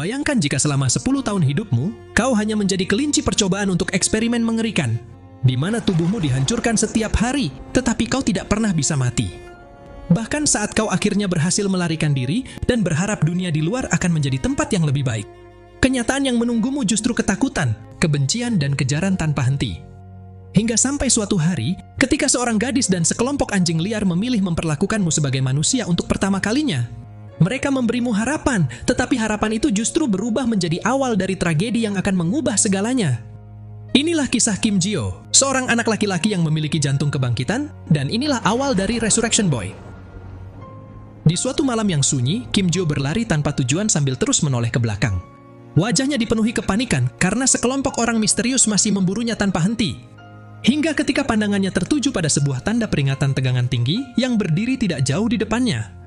Bayangkan jika selama 10 tahun hidupmu, kau hanya menjadi kelinci percobaan untuk eksperimen mengerikan, di mana tubuhmu dihancurkan setiap hari, tetapi kau tidak pernah bisa mati. Bahkan saat kau akhirnya berhasil melarikan diri dan berharap dunia di luar akan menjadi tempat yang lebih baik, kenyataan yang menunggumu justru ketakutan, kebencian, dan kejaran tanpa henti. Hingga sampai suatu hari, ketika seorang gadis dan sekelompok anjing liar memilih memperlakukanmu sebagai manusia untuk pertama kalinya, mereka memberimu harapan, tetapi harapan itu justru berubah menjadi awal dari tragedi yang akan mengubah segalanya. Inilah kisah Kim Ji-oh, seorang anak laki-laki yang memiliki jantung kebangkitan, dan inilah awal dari Resurrection Boy. Di suatu malam yang sunyi, Kim Ji-oh berlari tanpa tujuan sambil terus menoleh ke belakang. Wajahnya dipenuhi kepanikan karena sekelompok orang misterius masih memburunya tanpa henti. Hingga ketika pandangannya tertuju pada sebuah tanda peringatan tegangan tinggi yang berdiri tidak jauh di depannya.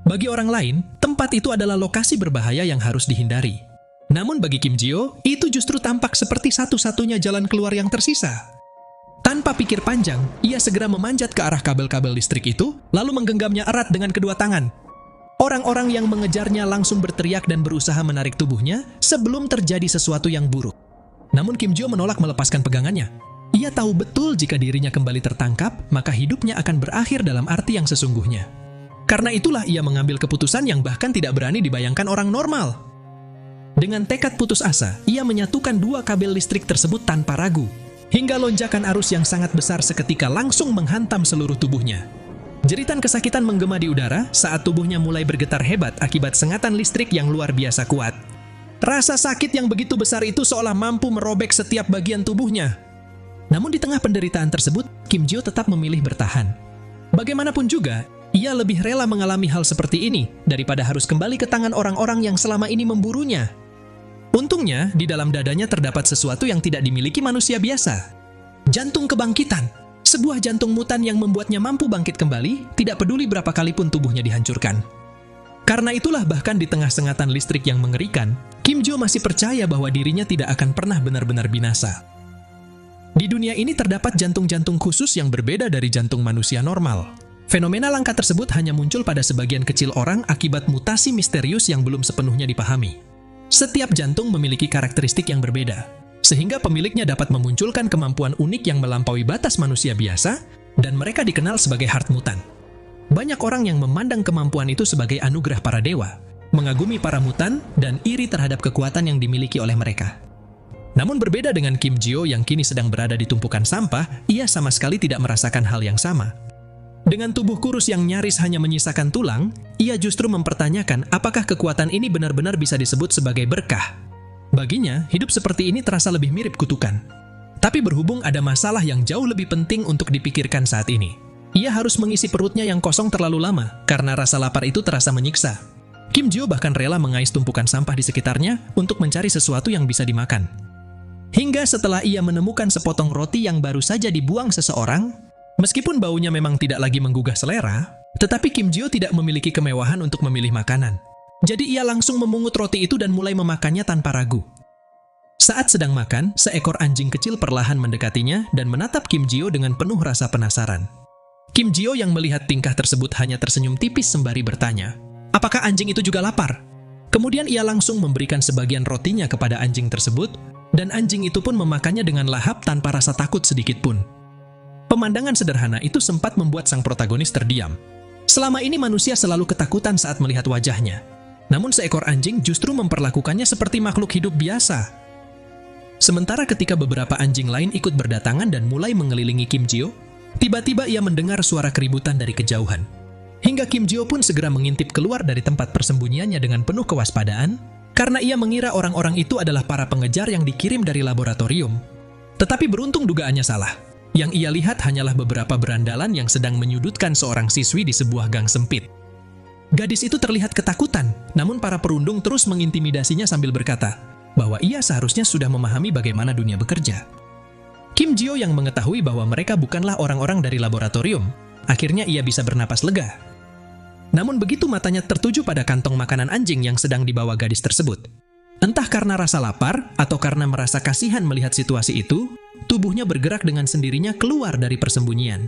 Bagi orang lain, tempat itu adalah lokasi berbahaya yang harus dihindari. Namun bagi Kim Ji-oh, itu justru tampak seperti satu-satunya jalan keluar yang tersisa. Tanpa pikir panjang, ia segera memanjat ke arah kabel-kabel listrik itu, lalu menggenggamnya erat dengan kedua tangan. Orang-orang yang mengejarnya langsung berteriak dan berusaha menarik tubuhnya sebelum terjadi sesuatu yang buruk. Namun Kim Ji-oh menolak melepaskan pegangannya. Ia tahu betul jika dirinya kembali tertangkap, maka hidupnya akan berakhir dalam arti yang sesungguhnya. Karena itulah ia mengambil keputusan yang bahkan tidak berani dibayangkan orang normal. Dengan tekad putus asa, ia menyatukan dua kabel listrik tersebut tanpa ragu, hingga lonjakan arus yang sangat besar seketika langsung menghantam seluruh tubuhnya. Jeritan kesakitan menggema di udara saat tubuhnya mulai bergetar hebat akibat sengatan listrik yang luar biasa kuat. Rasa sakit yang begitu besar itu seolah mampu merobek setiap bagian tubuhnya. Namun di tengah penderitaan tersebut, Kim Ji-oh tetap memilih bertahan. Bagaimanapun juga, ia lebih rela mengalami hal seperti ini daripada harus kembali ke tangan orang-orang yang selama ini memburunya. Untungnya, di dalam dadanya terdapat sesuatu yang tidak dimiliki manusia biasa. Jantung kebangkitan, sebuah jantung mutan yang membuatnya mampu bangkit kembali, tidak peduli berapa kali pun tubuhnya dihancurkan. Karena itulah bahkan di tengah sengatan listrik yang mengerikan, Kim Ji-oh masih percaya bahwa dirinya tidak akan pernah benar-benar binasa. Di dunia ini terdapat jantung-jantung khusus yang berbeda dari jantung manusia normal. Fenomena langka tersebut hanya muncul pada sebagian kecil orang akibat mutasi misterius yang belum sepenuhnya dipahami. Setiap jantung memiliki karakteristik yang berbeda, sehingga pemiliknya dapat memunculkan kemampuan unik yang melampaui batas manusia biasa, dan mereka dikenal sebagai heart mutant. Banyak orang yang memandang kemampuan itu sebagai anugerah para dewa, mengagumi para mutan, dan iri terhadap kekuatan yang dimiliki oleh mereka. Namun berbeda dengan Kim Ji-oh yang kini sedang berada di tumpukan sampah, ia sama sekali tidak merasakan hal yang sama. Dengan tubuh kurus yang nyaris hanya menyisakan tulang, ia justru mempertanyakan apakah kekuatan ini benar-benar bisa disebut sebagai berkah. Baginya, hidup seperti ini terasa lebih mirip kutukan. Tapi berhubung ada masalah yang jauh lebih penting untuk dipikirkan saat ini, ia harus mengisi perutnya yang kosong terlalu lama karena rasa lapar itu terasa menyiksa. Kim Ji-oh bahkan rela mengais tumpukan sampah di sekitarnya untuk mencari sesuatu yang bisa dimakan. Hingga setelah ia menemukan sepotong roti yang baru saja dibuang seseorang, meskipun baunya memang tidak lagi menggugah selera, tetapi Kim Ji-oh tidak memiliki kemewahan untuk memilih makanan. Jadi ia langsung memungut roti itu dan mulai memakannya tanpa ragu. Saat sedang makan, seekor anjing kecil perlahan mendekatinya dan menatap Kim Ji-oh dengan penuh rasa penasaran. Kim Ji-oh yang melihat tingkah tersebut hanya tersenyum tipis sembari bertanya, "Apakah anjing itu juga lapar?" Kemudian ia langsung memberikan sebagian rotinya kepada anjing tersebut, dan anjing itu pun memakannya dengan lahap tanpa rasa takut sedikit pun. Pemandangan sederhana itu sempat membuat sang protagonis terdiam. Selama ini manusia selalu ketakutan saat melihat wajahnya. Namun seekor anjing justru memperlakukannya seperti makhluk hidup biasa. Sementara ketika beberapa anjing lain ikut berdatangan dan mulai mengelilingi Kim Ji-oh, tiba-tiba ia mendengar suara keributan dari kejauhan. Hingga Kim Ji-oh pun segera mengintip keluar dari tempat persembunyiannya dengan penuh kewaspadaan, karena ia mengira orang-orang itu adalah para pengejar yang dikirim dari laboratorium. Tetapi beruntung dugaannya salah. Yang ia lihat hanyalah beberapa berandalan yang sedang menyudutkan seorang siswi di sebuah gang sempit. Gadis itu terlihat ketakutan, namun para perundung terus mengintimidasinya sambil berkata bahwa ia seharusnya sudah memahami bagaimana dunia bekerja. Kim Ji-oh yang mengetahui bahwa mereka bukanlah orang-orang dari laboratorium, akhirnya ia bisa bernapas lega. Namun begitu matanya tertuju pada kantong makanan anjing yang sedang dibawa gadis tersebut, entah karena rasa lapar atau karena merasa kasihan melihat situasi itu, tubuhnya bergerak dengan sendirinya keluar dari persembunyian.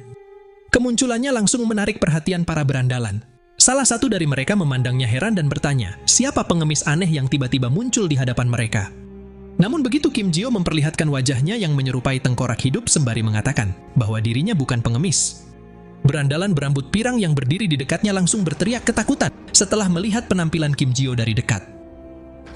Kemunculannya langsung menarik perhatian para berandalan. Salah satu dari mereka memandangnya heran dan bertanya, siapa pengemis aneh yang tiba-tiba muncul di hadapan mereka. Namun begitu Kim Jio memperlihatkan wajahnya yang menyerupai tengkorak hidup sembari mengatakan bahwa dirinya bukan pengemis. Berandalan berambut pirang yang berdiri di dekatnya langsung berteriak ketakutan setelah melihat penampilan Kim Jio dari dekat.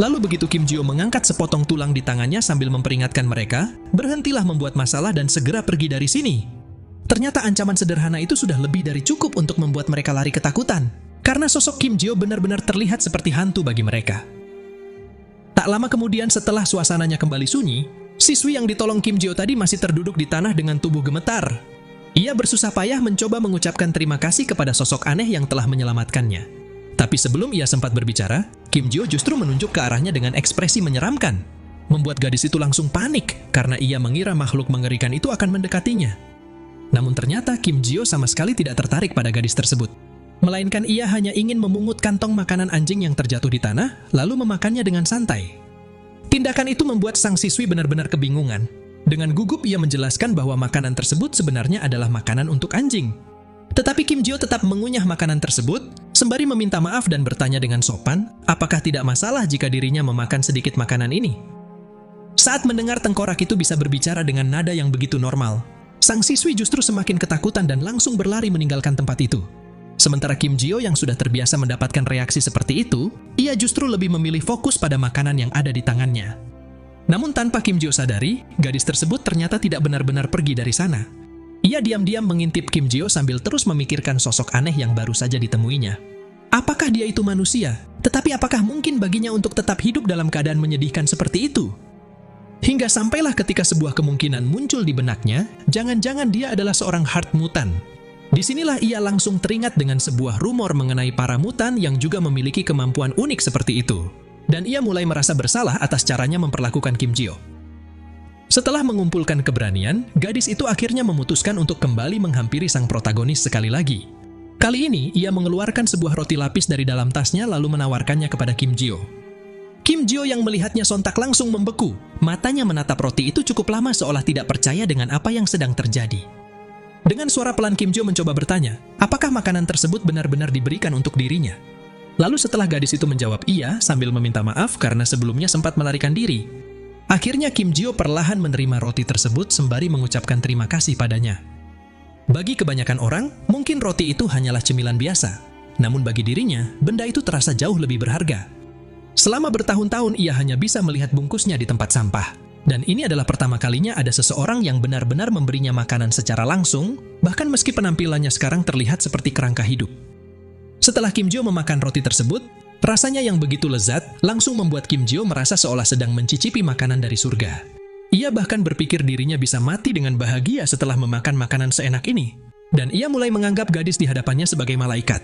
Lalu begitu Kim Jio mengangkat sepotong tulang di tangannya sambil memperingatkan mereka, berhentilah membuat masalah dan segera pergi dari sini. Ternyata ancaman sederhana itu sudah lebih dari cukup untuk membuat mereka lari ketakutan, karena sosok Kim Jio benar-benar terlihat seperti hantu bagi mereka. Tak lama kemudian setelah suasananya kembali sunyi, siswi yang ditolong Kim Jio tadi masih terduduk di tanah dengan tubuh gemetar. Ia bersusah payah mencoba mengucapkan terima kasih kepada sosok aneh yang telah menyelamatkannya. Tapi sebelum ia sempat berbicara, Kim Jio justru menunjuk ke arahnya dengan ekspresi menyeramkan, membuat gadis itu langsung panik karena ia mengira makhluk mengerikan itu akan mendekatinya. Namun ternyata Kim Jio sama sekali tidak tertarik pada gadis tersebut. Melainkan ia hanya ingin memungut kantong makanan anjing yang terjatuh di tanah, lalu memakannya dengan santai. Tindakan itu membuat sang siswi benar-benar kebingungan. Dengan gugup ia menjelaskan bahwa makanan tersebut sebenarnya adalah makanan untuk anjing. Tetapi Kim Jio tetap mengunyah makanan tersebut, sembari meminta maaf dan bertanya dengan sopan, apakah tidak masalah jika dirinya memakan sedikit makanan ini. Saat mendengar tengkorak itu bisa berbicara dengan nada yang begitu normal, sang siswi justru semakin ketakutan dan langsung berlari meninggalkan tempat itu. Sementara Kim Jio yang sudah terbiasa mendapatkan reaksi seperti itu, ia justru lebih memilih fokus pada makanan yang ada di tangannya. Namun tanpa Kim Jio sadari, gadis tersebut ternyata tidak benar-benar pergi dari sana. Ia diam-diam mengintip Kim Jio sambil terus memikirkan sosok aneh yang baru saja ditemuinya. Apakah dia itu manusia? Tetapi apakah mungkin baginya untuk tetap hidup dalam keadaan menyedihkan seperti itu? Hingga sampailah ketika sebuah kemungkinan muncul di benaknya, jangan-jangan dia adalah seorang hard mutant. Disinilah ia langsung teringat dengan sebuah rumor mengenai para mutan yang juga memiliki kemampuan unik seperti itu. Dan ia mulai merasa bersalah atas caranya memperlakukan Kim Jio. Setelah mengumpulkan keberanian, gadis itu akhirnya memutuskan untuk kembali menghampiri sang protagonis sekali lagi. Kali ini, ia mengeluarkan sebuah roti lapis dari dalam tasnya lalu menawarkannya kepada Kim Jio. Kim Jio yang melihatnya sontak langsung membeku. Matanya menatap roti itu cukup lama seolah tidak percaya dengan apa yang sedang terjadi. Dengan suara pelan Kim Jio mencoba bertanya, apakah makanan tersebut benar-benar diberikan untuk dirinya? Lalu setelah gadis itu menjawab iya sambil meminta maaf karena sebelumnya sempat melarikan diri. Akhirnya Kim Jio perlahan menerima roti tersebut sembari mengucapkan terima kasih padanya. Bagi kebanyakan orang, mungkin roti itu hanyalah cemilan biasa. Namun bagi dirinya, benda itu terasa jauh lebih berharga. Selama bertahun-tahun ia hanya bisa melihat bungkusnya di tempat sampah. Dan ini adalah pertama kalinya ada seseorang yang benar-benar memberinya makanan secara langsung, bahkan meski penampilannya sekarang terlihat seperti kerangka hidup. Setelah Kim Jio memakan roti tersebut, rasanya yang begitu lezat langsung membuat Kim Jio merasa seolah sedang mencicipi makanan dari surga. Ia bahkan berpikir dirinya bisa mati dengan bahagia setelah memakan makanan seenak ini. Dan ia mulai menganggap gadis di hadapannya sebagai malaikat.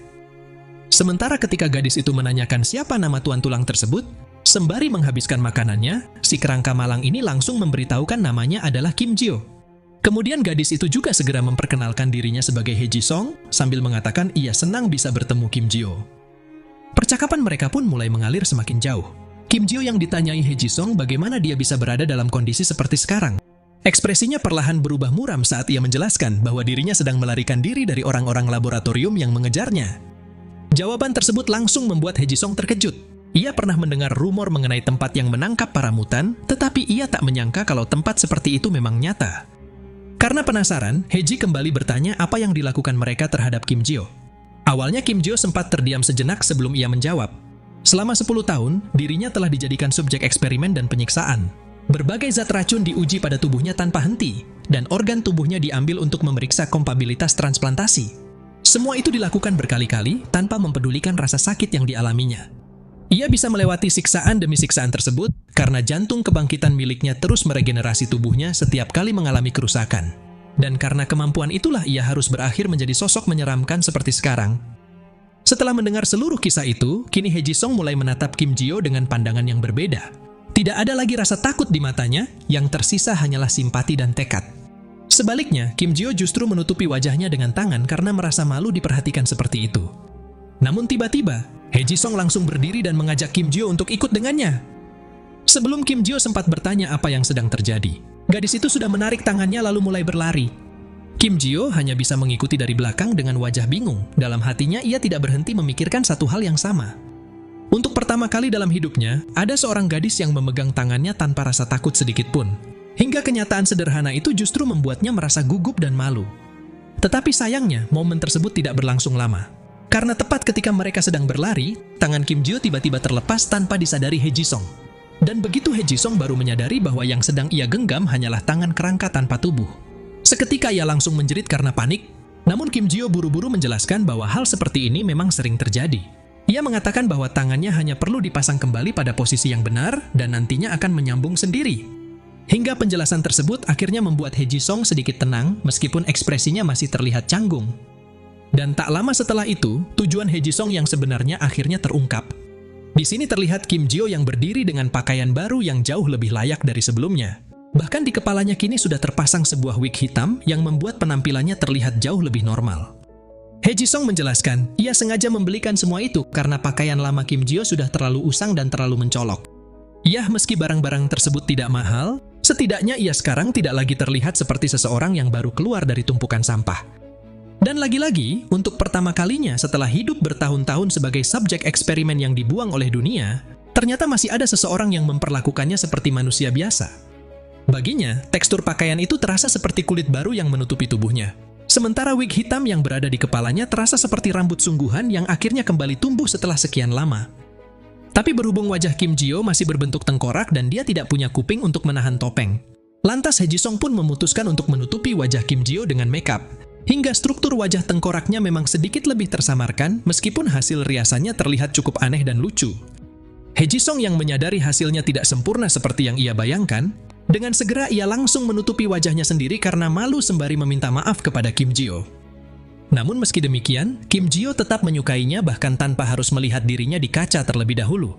Sementara ketika gadis itu menanyakan siapa nama tuan tulang tersebut, sembari menghabiskan makanannya, si kerangka malang ini langsung memberitahukan namanya adalah Kim Jio. Kemudian gadis itu juga segera memperkenalkan dirinya sebagai He Ji Song sambil mengatakan ia senang bisa bertemu Kim Jio. Percakapan mereka pun mulai mengalir semakin jauh. Kim Jio yang ditanyai He Ji Song bagaimana dia bisa berada dalam kondisi seperti sekarang. Ekspresinya perlahan berubah muram saat ia menjelaskan bahwa dirinya sedang melarikan diri dari orang-orang laboratorium yang mengejarnya. Jawaban tersebut langsung membuat He Ji Song terkejut. Ia pernah mendengar rumor mengenai tempat yang menangkap para mutan, tetapi ia tak menyangka kalau tempat seperti itu memang nyata. Karena penasaran, He Ji kembali bertanya apa yang dilakukan mereka terhadap Kim Jio. Awalnya Kim Jio sempat terdiam sejenak sebelum ia menjawab. Selama 10 tahun, dirinya telah dijadikan subjek eksperimen dan penyiksaan. Berbagai zat racun diuji pada tubuhnya tanpa henti, dan organ tubuhnya diambil untuk memeriksa kompatibilitas transplantasi. Semua itu dilakukan berkali-kali tanpa mempedulikan rasa sakit yang dialaminya. Ia bisa melewati siksaan demi siksaan tersebut karena jantung kebangkitan miliknya terus meregenerasi tubuhnya setiap kali mengalami kerusakan. Dan karena kemampuan itulah ia harus berakhir menjadi sosok menyeramkan seperti sekarang. Setelah mendengar seluruh kisah itu, kini He Ji Song mulai menatap Kim Jio dengan pandangan yang berbeda. Tidak ada lagi rasa takut di matanya, yang tersisa hanyalah simpati dan tekad. Sebaliknya, Kim Jio justru menutupi wajahnya dengan tangan karena merasa malu diperhatikan seperti itu. Namun tiba-tiba, He Ji Song langsung berdiri dan mengajak Kim Jio untuk ikut dengannya. Sebelum Kim Jio sempat bertanya apa yang sedang terjadi, gadis itu sudah menarik tangannya lalu mulai berlari. Kim Jio hanya bisa mengikuti dari belakang dengan wajah bingung. Dalam hatinya ia tidak berhenti memikirkan satu hal yang sama. Untuk pertama kali dalam hidupnya, ada seorang gadis yang memegang tangannya tanpa rasa takut sedikit pun. Hingga kenyataan sederhana itu justru membuatnya merasa gugup dan malu. Tetapi sayangnya, momen tersebut tidak berlangsung lama. Karena tepat ketika mereka sedang berlari, tangan Kim Jio tiba-tiba terlepas tanpa disadari He Jisung. Dan begitu He Jisung baru menyadari bahwa yang sedang ia genggam hanyalah tangan kerangka tanpa tubuh. Seketika ia langsung menjerit karena panik, namun Kim Jio buru-buru menjelaskan bahwa hal seperti ini memang sering terjadi. Ia mengatakan bahwa tangannya hanya perlu dipasang kembali pada posisi yang benar dan nantinya akan menyambung sendiri. Hingga penjelasan tersebut akhirnya membuat He Jisung sedikit tenang meskipun ekspresinya masih terlihat canggung. Dan tak lama setelah itu, tujuan He Jisung yang sebenarnya akhirnya terungkap. Di sini terlihat Kim Jio yang berdiri dengan pakaian baru yang jauh lebih layak dari sebelumnya. Bahkan di kepalanya kini sudah terpasang sebuah wig hitam yang membuat penampilannya terlihat jauh lebih normal. He Jisung menjelaskan, ia sengaja membelikan semua itu karena pakaian lama Kim Jio sudah terlalu usang dan terlalu mencolok. Meski barang-barang tersebut tidak mahal, setidaknya ia sekarang tidak lagi terlihat seperti seseorang yang baru keluar dari tumpukan sampah. Dan lagi-lagi, untuk pertama kalinya setelah hidup bertahun-tahun sebagai subjek eksperimen yang dibuang oleh dunia, ternyata masih ada seseorang yang memperlakukannya seperti manusia biasa. Baginya, tekstur pakaian itu terasa seperti kulit baru yang menutupi tubuhnya. Sementara wig hitam yang berada di kepalanya terasa seperti rambut sungguhan yang akhirnya kembali tumbuh setelah sekian lama. Tapi berhubung wajah Kim Jio masih berbentuk tengkorak dan dia tidak punya kuping untuk menahan topeng, lantas He Jisung pun memutuskan untuk menutupi wajah Kim Jio dengan makeup. Hingga struktur wajah tengkoraknya memang sedikit lebih tersamarkan meskipun hasil riasannya terlihat cukup aneh dan lucu. He Jisung yang menyadari hasilnya tidak sempurna seperti yang ia bayangkan, dengan segera ia langsung menutupi wajahnya sendiri karena malu sembari meminta maaf kepada Kim Jio. Namun meski demikian, Kim Jio tetap menyukainya bahkan tanpa harus melihat dirinya di kaca terlebih dahulu.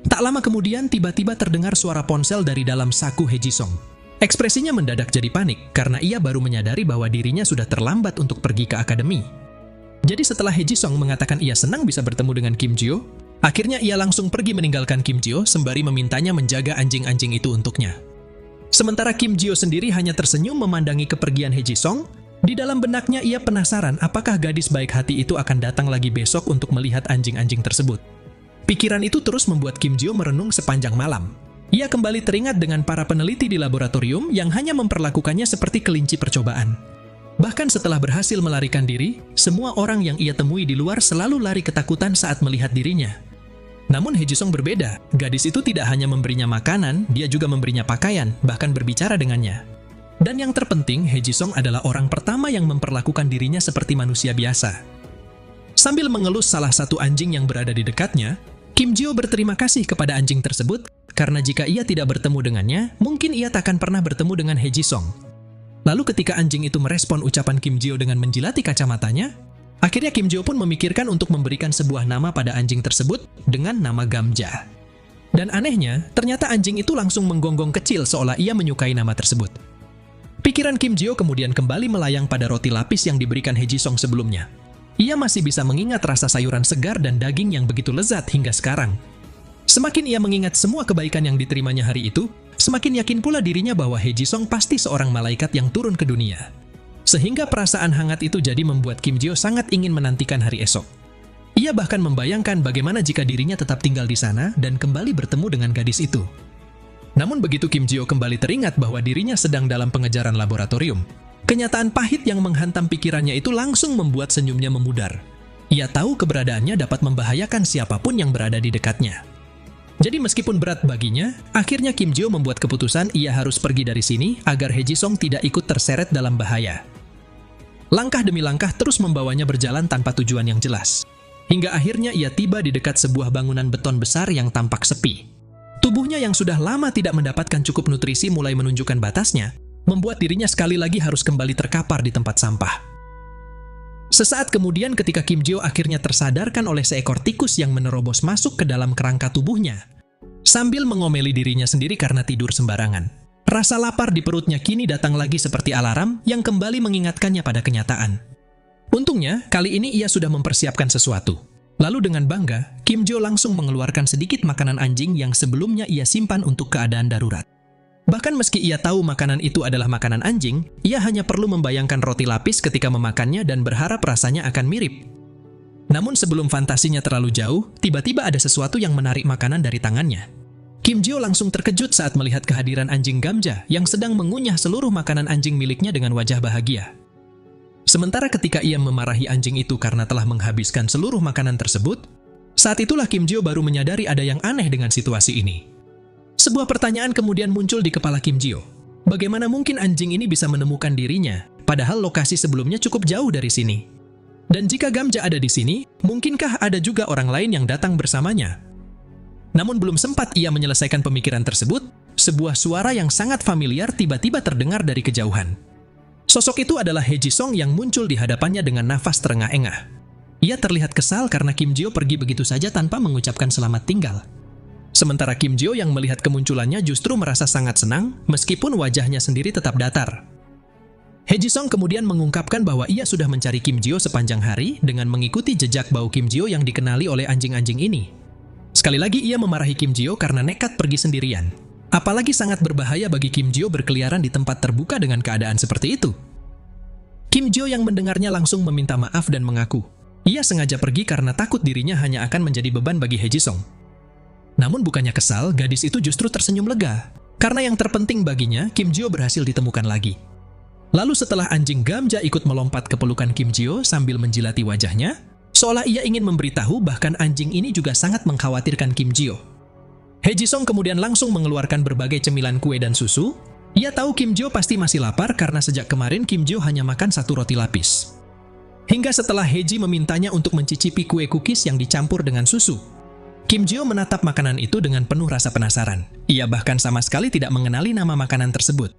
Tak lama kemudian tiba-tiba terdengar suara ponsel dari dalam saku He Jisung. Ekspresinya mendadak jadi panik karena ia baru menyadari bahwa dirinya sudah terlambat untuk pergi ke akademi. Jadi setelah He Jisung mengatakan ia senang bisa bertemu dengan Kim Jio, akhirnya ia langsung pergi meninggalkan Kim Jio sembari memintanya menjaga anjing-anjing itu untuknya. Sementara Kim Jio sendiri hanya tersenyum memandangi kepergian He Jisung. Di dalam benaknya ia penasaran apakah gadis baik hati itu akan datang lagi besok untuk melihat anjing-anjing tersebut. Pikiran itu terus membuat Kim Jio merenung sepanjang malam. Ia kembali teringat dengan para peneliti di laboratorium yang hanya memperlakukannya seperti kelinci percobaan. Bahkan setelah berhasil melarikan diri, semua orang yang ia temui di luar selalu lari ketakutan saat melihat dirinya. Namun He Jisung berbeda, gadis itu tidak hanya memberinya makanan, dia juga memberinya pakaian, bahkan berbicara dengannya. Dan yang terpenting, He Jisung adalah orang pertama yang memperlakukan dirinya seperti manusia biasa. Sambil mengelus salah satu anjing yang berada di dekatnya, Kim Jio berterima kasih kepada anjing tersebut, karena jika ia tidak bertemu dengannya, mungkin ia takkan pernah bertemu dengan He Jisung. Lalu ketika anjing itu merespon ucapan Kim Jio dengan menjilati kacamatanya, akhirnya Kim Jio pun memikirkan untuk memberikan sebuah nama pada anjing tersebut dengan nama Gamja. Dan anehnya, ternyata anjing itu langsung menggonggong kecil seolah ia menyukai nama tersebut. Pikiran Kim Jio kemudian kembali melayang pada roti lapis yang diberikan He Jisung sebelumnya. Ia masih bisa mengingat rasa sayuran segar dan daging yang begitu lezat hingga sekarang. Semakin ia mengingat semua kebaikan yang diterimanya hari itu, semakin yakin pula dirinya bahwa He Jisung pasti seorang malaikat yang turun ke dunia. Sehingga perasaan hangat itu jadi membuat Kim Jio sangat ingin menantikan hari esok. Ia bahkan membayangkan bagaimana jika dirinya tetap tinggal di sana dan kembali bertemu dengan gadis itu. Namun begitu Kim Jio kembali teringat bahwa dirinya sedang dalam pengejaran laboratorium, kenyataan pahit yang menghantam pikirannya itu langsung membuat senyumnya memudar. Ia tahu keberadaannya dapat membahayakan siapapun yang berada di dekatnya. Jadi meskipun berat baginya, akhirnya Kim Jio membuat keputusan ia harus pergi dari sini agar He Jisung tidak ikut terseret dalam bahaya. Langkah demi langkah terus membawanya berjalan tanpa tujuan yang jelas. Hingga akhirnya ia tiba di dekat sebuah bangunan beton besar yang tampak sepi. Tubuhnya yang sudah lama tidak mendapatkan cukup nutrisi mulai menunjukkan batasnya, membuat dirinya sekali lagi harus kembali terkapar di tempat sampah. Sesaat kemudian ketika Kim Jio akhirnya tersadarkan oleh seekor tikus yang menerobos masuk ke dalam kerangka tubuhnya, sambil mengomeli dirinya sendiri karena tidur sembarangan. Rasa lapar di perutnya kini datang lagi seperti alarm yang kembali mengingatkannya pada kenyataan. Untungnya, kali ini ia sudah mempersiapkan sesuatu. Lalu dengan bangga, Kim Jio langsung mengeluarkan sedikit makanan anjing yang sebelumnya ia simpan untuk keadaan darurat. Bahkan meski ia tahu makanan itu adalah makanan anjing, ia hanya perlu membayangkan roti lapis ketika memakannya dan berharap rasanya akan mirip. Namun sebelum fantasinya terlalu jauh, tiba-tiba ada sesuatu yang menarik makanan dari tangannya. Kim Jio langsung terkejut saat melihat kehadiran anjing Gamja yang sedang mengunyah seluruh makanan anjing miliknya dengan wajah bahagia. Sementara ketika ia memarahi anjing itu karena telah menghabiskan seluruh makanan tersebut, saat itulah Kim Jio baru menyadari ada yang aneh dengan situasi ini. Sebuah pertanyaan kemudian muncul di kepala Kim Jio. Bagaimana mungkin anjing ini bisa menemukan dirinya, padahal lokasi sebelumnya cukup jauh dari sini? Dan jika Gamja ada di sini, mungkinkah ada juga orang lain yang datang bersamanya? Namun belum sempat ia menyelesaikan pemikiran tersebut, sebuah suara yang sangat familiar tiba-tiba terdengar dari kejauhan. Sosok itu adalah He Jisong yang muncul di hadapannya dengan nafas terengah-engah. Ia terlihat kesal karena Kim Jio pergi begitu saja tanpa mengucapkan selamat tinggal. Sementara Kim Jio yang melihat kemunculannya justru merasa sangat senang, meskipun wajahnya sendiri tetap datar. He Jisong kemudian mengungkapkan bahwa ia sudah mencari Kim Jio sepanjang hari dengan mengikuti jejak bau Kim Jio yang dikenali oleh anjing-anjing ini. Sekali lagi ia memarahi Kim Jio karena nekat pergi sendirian. Apalagi sangat berbahaya bagi Kim Jio berkeliaran di tempat terbuka dengan keadaan seperti itu. Kim Jio yang mendengarnya langsung meminta maaf dan mengaku. Ia sengaja pergi karena takut dirinya hanya akan menjadi beban bagi He Jisong. Namun bukannya kesal, gadis itu justru tersenyum lega. Karena yang terpenting baginya, Kim Jio berhasil ditemukan lagi. Lalu setelah anjing Gamja ikut melompat ke pelukan Kim Jio sambil menjilati wajahnya, seolah ia ingin memberitahu bahkan anjing ini juga sangat mengkhawatirkan Kim Jio. He Jisong kemudian langsung mengeluarkan berbagai cemilan kue dan susu. Ia tahu Kim Jio pasti masih lapar karena sejak kemarin Kim Jio hanya makan satu roti lapis. Hingga setelah Heji memintanya untuk mencicipi kue cookies yang dicampur dengan susu. Kim Jio menatap makanan itu dengan penuh rasa penasaran. Ia bahkan sama sekali tidak mengenali nama makanan tersebut.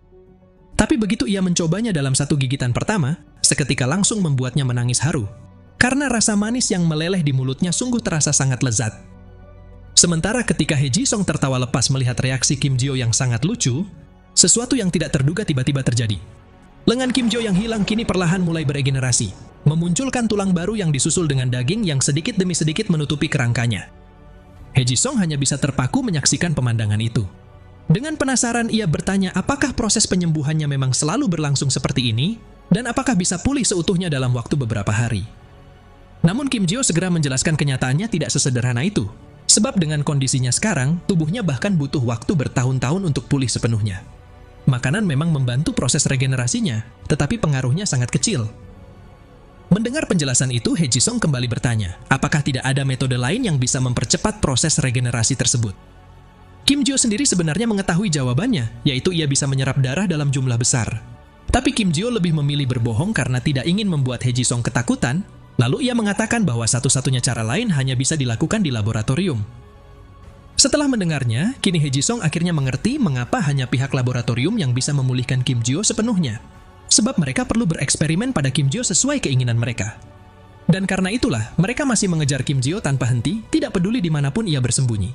Tapi begitu ia mencobanya dalam satu gigitan pertama, seketika langsung membuatnya menangis haru. Karena rasa manis yang meleleh di mulutnya sungguh terasa sangat lezat. Sementara ketika He Jisong tertawa lepas melihat reaksi Kim Jio yang sangat lucu, sesuatu yang tidak terduga tiba-tiba terjadi. Lengan Kim Jio yang hilang kini perlahan mulai beregenerasi, memunculkan tulang baru yang disusul dengan daging yang sedikit demi sedikit menutupi kerangkanya. He Jisong hanya bisa terpaku menyaksikan pemandangan itu. Dengan penasaran ia bertanya apakah proses penyembuhannya memang selalu berlangsung seperti ini, dan apakah bisa pulih seutuhnya dalam waktu beberapa hari. Namun Kim Jio segera menjelaskan kenyataannya tidak sesederhana itu. Sebab dengan kondisinya sekarang, tubuhnya bahkan butuh waktu bertahun-tahun untuk pulih sepenuhnya. Makanan memang membantu proses regenerasinya, tetapi pengaruhnya sangat kecil. Mendengar penjelasan itu, He Jisong kembali bertanya, apakah tidak ada metode lain yang bisa mempercepat proses regenerasi tersebut? Kim Jio sendiri sebenarnya mengetahui jawabannya, yaitu ia bisa menyerap darah dalam jumlah besar. Tapi Kim Jio lebih memilih berbohong karena tidak ingin membuat He Jisong ketakutan. Lalu ia mengatakan bahwa satu-satunya cara lain hanya bisa dilakukan di laboratorium. Setelah mendengarnya, kini He Jisong akhirnya mengerti mengapa hanya pihak laboratorium yang bisa memulihkan Kim Jio sepenuhnya. Sebab mereka perlu bereksperimen pada Kim Jio sesuai keinginan mereka. Dan karena itulah, mereka masih mengejar Kim Jio tanpa henti, tidak peduli dimanapun ia bersembunyi.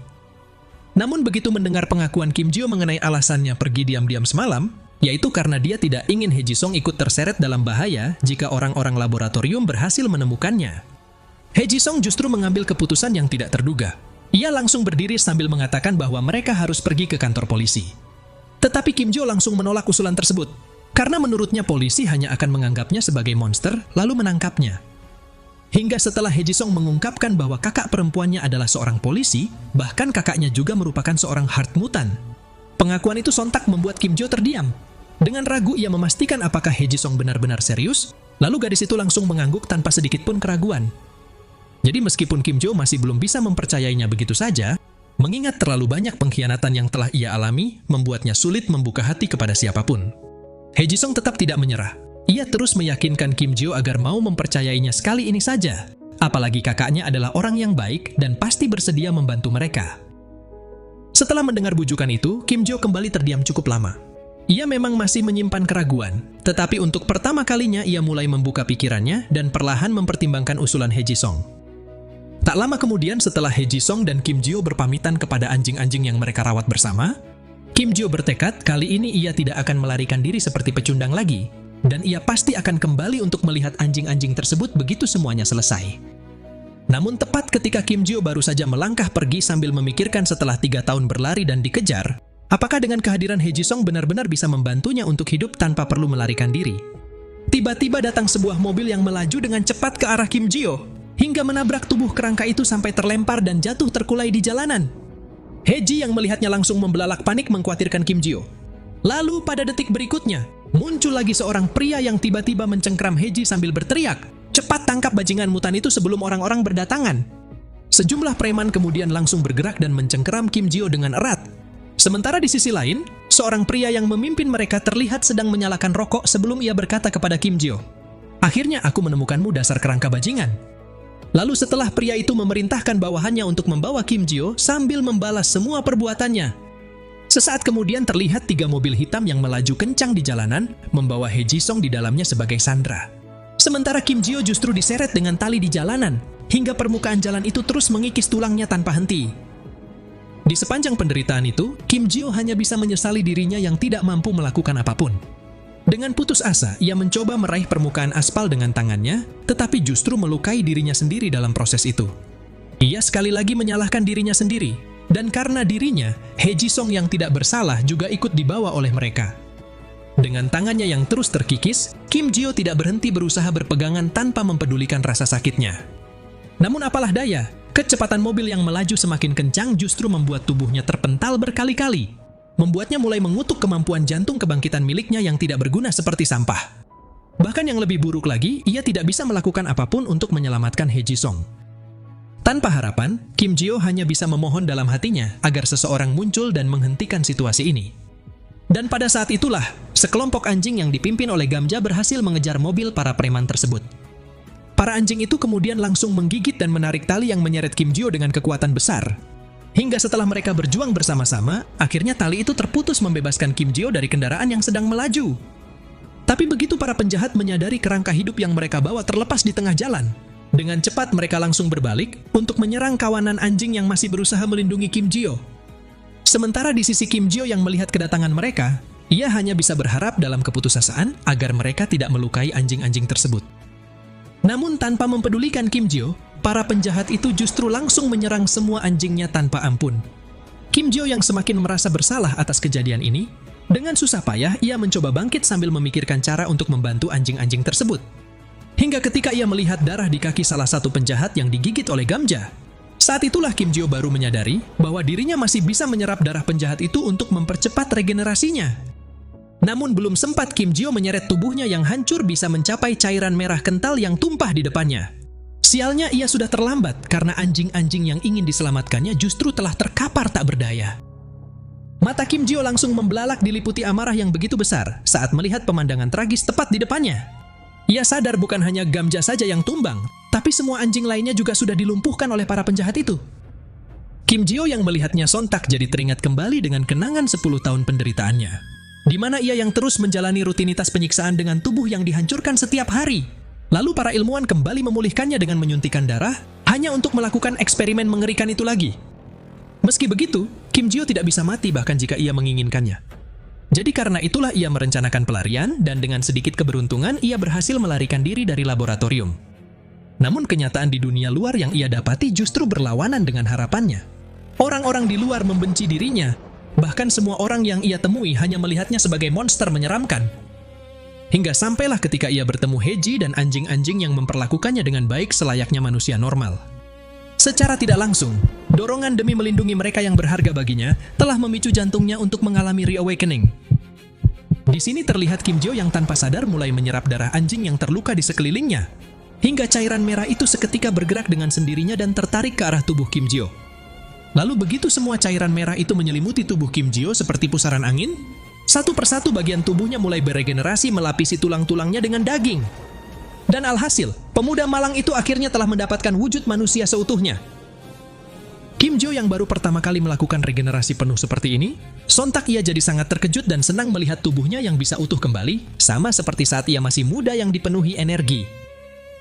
Namun begitu mendengar pengakuan Kim Jio mengenai alasannya pergi diam-diam semalam, yaitu karena dia tidak ingin He Jisong ikut terseret dalam bahaya jika orang-orang laboratorium berhasil menemukannya. He Jisong justru mengambil keputusan yang tidak terduga. Ia langsung berdiri sambil mengatakan bahwa mereka harus pergi ke kantor polisi. Tetapi Kim Jio langsung menolak usulan tersebut, karena menurutnya polisi hanya akan menganggapnya sebagai monster lalu menangkapnya. Hingga setelah He Jisong mengungkapkan bahwa kakak perempuannya adalah seorang polisi, bahkan kakaknya juga merupakan seorang heart mutant. Pengakuan itu sontak membuat Kim Jio terdiam. Dengan ragu ia memastikan apakah He Jisong benar-benar serius, lalu gadis itu langsung mengangguk tanpa sedikit pun keraguan. Jadi meskipun Kim Jio masih belum bisa mempercayainya begitu saja, mengingat terlalu banyak pengkhianatan yang telah ia alami, membuatnya sulit membuka hati kepada siapapun. He Jisong tetap tidak menyerah. Ia terus meyakinkan Kim Jio agar mau mempercayainya sekali ini saja. Apalagi kakaknya adalah orang yang baik dan pasti bersedia membantu mereka. Setelah mendengar bujukan itu, Kim Jio kembali terdiam cukup lama. Ia memang masih menyimpan keraguan, tetapi untuk pertama kalinya ia mulai membuka pikirannya dan perlahan mempertimbangkan usulan He Jisong. Tak lama kemudian setelah He Jisong dan Kim Jio berpamitan kepada anjing-anjing yang mereka rawat bersama, Kim Jio bertekad kali ini ia tidak akan melarikan diri seperti pecundang lagi, dan ia pasti akan kembali untuk melihat anjing-anjing tersebut begitu semuanya selesai. Namun tepat ketika Kim Jio baru saja melangkah pergi sambil memikirkan setelah 3 tahun berlari dan dikejar, Apakah dengan kehadiran He Ji Song benar-benar bisa membantunya untuk hidup tanpa perlu melarikan diri? Tiba-tiba datang sebuah mobil yang melaju dengan cepat ke arah Kim Jio, hingga menabrak tubuh kerangka itu sampai terlempar dan jatuh terkulai di jalanan. He Ji yang melihatnya langsung membelalak panik mengkhawatirkan Kim Jio. Lalu pada detik berikutnya, muncul lagi seorang pria yang tiba-tiba mencengkram He Ji sambil berteriak, "Cepat tangkap bajingan mutan itu sebelum orang-orang berdatangan." Sejumlah preman kemudian langsung bergerak dan mencengkeram Kim Jio dengan erat. Sementara di sisi lain, seorang pria yang memimpin mereka terlihat sedang menyalakan rokok sebelum ia berkata kepada Kim Jio, "Akhirnya aku menemukanmu, dasar kerangka bajingan." Lalu setelah pria itu memerintahkan bawahannya untuk membawa Kim Jio sambil membalas semua perbuatannya. Sesaat kemudian terlihat 3 mobil hitam yang melaju kencang di jalanan, membawa He Ji Song di dalamnya sebagai sandera. Sementara Kim Jio justru diseret dengan tali di jalanan, hingga permukaan jalan itu terus mengikis tulangnya tanpa henti. Di sepanjang penderitaan itu, Kim Jio hanya bisa menyesali dirinya yang tidak mampu melakukan apapun. Dengan putus asa, ia mencoba meraih permukaan aspal dengan tangannya, tetapi justru melukai dirinya sendiri dalam proses itu. Ia sekali lagi menyalahkan dirinya sendiri, dan karena dirinya, He Ji Song yang tidak bersalah juga ikut dibawa oleh mereka. Dengan tangannya yang terus terkikis, Kim Jio tidak berhenti berusaha berpegangan tanpa mempedulikan rasa sakitnya. Namun apalah daya, kecepatan mobil yang melaju semakin kencang justru membuat tubuhnya terpental berkali-kali, membuatnya mulai mengutuk kemampuan jantung kebangkitan miliknya yang tidak berguna seperti sampah. Bahkan yang lebih buruk lagi, ia tidak bisa melakukan apapun untuk menyelamatkan He Ji Song. Tanpa harapan, Kim Jio hanya bisa memohon dalam hatinya agar seseorang muncul dan menghentikan situasi ini. Dan pada saat itulah, sekelompok anjing yang dipimpin oleh Gamja berhasil mengejar mobil para preman tersebut. Para anjing itu kemudian langsung menggigit dan menarik tali yang menyeret Kim Jio dengan kekuatan besar. Hingga setelah mereka berjuang bersama-sama, akhirnya tali itu terputus membebaskan Kim Jio dari kendaraan yang sedang melaju. Tapi begitu para penjahat menyadari kerangka hidup yang mereka bawa terlepas di tengah jalan, dengan cepat mereka langsung berbalik untuk menyerang kawanan anjing yang masih berusaha melindungi Kim Jio. Sementara di sisi Kim Jio yang melihat kedatangan mereka, ia hanya bisa berharap dalam keputusasaan agar mereka tidak melukai anjing-anjing tersebut. Namun tanpa mempedulikan Kim Jio, para penjahat itu justru langsung menyerang semua anjingnya tanpa ampun. Kim Jio yang semakin merasa bersalah atas kejadian ini, dengan susah payah ia mencoba bangkit sambil memikirkan cara untuk membantu anjing-anjing tersebut. Hingga ketika ia melihat darah di kaki salah satu penjahat yang digigit oleh Gamja. Saat itulah Kim Jio baru menyadari bahwa dirinya masih bisa menyerap darah penjahat itu untuk mempercepat regenerasinya. Namun belum sempat Kim Jio menyeret tubuhnya yang hancur bisa mencapai cairan merah kental yang tumpah di depannya. Sialnya ia sudah terlambat karena anjing-anjing yang ingin diselamatkannya justru telah terkapar tak berdaya. Mata Kim Jio langsung membelalak diliputi amarah yang begitu besar saat melihat pemandangan tragis tepat di depannya. Ia sadar bukan hanya Gamja saja yang tumbang, tapi semua anjing lainnya juga sudah dilumpuhkan oleh para penjahat itu. Kim Jio yang melihatnya sontak jadi teringat kembali dengan kenangan 10 tahun penderitaannya, di mana ia yang terus menjalani rutinitas penyiksaan dengan tubuh yang dihancurkan setiap hari. Lalu para ilmuwan kembali memulihkannya dengan menyuntikkan darah, hanya untuk melakukan eksperimen mengerikan itu lagi. Meski begitu, Kim Jio tidak bisa mati bahkan jika ia menginginkannya. Jadi karena itulah ia merencanakan pelarian, dan dengan sedikit keberuntungan ia berhasil melarikan diri dari laboratorium. Namun kenyataan di dunia luar yang ia dapati justru berlawanan dengan harapannya. Orang-orang di luar membenci dirinya, bahkan semua orang yang ia temui hanya melihatnya sebagai monster menyeramkan. Hingga sampailah ketika ia bertemu He Ji dan anjing-anjing yang memperlakukannya dengan baik selayaknya manusia normal. Secara tidak langsung, dorongan demi melindungi mereka yang berharga baginya telah memicu jantungnya untuk mengalami reawakening. Di sini terlihat Kim Jio yang tanpa sadar mulai menyerap darah anjing yang terluka di sekelilingnya, hingga cairan merah itu seketika bergerak dengan sendirinya dan tertarik ke arah tubuh Kim Jio. Lalu begitu semua cairan merah itu menyelimuti tubuh Kim Jio seperti pusaran angin, satu persatu bagian tubuhnya mulai beregenerasi melapisi tulang-tulangnya dengan daging. Dan alhasil, pemuda malang itu akhirnya telah mendapatkan wujud manusia seutuhnya. Kim Jio yang baru pertama kali melakukan regenerasi penuh seperti ini, sontak ia jadi sangat terkejut dan senang melihat tubuhnya yang bisa utuh kembali, sama seperti saat ia masih muda yang dipenuhi energi.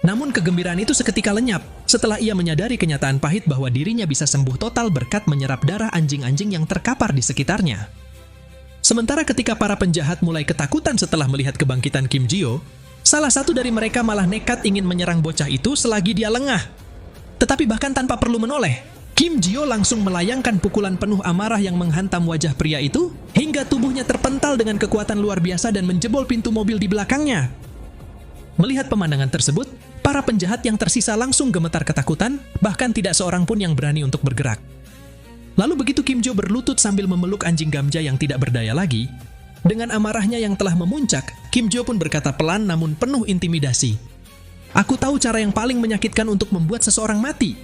Namun kegembiraan itu seketika lenyap setelah ia menyadari kenyataan pahit bahwa dirinya bisa sembuh total berkat menyerap darah anjing-anjing yang terkapar di sekitarnya. Sementara ketika para penjahat mulai ketakutan setelah melihat kebangkitan Kim Jio, salah satu dari mereka malah nekat ingin menyerang bocah itu selagi dia lengah. Tetapi bahkan tanpa perlu menoleh, Kim Jio langsung melayangkan pukulan penuh amarah yang menghantam wajah pria itu, hingga tubuhnya terpental dengan kekuatan luar biasa dan menjebol pintu mobil di belakangnya. Melihat pemandangan tersebut, para penjahat yang tersisa langsung gemetar ketakutan, bahkan tidak seorang pun yang berani untuk bergerak. Lalu begitu Kim Jio berlutut sambil memeluk anjing Gamja yang tidak berdaya lagi, dengan amarahnya yang telah memuncak, Kim Jio pun berkata pelan namun penuh intimidasi. Aku tahu cara yang paling menyakitkan untuk membuat seseorang mati.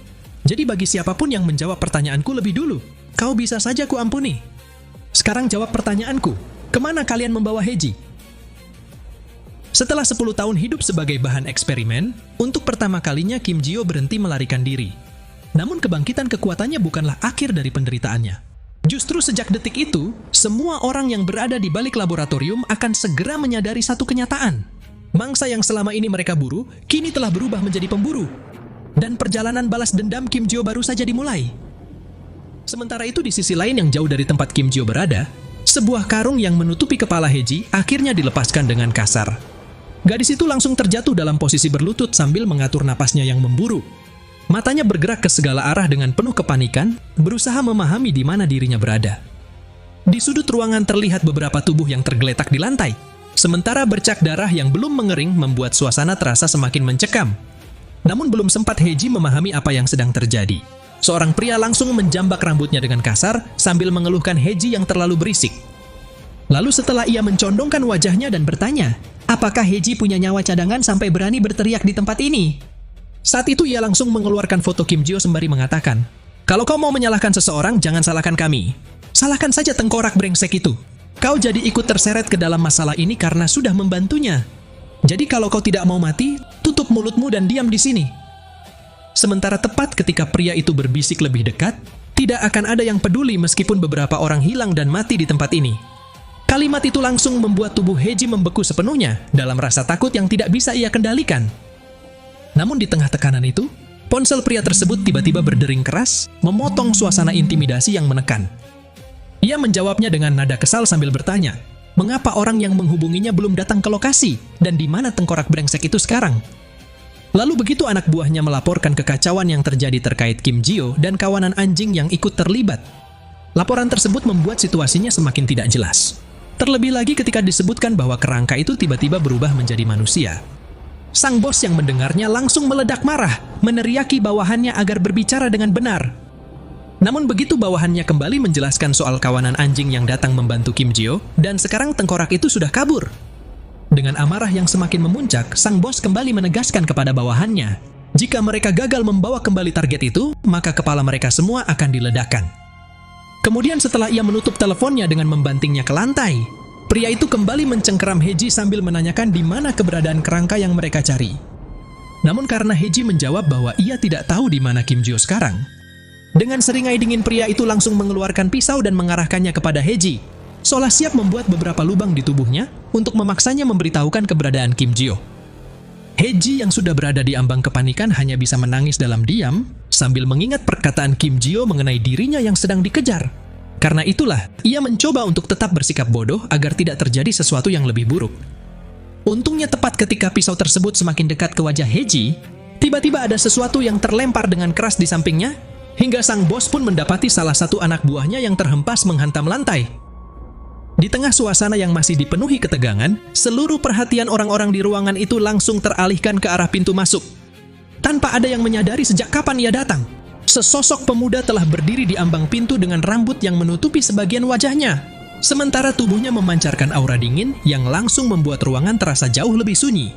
Jadi bagi siapapun yang menjawab pertanyaanku lebih dulu, kau bisa saja kuampuni. Sekarang jawab pertanyaanku, kemana kalian membawa Heji? Setelah 10 tahun hidup sebagai bahan eksperimen, untuk pertama kalinya Kim Jio berhenti melarikan diri. Namun kebangkitan kekuatannya bukanlah akhir dari penderitaannya. Justru sejak detik itu, semua orang yang berada di balik laboratorium akan segera menyadari satu kenyataan. Mangsa yang selama ini mereka buru, kini telah berubah menjadi pemburu. Dan perjalanan balas dendam Kim Jio baru saja dimulai. Sementara itu di sisi lain yang jauh dari tempat Kim Jio berada, sebuah karung yang menutupi kepala Heji akhirnya dilepaskan dengan kasar. Gadis itu langsung terjatuh dalam posisi berlutut sambil mengatur napasnya yang memburu. Matanya bergerak ke segala arah dengan penuh kepanikan, berusaha memahami di mana dirinya berada. Di sudut ruangan terlihat beberapa tubuh yang tergeletak di lantai, sementara bercak darah yang belum mengering membuat suasana terasa semakin mencekam. Namun belum sempat Heji memahami apa yang sedang terjadi. Seorang pria langsung menjambak rambutnya dengan kasar sambil mengeluhkan Heji yang terlalu berisik. Lalu setelah ia mencondongkan wajahnya dan bertanya, apakah Heji punya nyawa cadangan sampai berani berteriak di tempat ini? Saat itu ia langsung mengeluarkan foto Kim Jio sembari mengatakan, kalau kau mau menyalahkan seseorang, jangan salahkan kami. Salahkan saja tengkorak brengsek itu. Kau jadi ikut terseret ke dalam masalah ini karena sudah membantunya. Jadi kalau kau tidak mau mati, tutup mulutmu dan diam di sini. Sementara tepat ketika pria itu berbisik lebih dekat, tidak akan ada yang peduli meskipun beberapa orang hilang dan mati di tempat ini. Kalimat itu langsung membuat tubuh Heji membeku sepenuhnya dalam rasa takut yang tidak bisa ia kendalikan. Namun di tengah tekanan itu, ponsel pria tersebut tiba-tiba berdering keras, memotong suasana intimidasi yang menekan. Ia menjawabnya dengan nada kesal sambil bertanya, mengapa orang yang menghubunginya belum datang ke lokasi, dan di mana tengkorak brengsek itu sekarang? Lalu begitu anak buahnya melaporkan kekacauan yang terjadi terkait Kim Jio dan kawanan anjing yang ikut terlibat. Laporan tersebut membuat situasinya semakin tidak jelas. Terlebih lagi ketika disebutkan bahwa kerangka itu tiba-tiba berubah menjadi manusia. Sang bos yang mendengarnya langsung meledak marah, meneriaki bawahannya agar berbicara dengan benar. Namun begitu bawahannya kembali menjelaskan soal kawanan anjing yang datang membantu Kim Jio, dan sekarang tengkorak itu sudah kabur. Dengan amarah yang semakin memuncak, sang bos kembali menegaskan kepada bawahannya, jika mereka gagal membawa kembali target itu, maka kepala mereka semua akan diledakkan. Kemudian setelah ia menutup teleponnya dengan membantingnya ke lantai, pria itu kembali mencengkeram Heji sambil menanyakan di mana keberadaan kerangka yang mereka cari. Namun karena Heji menjawab bahwa ia tidak tahu di mana Kim Jio sekarang, dengan seringai dingin pria itu langsung mengeluarkan pisau dan mengarahkannya kepada Heji, seolah siap membuat beberapa lubang di tubuhnya untuk memaksanya memberitahukan keberadaan Kim Jio. Heji yang sudah berada di ambang kepanikan hanya bisa menangis dalam diam sambil mengingat perkataan Kim Jio mengenai dirinya yang sedang dikejar. Karena itulah, ia mencoba untuk tetap bersikap bodoh agar tidak terjadi sesuatu yang lebih buruk. Untungnya tepat ketika pisau tersebut semakin dekat ke wajah Heji, tiba-tiba ada sesuatu yang terlempar dengan keras di sampingnya, hingga sang bos pun mendapati salah satu anak buahnya yang terhempas menghantam lantai. Di tengah suasana yang masih dipenuhi ketegangan, seluruh perhatian orang-orang di ruangan itu langsung teralihkan ke arah pintu masuk. Tanpa ada yang menyadari sejak kapan ia datang, sesosok pemuda telah berdiri di ambang pintu dengan rambut yang menutupi sebagian wajahnya. Sementara tubuhnya memancarkan aura dingin yang langsung membuat ruangan terasa jauh lebih sunyi.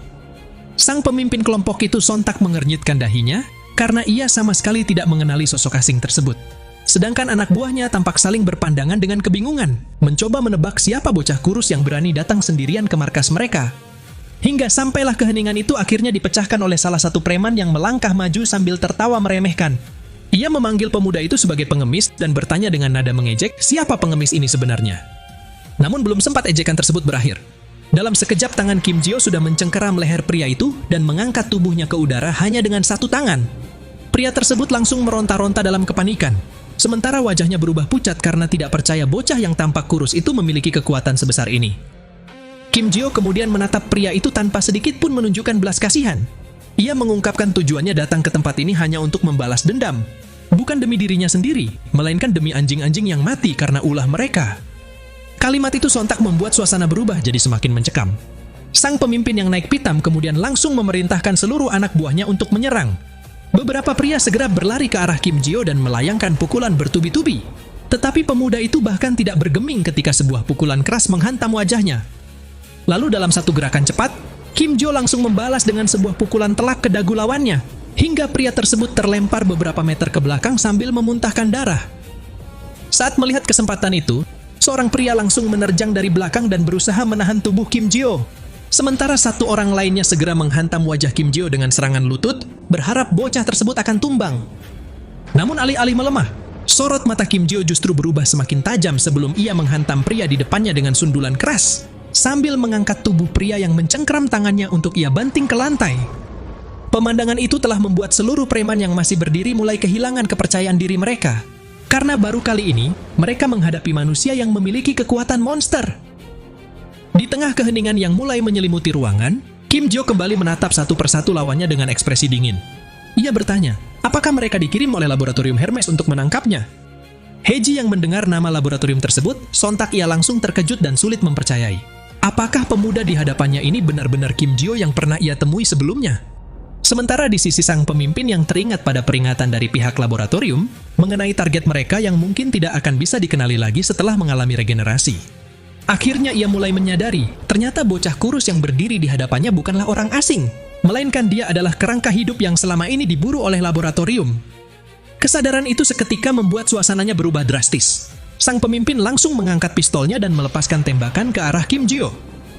Sang pemimpin kelompok itu sontak mengernyitkan dahinya, karena ia sama sekali tidak mengenali sosok asing tersebut. Sedangkan anak buahnya tampak saling berpandangan dengan kebingungan, mencoba menebak siapa bocah kurus yang berani datang sendirian ke markas mereka. Hingga sampailah keheningan itu akhirnya dipecahkan oleh salah satu preman yang melangkah maju sambil tertawa meremehkan. Ia memanggil pemuda itu sebagai pengemis dan bertanya dengan nada mengejek siapa pengemis ini sebenarnya. Namun belum sempat ejekan tersebut berakhir. Dalam sekejap tangan Kim Jio sudah mencengkeram leher pria itu dan mengangkat tubuhnya ke udara hanya dengan satu tangan. Pria tersebut langsung meronta-ronta dalam kepanikan. Sementara wajahnya berubah pucat karena tidak percaya bocah yang tampak kurus itu memiliki kekuatan sebesar ini. Kim Jio kemudian menatap pria itu tanpa sedikit pun menunjukkan belas kasihan. Ia mengungkapkan tujuannya datang ke tempat ini hanya untuk membalas dendam. Bukan demi dirinya sendiri, melainkan demi anjing-anjing yang mati karena ulah mereka. Kalimat itu sontak membuat suasana berubah jadi semakin mencekam. Sang pemimpin yang naik pitam kemudian langsung memerintahkan seluruh anak buahnya untuk menyerang. Beberapa pria segera berlari ke arah Kim Jio dan melayangkan pukulan bertubi-tubi. Tetapi pemuda itu bahkan tidak bergeming ketika sebuah pukulan keras menghantam wajahnya. Lalu dalam satu gerakan cepat, Kim Jio langsung membalas dengan sebuah pukulan telak ke dagu lawannya, hingga pria tersebut terlempar beberapa meter ke belakang sambil memuntahkan darah. Saat melihat kesempatan itu, seorang pria langsung menerjang dari belakang dan berusaha menahan tubuh Kim Jio. Sementara satu orang lainnya segera menghantam wajah Kim Jio dengan serangan lutut, berharap bocah tersebut akan tumbang. Namun alih-alih melemah, sorot mata Kim Jio justru berubah semakin tajam sebelum ia menghantam pria di depannya dengan sundulan keras, sambil mengangkat tubuh pria yang mencengkram tangannya untuk ia banting ke lantai. Pemandangan itu telah membuat seluruh preman yang masih berdiri mulai kehilangan kepercayaan diri mereka. Karena baru kali ini, mereka menghadapi manusia yang memiliki kekuatan monster. Di tengah keheningan yang mulai menyelimuti ruangan, Kim Jio kembali menatap satu persatu lawannya dengan ekspresi dingin. Ia bertanya, apakah mereka dikirim oleh laboratorium Hermes untuk menangkapnya? Heiji yang mendengar nama laboratorium tersebut, sontak ia langsung terkejut dan sulit mempercayai. Apakah pemuda di hadapannya ini benar-benar Kim Jio yang pernah ia temui sebelumnya? Sementara di sisi sang pemimpin yang teringat pada peringatan dari pihak laboratorium mengenai target mereka yang mungkin tidak akan bisa dikenali lagi setelah mengalami regenerasi. Akhirnya ia mulai menyadari, ternyata bocah kurus yang berdiri di hadapannya bukanlah orang asing, melainkan dia adalah kerangka hidup yang selama ini diburu oleh laboratorium. Kesadaran itu seketika membuat suasananya berubah drastis. Sang pemimpin langsung mengangkat pistolnya dan melepaskan tembakan ke arah Kim Jio,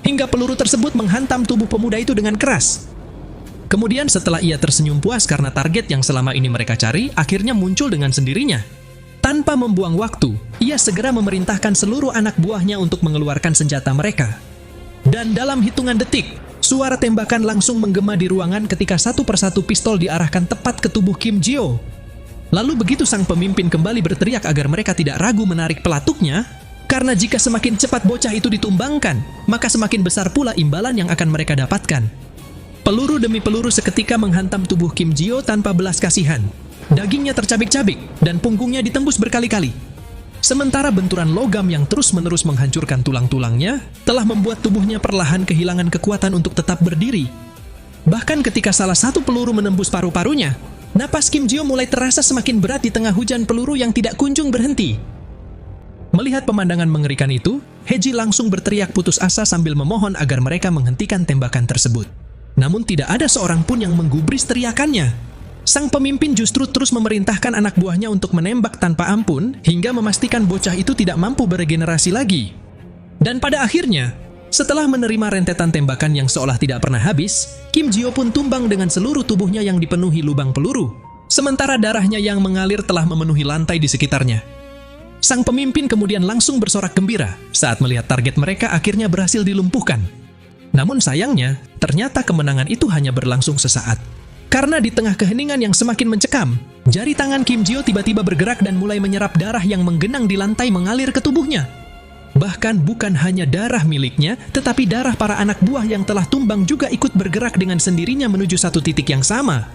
hingga peluru tersebut menghantam tubuh pemuda itu dengan keras. Kemudian setelah ia tersenyum puas karena target yang selama ini mereka cari akhirnya muncul dengan sendirinya. Tanpa membuang waktu, ia segera memerintahkan seluruh anak buahnya untuk mengeluarkan senjata mereka. Dan dalam hitungan detik, suara tembakan langsung menggema di ruangan ketika satu persatu pistol diarahkan tepat ke tubuh Kim Jio. Lalu begitu sang pemimpin kembali berteriak agar mereka tidak ragu menarik pelatuknya, karena jika semakin cepat bocah itu ditumbangkan, maka semakin besar pula imbalan yang akan mereka dapatkan. Peluru demi peluru seketika menghantam tubuh Kim Jio tanpa belas kasihan. Dagingnya tercabik-cabik dan punggungnya ditembus berkali-kali. Sementara benturan logam yang terus-menerus menghancurkan tulang-tulangnya telah membuat tubuhnya perlahan kehilangan kekuatan untuk tetap berdiri. Bahkan ketika salah satu peluru menembus paru-parunya, napas Kim Jio mulai terasa semakin berat di tengah hujan peluru yang tidak kunjung berhenti. Melihat pemandangan mengerikan itu, Heiji langsung berteriak putus asa sambil memohon agar mereka menghentikan tembakan tersebut. Namun tidak ada seorang pun yang menggubris teriakannya. Sang pemimpin justru terus memerintahkan anak buahnya untuk menembak tanpa ampun hingga memastikan bocah itu tidak mampu beregenerasi lagi. Dan pada akhirnya, setelah menerima rentetan tembakan yang seolah tidak pernah habis, Kim Jio pun tumbang dengan seluruh tubuhnya yang dipenuhi lubang peluru, sementara darahnya yang mengalir telah memenuhi lantai di sekitarnya. Sang pemimpin kemudian langsung bersorak gembira saat melihat target mereka akhirnya berhasil dilumpuhkan. Namun sayangnya, ternyata kemenangan itu hanya berlangsung sesaat. Karena di tengah keheningan yang semakin mencekam, jari tangan Kim Jio tiba-tiba bergerak dan mulai menyerap darah yang menggenang di lantai mengalir ke tubuhnya. Bahkan bukan hanya darah miliknya, tetapi darah para anak buah yang telah tumbang juga ikut bergerak dengan sendirinya menuju satu titik yang sama.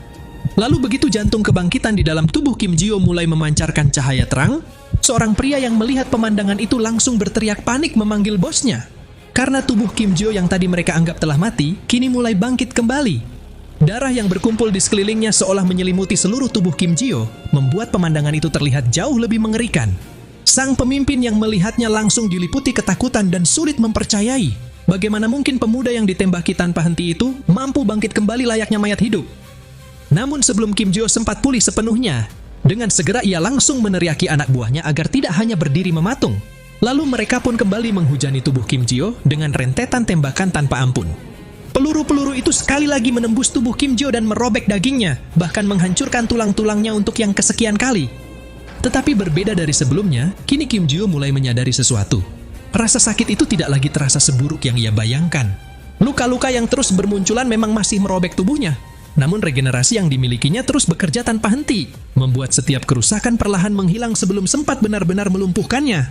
Lalu begitu jantung kebangkitan di dalam tubuh Kim Jio mulai memancarkan cahaya terang, seorang pria yang melihat pemandangan itu langsung berteriak panik memanggil bosnya. Karena tubuh Kim Jio yang tadi mereka anggap telah mati, kini mulai bangkit kembali. Darah yang berkumpul di sekelilingnya seolah menyelimuti seluruh tubuh Kim Jio, membuat pemandangan itu terlihat jauh lebih mengerikan. Sang pemimpin yang melihatnya langsung diliputi ketakutan dan sulit mempercayai. Bagaimana mungkin pemuda yang ditembaki tanpa henti itu mampu bangkit kembali layaknya mayat hidup? Namun sebelum Kim Jio sempat pulih sepenuhnya, dengan segera ia langsung meneriaki anak buahnya agar tidak hanya berdiri mematung. Lalu mereka pun kembali menghujani tubuh Kim Jio dengan rentetan tembakan tanpa ampun. Peluru-peluru itu sekali lagi menembus tubuh Kim Jio dan merobek dagingnya, bahkan menghancurkan tulang-tulangnya untuk yang kesekian kali. Tetapi berbeda dari sebelumnya, kini Kim Jio mulai menyadari sesuatu. Rasa sakit itu tidak lagi terasa seburuk yang ia bayangkan. Luka-luka yang terus bermunculan memang masih merobek tubuhnya. Namun regenerasi yang dimilikinya terus bekerja tanpa henti, membuat setiap kerusakan perlahan menghilang sebelum sempat benar-benar melumpuhkannya.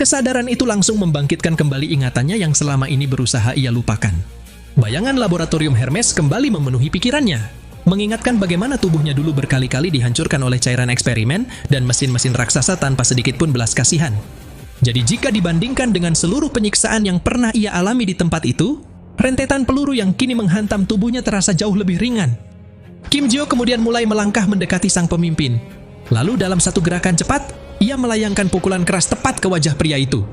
Kesadaran itu langsung membangkitkan kembali ingatannya yang selama ini berusaha ia lupakan. Bayangan laboratorium Hermes kembali memenuhi pikirannya. mengingatkan bagaimana tubuhnya dulu berkali-kali dihancurkan oleh cairan eksperimen dan mesin-mesin raksasa tanpa sedikit pun belas kasihan. Jadi jika dibandingkan dengan seluruh penyiksaan yang pernah ia alami di tempat itu, rentetan peluru yang kini menghantam tubuhnya terasa jauh lebih ringan. Kim Jio kemudian mulai melangkah mendekati sang pemimpin. Lalu dalam satu gerakan cepat, ia melayangkan pukulan keras tepat ke wajah pria itu.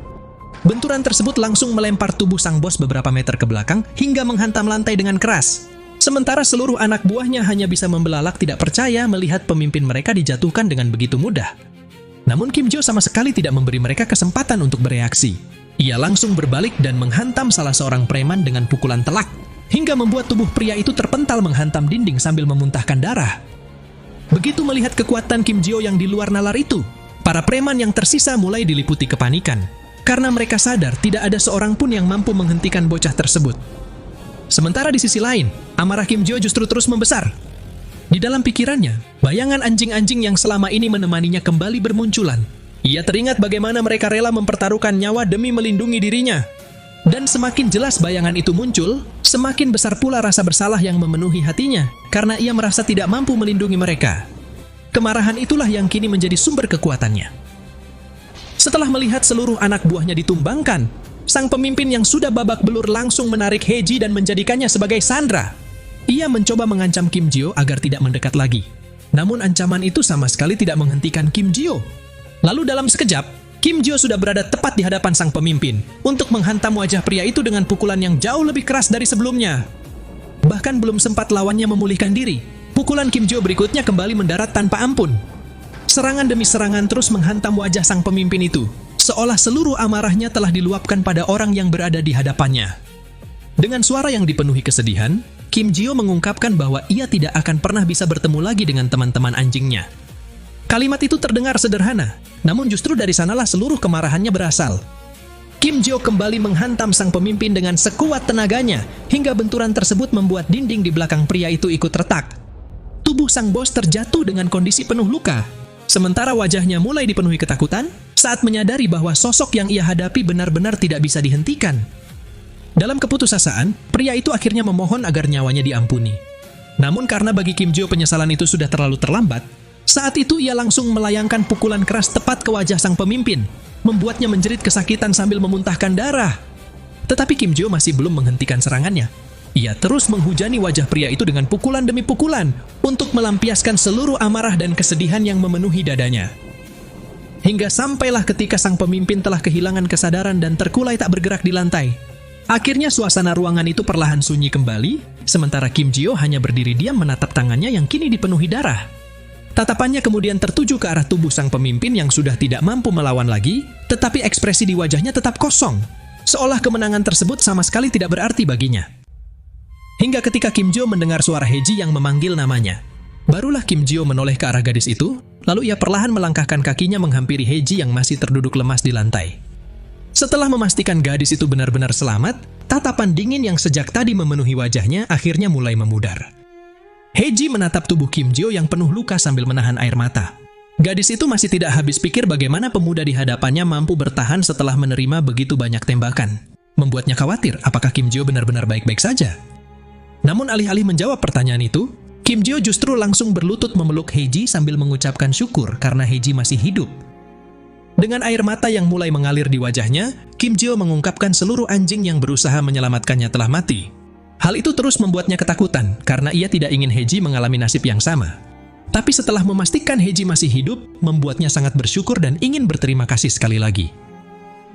Benturan tersebut langsung melempar tubuh sang bos beberapa meter ke belakang hingga menghantam lantai dengan keras. Sementara seluruh anak buahnya hanya bisa membelalak tidak percaya melihat pemimpin mereka dijatuhkan dengan begitu mudah. Namun Kim Jio sama sekali tidak memberi mereka kesempatan untuk bereaksi. Ia langsung berbalik dan menghantam salah seorang preman dengan pukulan telak, hingga membuat tubuh pria itu terpental menghantam dinding sambil memuntahkan darah. Begitu melihat kekuatan Kim Jio yang di luar nalar itu, para preman yang tersisa mulai diliputi kepanikan. Karena mereka sadar tidak ada seorang pun yang mampu menghentikan bocah tersebut. Sementara di sisi lain, amarah Kim Jio justru terus membesar. Di dalam pikirannya, bayangan anjing-anjing yang selama ini menemaninya kembali bermunculan. Ia teringat bagaimana mereka rela mempertaruhkan nyawa demi melindungi dirinya. Dan semakin jelas bayangan itu muncul, semakin besar pula rasa bersalah yang memenuhi hatinya, karena ia merasa tidak mampu melindungi mereka. Kemarahan itulah yang kini menjadi sumber kekuatannya. Setelah melihat seluruh anak buahnya ditumbangkan, sang pemimpin yang sudah babak belur langsung menarik Heiji dan menjadikannya sebagai sandera. Ia mencoba mengancam Kim Jio agar tidak mendekat lagi. Namun ancaman itu sama sekali tidak menghentikan Kim Jio. Lalu dalam sekejap, Kim Jio sudah berada tepat di hadapan sang pemimpin untuk menghantam wajah pria itu dengan pukulan yang jauh lebih keras dari sebelumnya. Bahkan belum sempat lawannya memulihkan diri, pukulan Kim Jio berikutnya kembali mendarat tanpa ampun. Serangan demi serangan terus menghantam wajah sang pemimpin itu, seolah seluruh amarahnya telah diluapkan pada orang yang berada di hadapannya. Dengan suara yang dipenuhi kesedihan, Kim Jio mengungkapkan bahwa ia tidak akan pernah bisa bertemu lagi dengan teman-teman anjingnya. Kalimat itu terdengar sederhana, namun justru dari sanalah seluruh kemarahannya berasal. Kim Jio kembali menghantam sang pemimpin dengan sekuat tenaganya, hingga benturan tersebut membuat dinding di belakang pria itu ikut retak. Tubuh sang bos terjatuh dengan kondisi penuh luka. Sementara wajahnya mulai dipenuhi ketakutan saat menyadari bahwa sosok yang ia hadapi benar-benar tidak bisa dihentikan. Dalam keputusasaan, pria itu akhirnya memohon agar nyawanya diampuni. Namun karena bagi Kim Jio penyesalan itu sudah terlalu terlambat, saat itu ia langsung melayangkan pukulan keras tepat ke wajah sang pemimpin, membuatnya menjerit kesakitan sambil memuntahkan darah. Tetapi Kim Jio masih belum menghentikan serangannya. Ia terus menghujani wajah pria itu dengan pukulan demi pukulan untuk melampiaskan seluruh amarah dan kesedihan yang memenuhi dadanya. Hingga sampailah ketika sang pemimpin telah kehilangan kesadaran dan terkulai tak bergerak di lantai. Akhirnya suasana ruangan itu perlahan sunyi kembali, sementara Kim Jio hanya berdiri diam menatap tangannya yang kini dipenuhi darah. Tatapannya kemudian tertuju ke arah tubuh sang pemimpin yang sudah tidak mampu melawan lagi, tetapi ekspresi di wajahnya tetap kosong, seolah kemenangan tersebut sama sekali tidak berarti baginya. Hingga ketika Kim Jio mendengar suara Heiji yang memanggil namanya. Barulah Kim Jio menoleh ke arah gadis itu, lalu ia perlahan melangkahkan kakinya menghampiri Heiji yang masih terduduk lemas di lantai. Setelah memastikan gadis itu benar-benar selamat, tatapan dingin yang sejak tadi memenuhi wajahnya akhirnya mulai memudar. Heiji menatap tubuh Kim Jio yang penuh luka sambil menahan air mata. Gadis itu masih tidak habis pikir bagaimana pemuda di hadapannya mampu bertahan setelah menerima begitu banyak tembakan. Membuatnya khawatir apakah Kim Jio benar-benar baik-baik saja. Namun alih-alih menjawab pertanyaan itu, Kim Jio justru langsung berlutut memeluk Heiji sambil mengucapkan syukur karena Heiji masih hidup. Dengan air mata yang mulai mengalir di wajahnya, Kim Jio mengungkapkan seluruh anjing yang berusaha menyelamatkannya telah mati. Hal itu terus membuatnya ketakutan karena ia tidak ingin Heiji mengalami nasib yang sama. Tapi setelah memastikan Heiji masih hidup, membuatnya sangat bersyukur dan ingin berterima kasih sekali lagi.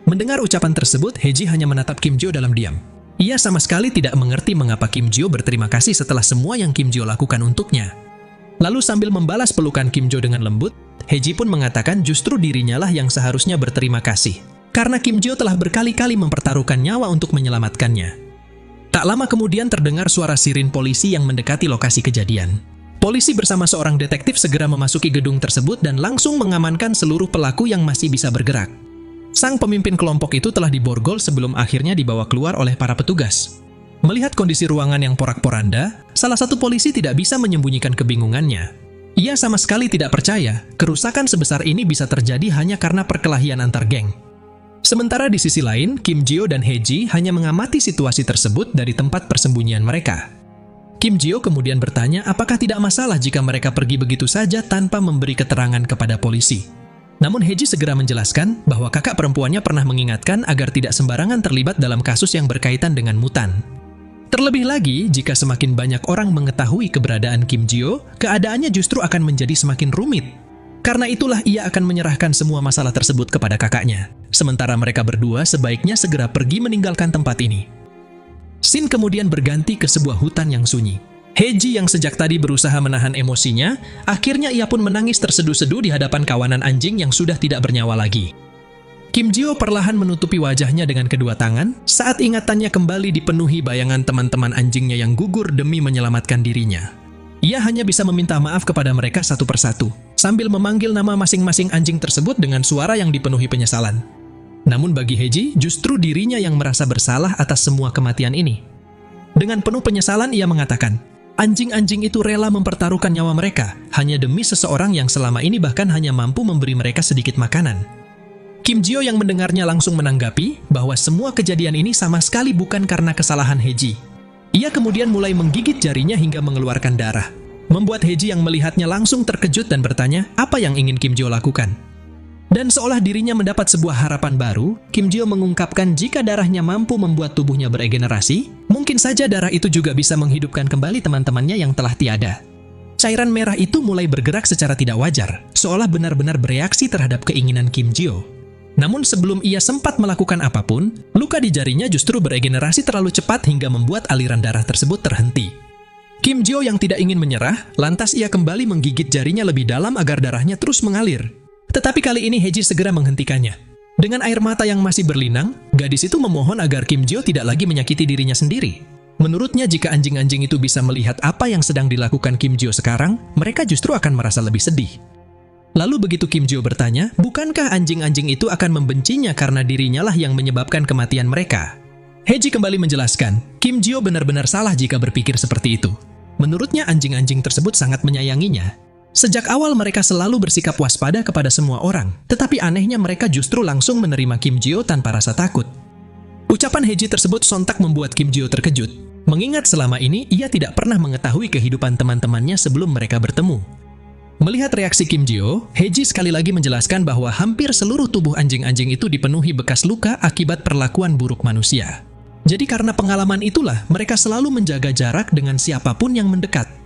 Mendengar ucapan tersebut, Heiji hanya menatap Kim Jio dalam diam. Ia sama sekali tidak mengerti mengapa Kim Jio berterima kasih setelah semua yang Kim Jio lakukan untuknya. Lalu sambil membalas pelukan Kim Jio dengan lembut, Heiji pun mengatakan justru dirinya lah yang seharusnya berterima kasih. Karena Kim Jio telah berkali-kali mempertaruhkan nyawa untuk menyelamatkannya. Tak lama kemudian terdengar suara sirin polisi yang mendekati lokasi kejadian. Polisi bersama seorang detektif segera memasuki gedung tersebut dan langsung mengamankan seluruh pelaku yang masih bisa bergerak. Sang pemimpin kelompok itu telah diborgol sebelum akhirnya dibawa keluar oleh para petugas. Melihat kondisi ruangan yang porak-poranda, salah satu polisi tidak bisa menyembunyikan kebingungannya. Ia sama sekali tidak percaya kerusakan sebesar ini bisa terjadi hanya karena perkelahian antar geng. Sementara di sisi lain, Kim Jio dan Heiji hanya mengamati situasi tersebut dari tempat persembunyian mereka. Kim Jio kemudian bertanya apakah tidak masalah jika mereka pergi begitu saja tanpa memberi keterangan kepada polisi. Namun Heji segera menjelaskan bahwa kakak perempuannya pernah mengingatkan agar tidak sembarangan terlibat dalam kasus yang berkaitan dengan mutan. Terlebih lagi, jika semakin banyak orang mengetahui keberadaan Kim Jio, keadaannya justru akan menjadi semakin rumit. Karena itulah ia akan menyerahkan semua masalah tersebut kepada kakaknya. Sementara mereka berdua sebaiknya segera pergi meninggalkan tempat ini. Scene kemudian berganti ke sebuah hutan yang sunyi. Heji yang sejak tadi berusaha menahan emosinya, akhirnya ia pun menangis terseduh-seduh di hadapan kawanan anjing yang sudah tidak bernyawa lagi. Kim Jio perlahan menutupi wajahnya dengan kedua tangan saat ingatannya kembali dipenuhi bayangan teman-teman anjingnya yang gugur demi menyelamatkan dirinya. Ia hanya bisa meminta maaf kepada mereka satu persatu, sambil memanggil nama masing-masing anjing tersebut dengan suara yang dipenuhi penyesalan. Namun bagi Heji, justru dirinya yang merasa bersalah atas semua kematian ini. Dengan penuh penyesalan ia mengatakan, anjing-anjing itu rela mempertaruhkan nyawa mereka hanya demi seseorang yang selama ini bahkan hanya mampu memberi mereka sedikit makanan. Kim Jio yang mendengarnya langsung menanggapi bahwa semua kejadian ini sama sekali bukan karena kesalahan Heji. Ia kemudian mulai menggigit jarinya hingga mengeluarkan darah, membuat Heji yang melihatnya langsung terkejut dan bertanya apa yang ingin Kim Jio lakukan. Dan seolah dirinya mendapat sebuah harapan baru, Kim Jio mengungkapkan jika darahnya mampu membuat tubuhnya beregenerasi, mungkin saja darah itu juga bisa menghidupkan kembali teman-temannya yang telah tiada. Cairan merah itu mulai bergerak secara tidak wajar, seolah benar-benar bereaksi terhadap keinginan Kim Jio. Namun sebelum ia sempat melakukan apapun, luka di jarinya justru beregenerasi terlalu cepat hingga membuat aliran darah tersebut terhenti. Kim Jio yang tidak ingin menyerah, lantas ia kembali menggigit jarinya lebih dalam agar darahnya terus mengalir. Tetapi kali ini Heji segera menghentikannya. Dengan air mata yang masih berlinang, gadis itu memohon agar Kim Jio tidak lagi menyakiti dirinya sendiri. Menurutnya jika anjing-anjing itu bisa melihat apa yang sedang dilakukan Kim Jio sekarang, mereka justru akan merasa lebih sedih. Lalu begitu Kim Jio bertanya, bukankah anjing-anjing itu akan membencinya karena dirinya lah yang menyebabkan kematian mereka? Heji kembali menjelaskan, Kim Jio benar-benar salah jika berpikir seperti itu. Menurutnya anjing-anjing tersebut sangat menyayanginya. Sejak awal mereka selalu bersikap waspada kepada semua orang, tetapi anehnya mereka justru langsung menerima Kim Jio tanpa rasa takut. Ucapan Heji tersebut sontak membuat Kim Jio terkejut, mengingat selama ini ia tidak pernah mengetahui kehidupan teman-temannya sebelum mereka bertemu. Melihat reaksi Kim Jio, Heji sekali lagi menjelaskan bahwa hampir seluruh tubuh anjing-anjing itu dipenuhi bekas luka akibat perlakuan buruk manusia. Jadi karena pengalaman itulah mereka selalu menjaga jarak dengan siapapun yang mendekat.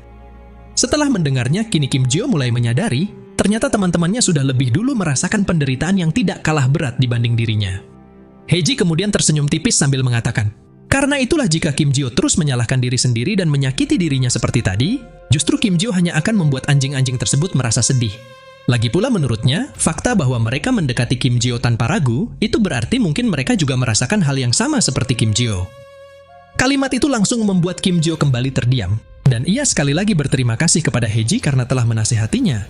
Setelah mendengarnya, kini Kim Jio mulai menyadari, ternyata teman-temannya sudah lebih dulu merasakan penderitaan yang tidak kalah berat dibanding dirinya. Heji kemudian tersenyum tipis sambil mengatakan, karena itulah jika Kim Jio terus menyalahkan diri sendiri dan menyakiti dirinya seperti tadi, justru Kim Jio hanya akan membuat anjing-anjing tersebut merasa sedih. Lagi pula menurutnya, fakta bahwa mereka mendekati Kim Jio tanpa ragu, itu berarti mungkin mereka juga merasakan hal yang sama seperti Kim Jio. Kalimat itu langsung membuat Kim Jio kembali terdiam. Dan ia sekali lagi berterima kasih kepada Heji karena telah menasihatinya.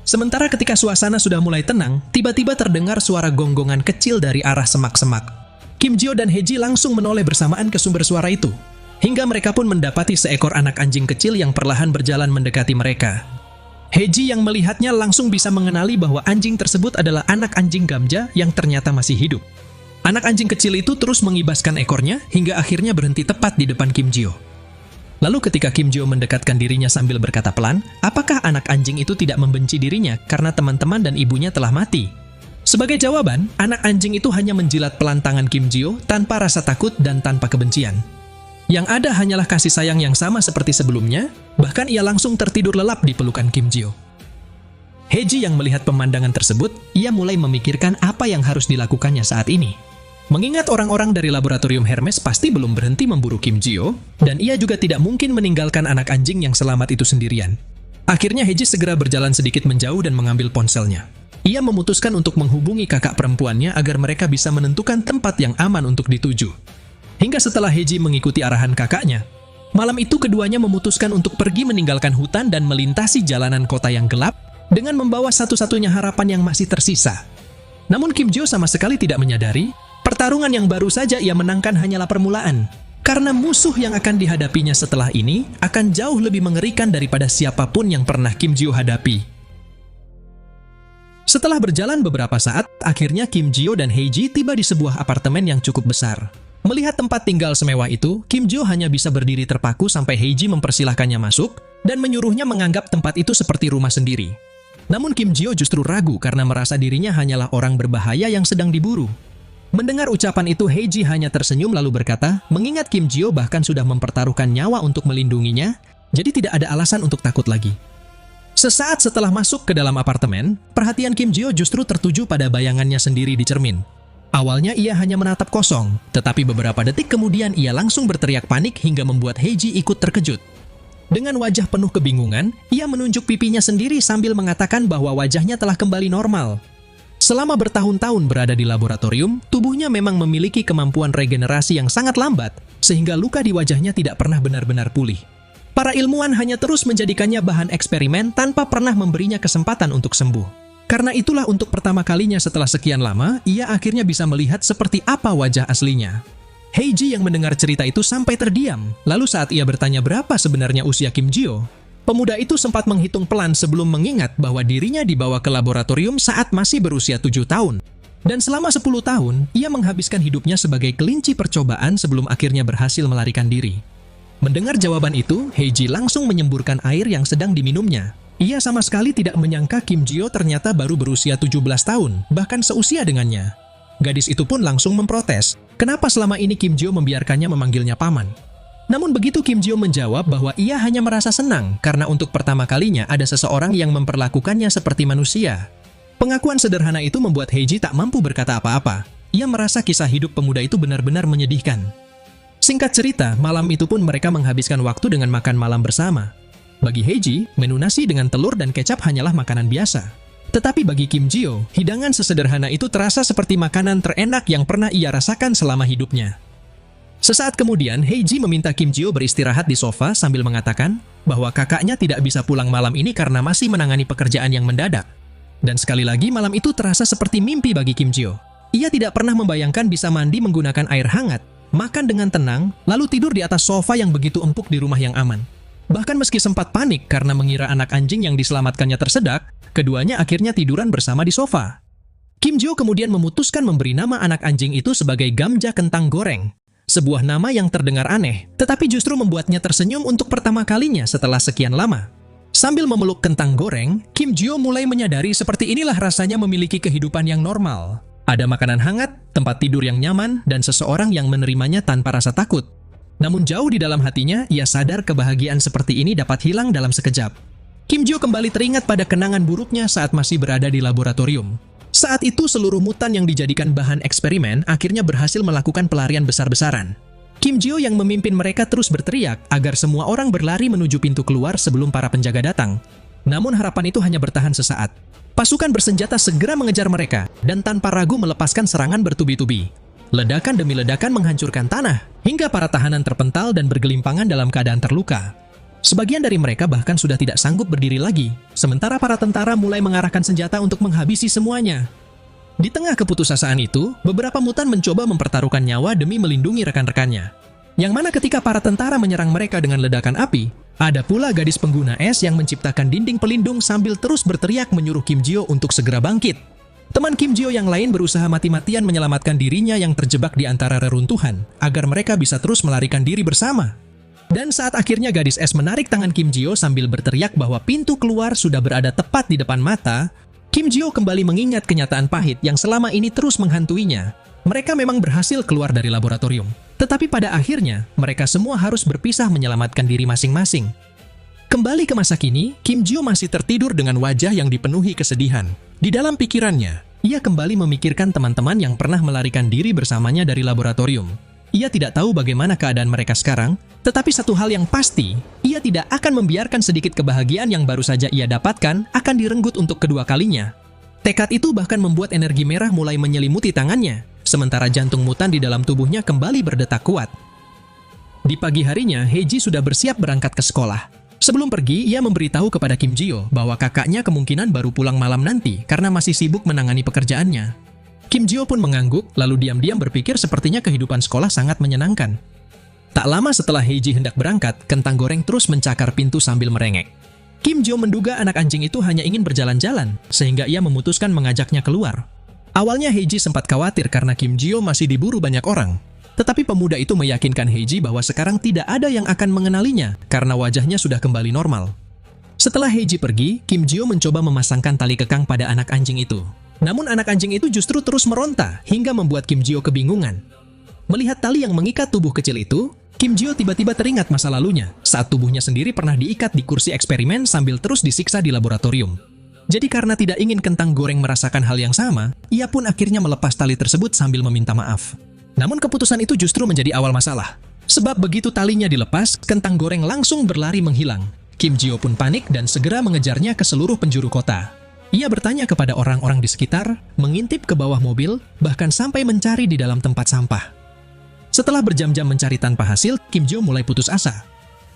Sementara ketika suasana sudah mulai tenang, tiba-tiba terdengar suara gonggongan kecil dari arah semak-semak. Kim Jio dan Heji langsung menoleh bersamaan ke sumber suara itu, hingga mereka pun mendapati seekor anak anjing kecil yang perlahan berjalan mendekati mereka. Heji yang melihatnya langsung bisa mengenali bahwa anjing tersebut adalah anak anjing Gamja yang ternyata masih hidup. Anak anjing kecil itu terus mengibaskan ekornya hingga akhirnya berhenti tepat di depan Kim Jio. Lalu ketika Kim Jio mendekatkan dirinya sambil berkata pelan, apakah anak anjing itu tidak membenci dirinya karena teman-teman dan ibunya telah mati? Sebagai jawaban, anak anjing itu hanya menjilat pelan tangan Kim Jio tanpa rasa takut dan tanpa kebencian. Yang ada hanyalah kasih sayang yang sama seperti sebelumnya, bahkan ia langsung tertidur lelap di pelukan Kim Jio. Heji yang melihat pemandangan tersebut, ia mulai memikirkan apa yang harus dilakukannya saat ini. Mengingat orang-orang dari laboratorium Hermes pasti belum berhenti memburu Kim Jio, dan ia juga tidak mungkin meninggalkan anak anjing yang selamat itu sendirian. Akhirnya Heji segera berjalan sedikit menjauh dan mengambil ponselnya. Ia memutuskan untuk menghubungi kakak perempuannya agar mereka bisa menentukan tempat yang aman untuk dituju. Hingga setelah Heji mengikuti arahan kakaknya, malam itu keduanya memutuskan untuk pergi meninggalkan hutan dan melintasi jalanan kota yang gelap dengan membawa satu-satunya harapan yang masih tersisa. Namun Kim Jio sama sekali tidak menyadari, pertarungan yang baru saja ia menangkan hanyalah permulaan. Karena musuh yang akan dihadapinya setelah ini akan jauh lebih mengerikan daripada siapapun yang pernah Kim Jio hadapi. Setelah berjalan beberapa saat, akhirnya Kim Jio dan Heiji tiba di sebuah apartemen yang cukup besar. Melihat tempat tinggal semewah itu, Kim Jo hanya bisa berdiri terpaku sampai Heiji mempersilahkannya masuk dan menyuruhnya menganggap tempat itu seperti rumah sendiri. Namun Kim Jo justru ragu karena merasa dirinya hanyalah orang berbahaya yang sedang diburu. Mendengar ucapan itu, Heiji hanya tersenyum lalu berkata, mengingat Kim Jo bahkan sudah mempertaruhkan nyawa untuk melindunginya, jadi tidak ada alasan untuk takut lagi. Sesaat setelah masuk ke dalam apartemen, perhatian Kim Jo justru tertuju pada bayangannya sendiri di cermin. Awalnya ia hanya menatap kosong, tetapi beberapa detik kemudian ia langsung berteriak panik hingga membuat Heiji ikut terkejut. Dengan wajah penuh kebingungan, ia menunjuk pipinya sendiri sambil mengatakan bahwa wajahnya telah kembali normal. Selama bertahun-tahun berada di laboratorium, tubuhnya memang memiliki kemampuan regenerasi yang sangat lambat, sehingga luka di wajahnya tidak pernah benar-benar pulih. Para ilmuwan hanya terus menjadikannya bahan eksperimen tanpa pernah memberinya kesempatan untuk sembuh. Karena itulah untuk pertama kalinya setelah sekian lama, ia akhirnya bisa melihat seperti apa wajah aslinya. Heiji yang mendengar cerita itu sampai terdiam, lalu saat ia bertanya berapa sebenarnya usia Kim Jo, pemuda itu sempat menghitung pelan sebelum mengingat bahwa dirinya dibawa ke laboratorium saat masih berusia 7 tahun. Dan selama 10 tahun, ia menghabiskan hidupnya sebagai kelinci percobaan sebelum akhirnya berhasil melarikan diri. Mendengar jawaban itu, Heiji langsung menyemburkan air yang sedang diminumnya. Ia sama sekali tidak menyangka Kim Jo ternyata baru berusia 17 tahun, bahkan seusia dengannya. Gadis itu pun langsung memprotes, kenapa selama ini Kim Jo membiarkannya memanggilnya paman. Namun begitu Kim Jo menjawab bahwa ia hanya merasa senang karena untuk pertama kalinya ada seseorang yang memperlakukannya seperti manusia. Pengakuan sederhana itu membuat Heiji tak mampu berkata apa-apa. Ia merasa kisah hidup pemuda itu benar-benar menyedihkan. Singkat cerita, malam itu pun mereka menghabiskan waktu dengan makan malam bersama. Bagi Heiji, menu nasi dengan telur dan kecap hanyalah makanan biasa. Tetapi bagi Kim Jo, hidangan sesederhana itu terasa seperti makanan terenak yang pernah ia rasakan selama hidupnya. Sesaat kemudian, Heiji meminta Kim Jo beristirahat di sofa sambil mengatakan bahwa kakaknya tidak bisa pulang malam ini karena masih menangani pekerjaan yang mendadak. Dan sekali lagi malam itu terasa seperti mimpi bagi Kim Jo. Ia tidak pernah membayangkan bisa mandi menggunakan air hangat, makan dengan tenang, lalu tidur di atas sofa yang begitu empuk di rumah yang aman. Bahkan meski sempat panik karena mengira anak anjing yang diselamatkannya tersedak, keduanya akhirnya tiduran bersama di sofa. Kim Jo kemudian memutuskan memberi nama anak anjing itu sebagai Gamja Kentang Goreng. Sebuah nama yang terdengar aneh, tetapi justru membuatnya tersenyum untuk pertama kalinya setelah sekian lama. Sambil memeluk kentang goreng, Kim Jo mulai menyadari seperti inilah rasanya memiliki kehidupan yang normal. Ada makanan hangat, tempat tidur yang nyaman, dan seseorang yang menerimanya tanpa rasa takut. Namun jauh di dalam hatinya, ia sadar kebahagiaan seperti ini dapat hilang dalam sekejap. Kim Jo kembali teringat pada kenangan buruknya saat masih berada di laboratorium. Saat itu seluruh mutan yang dijadikan bahan eksperimen akhirnya berhasil melakukan pelarian besar-besaran. Kim Jo yang memimpin mereka terus berteriak agar semua orang berlari menuju pintu keluar sebelum para penjaga datang. Namun harapan itu hanya bertahan sesaat. Pasukan bersenjata segera mengejar mereka dan tanpa ragu melepaskan serangan bertubi-tubi. Ledakan demi ledakan menghancurkan tanah, hingga para tahanan terpental dan bergelimpangan dalam keadaan terluka. Sebagian dari mereka bahkan sudah tidak sanggup berdiri lagi, sementara para tentara mulai mengarahkan senjata untuk menghabisi semuanya. Di tengah keputusasaan itu, beberapa mutan mencoba mempertaruhkan nyawa demi melindungi rekan-rekannya. Yang mana ketika para tentara menyerang mereka dengan ledakan api, ada pula gadis pengguna es yang menciptakan dinding pelindung sambil terus berteriak menyuruh Kim Jo untuk segera bangkit. Teman Kim Jo yang lain berusaha mati-matian menyelamatkan dirinya yang terjebak di antara reruntuhan, agar mereka bisa terus melarikan diri bersama. Dan saat akhirnya gadis es menarik tangan Kim Jo sambil berteriak bahwa pintu keluar sudah berada tepat di depan mata, Kim Jo kembali mengingat kenyataan pahit yang selama ini terus menghantuinya. Mereka memang berhasil keluar dari laboratorium, tetapi pada akhirnya mereka semua harus berpisah menyelamatkan diri masing-masing. Kembali ke masa kini, Kim Jo masih tertidur dengan wajah yang dipenuhi kesedihan. Di dalam pikirannya, ia kembali memikirkan teman-teman yang pernah melarikan diri bersamanya dari laboratorium. Ia tidak tahu bagaimana keadaan mereka sekarang, tetapi satu hal yang pasti, ia tidak akan membiarkan sedikit kebahagiaan yang baru saja ia dapatkan akan direnggut untuk kedua kalinya. Tekad itu bahkan membuat energi merah mulai menyelimuti tangannya, sementara jantung mutan di dalam tubuhnya kembali berdetak kuat. Di pagi harinya, Heiji sudah bersiap berangkat ke sekolah. Sebelum pergi, ia memberitahu kepada Kim Jo bahwa kakaknya kemungkinan baru pulang malam nanti karena masih sibuk menangani pekerjaannya. Kim Jo pun mengangguk, lalu diam-diam berpikir sepertinya kehidupan sekolah sangat menyenangkan. Tak lama setelah Heiji hendak berangkat, kentang goreng terus mencakar pintu sambil merengek. Kim Jo menduga anak anjing itu hanya ingin berjalan-jalan, sehingga ia memutuskan mengajaknya keluar. Awalnya Heiji sempat khawatir karena Kim Jo masih diburu banyak orang. Tetapi pemuda itu meyakinkan Heiji bahwa sekarang tidak ada yang akan mengenalinya karena wajahnya sudah kembali normal. Setelah Heiji pergi, Kim Jio mencoba memasangkan tali kekang pada anak anjing itu. Namun anak anjing itu justru terus meronta hingga membuat Kim Jio kebingungan. Melihat tali yang mengikat tubuh kecil itu, Kim Jio tiba-tiba teringat masa lalunya saat tubuhnya sendiri pernah diikat di kursi eksperimen sambil terus disiksa di laboratorium. Jadi karena tidak ingin kentang goreng merasakan hal yang sama, ia pun akhirnya melepas tali tersebut sambil meminta maaf. Namun keputusan itu justru menjadi awal masalah. Sebab begitu talinya dilepas, kentang goreng langsung berlari menghilang. Kim Jio pun panik dan segera mengejarnya ke seluruh penjuru kota. Ia bertanya kepada orang-orang di sekitar, mengintip ke bawah mobil, bahkan sampai mencari di dalam tempat sampah. Setelah berjam-jam mencari tanpa hasil, Kim Jio mulai putus asa.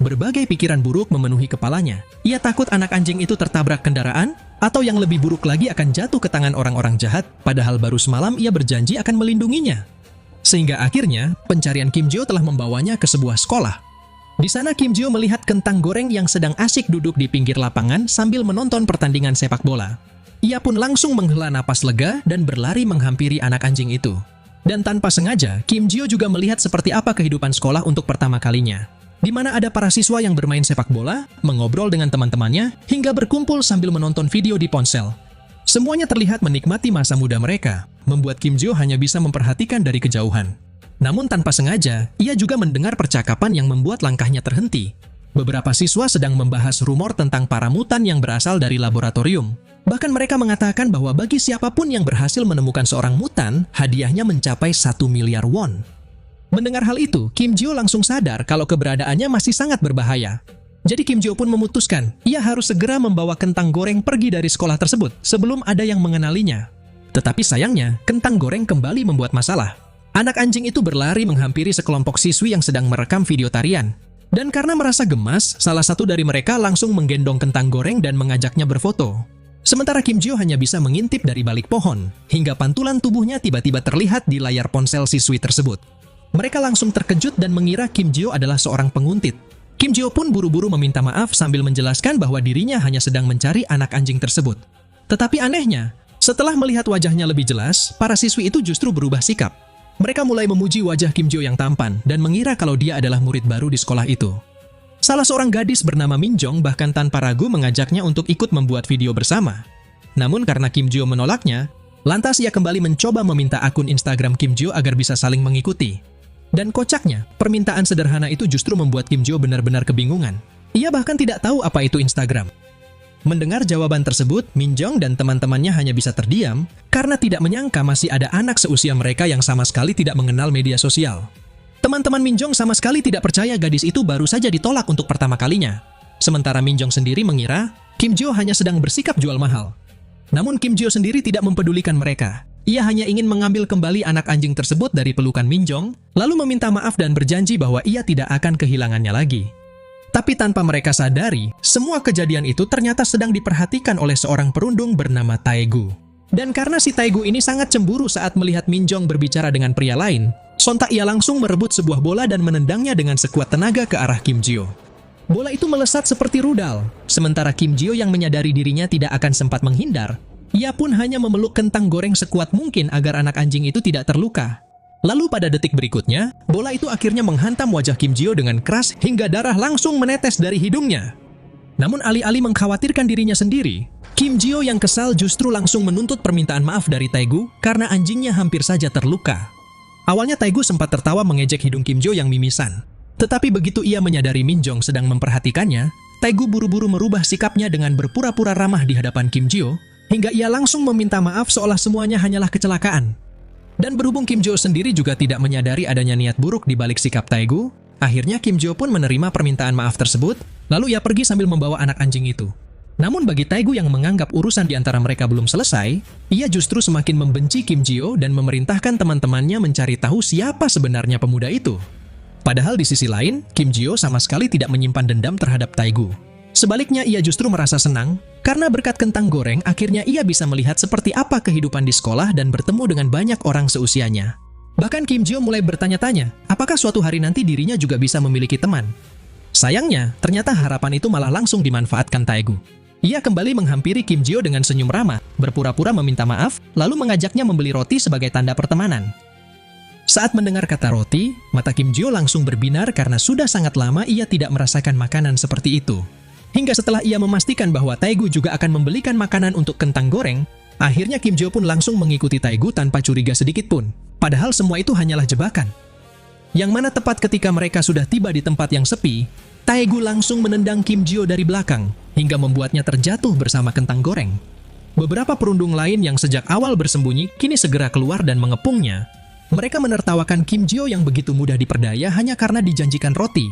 Berbagai pikiran buruk memenuhi kepalanya. Ia takut anak anjing itu tertabrak kendaraan, atau yang lebih buruk lagi akan jatuh ke tangan orang-orang jahat, padahal baru semalam ia berjanji akan melindunginya. Sehingga akhirnya, pencarian Kim Jio telah membawanya ke sebuah sekolah. Di sana Kim Jio melihat kentang goreng yang sedang asik duduk di pinggir lapangan sambil menonton pertandingan sepak bola. Ia pun langsung menghela napas lega dan berlari menghampiri anak anjing itu. Dan tanpa sengaja, Kim Jio juga melihat seperti apa kehidupan sekolah untuk pertama kalinya. Di mana ada para siswa yang bermain sepak bola, mengobrol dengan teman-temannya, hingga berkumpul sambil menonton video di ponsel. Semuanya terlihat menikmati masa muda mereka, membuat Kim Jio hanya bisa memperhatikan dari kejauhan. Namun tanpa sengaja, ia juga mendengar percakapan yang membuat langkahnya terhenti. Beberapa siswa sedang membahas rumor tentang para mutan yang berasal dari laboratorium. Bahkan mereka mengatakan bahwa bagi siapapun yang berhasil menemukan seorang mutan, hadiahnya mencapai 1 miliar won. Mendengar hal itu, Kim Jio langsung sadar kalau keberadaannya masih sangat berbahaya. Jadi Kim Jio pun memutuskan, ia harus segera membawa kentang goreng pergi dari sekolah tersebut sebelum ada yang mengenalinya. Tetapi sayangnya, kentang goreng kembali membuat masalah. Anak anjing itu berlari menghampiri sekelompok siswi yang sedang merekam video tarian. Dan karena merasa gemas, salah satu dari mereka langsung menggendong kentang goreng dan mengajaknya berfoto. Sementara Kim Jio hanya bisa mengintip dari balik pohon, hingga pantulan tubuhnya tiba-tiba terlihat di layar ponsel siswi tersebut. Mereka langsung terkejut dan mengira Kim Jio adalah seorang penguntit. Kim Jio pun buru-buru meminta maaf sambil menjelaskan bahwa dirinya hanya sedang mencari anak anjing tersebut. Tetapi anehnya, setelah melihat wajahnya lebih jelas, para siswi itu justru berubah sikap. Mereka mulai memuji wajah Kim Jio yang tampan dan mengira kalau dia adalah murid baru di sekolah itu. Salah seorang gadis bernama Min Jong bahkan tanpa ragu mengajaknya untuk ikut membuat video bersama. Namun karena Kim Jio menolaknya, lantas ia kembali mencoba meminta akun Instagram Kim Jio agar bisa saling mengikuti. Dan kocaknya, permintaan sederhana itu justru membuat Kim Jio benar-benar kebingungan. Ia bahkan tidak tahu apa itu Instagram. Mendengar jawaban tersebut, Min Jong dan teman-temannya hanya bisa terdiam karena tidak menyangka masih ada anak seusia mereka yang sama sekali tidak mengenal media sosial. Teman-teman Min Jong sama sekali tidak percaya gadis itu baru saja ditolak untuk pertama kalinya. Sementara Min Jong sendiri mengira Kim Jio hanya sedang bersikap jual mahal. Namun Kim Jio sendiri tidak mempedulikan mereka. Ia hanya ingin mengambil kembali anak anjing tersebut dari pelukan Min Jong, lalu meminta maaf dan berjanji bahwa ia tidak akan kehilangannya lagi. Tapi tanpa mereka sadari, semua kejadian itu ternyata sedang diperhatikan oleh seorang perundung bernama Taegu. Dan karena si Taegu ini sangat cemburu saat melihat Min Jong berbicara dengan pria lain, sontak ia langsung merebut sebuah bola dan menendangnya dengan sekuat tenaga ke arah Kim Jio. Bola itu melesat seperti rudal, sementara Kim Jio yang menyadari dirinya tidak akan sempat menghindar, ia pun hanya memeluk kentang goreng sekuat mungkin agar anak anjing itu tidak terluka. Lalu pada detik berikutnya, bola itu akhirnya menghantam wajah Kim Jio dengan keras hingga darah langsung menetes dari hidungnya. Namun alih-alih mengkhawatirkan dirinya sendiri, Kim Jio yang kesal justru langsung menuntut permintaan maaf dari Taegu karena anjingnya hampir saja terluka. Awalnya Taegu sempat tertawa mengejek hidung Kim Jio yang mimisan. Tetapi begitu ia menyadari Min Jong sedang memperhatikannya, Taegu buru-buru merubah sikapnya dengan berpura-pura ramah di hadapan Kim Jio, hingga ia langsung meminta maaf seolah semuanya hanyalah kecelakaan. Dan berhubung Kim Jio sendiri juga tidak menyadari adanya niat buruk di balik sikap Taegu, akhirnya Kim Jio pun menerima permintaan maaf tersebut, lalu ia pergi sambil membawa anak anjing itu. Namun bagi Taegu yang menganggap urusan di antara mereka belum selesai, ia justru semakin membenci Kim Jio dan memerintahkan teman-temannya mencari tahu siapa sebenarnya pemuda itu. Padahal di sisi lain, Kim Jio sama sekali tidak menyimpan dendam terhadap Taegu. Sebaliknya ia justru merasa senang, karena berkat kentang goreng akhirnya ia bisa melihat seperti apa kehidupan di sekolah dan bertemu dengan banyak orang seusianya. Bahkan Kim Jio mulai bertanya-tanya, apakah suatu hari nanti dirinya juga bisa memiliki teman. Sayangnya, ternyata harapan itu malah langsung dimanfaatkan Taegu. Ia kembali menghampiri Kim Jio dengan senyum ramah, berpura-pura meminta maaf, lalu mengajaknya membeli roti sebagai tanda pertemanan. Saat mendengar kata roti, mata Kim Jio langsung berbinar karena sudah sangat lama ia tidak merasakan makanan seperti itu. Hingga setelah ia memastikan bahwa Taegu juga akan membelikan makanan untuk kentang goreng, akhirnya Kim Jio pun langsung mengikuti Taegu tanpa curiga sedikit pun. Padahal semua itu hanyalah jebakan. Yang mana tepat ketika mereka sudah tiba di tempat yang sepi, Taegu langsung menendang Kim Jio dari belakang, hingga membuatnya terjatuh bersama kentang goreng. Beberapa perundung lain yang sejak awal bersembunyi, kini segera keluar dan mengepungnya. Mereka menertawakan Kim Jio yang begitu mudah diperdaya hanya karena dijanjikan roti.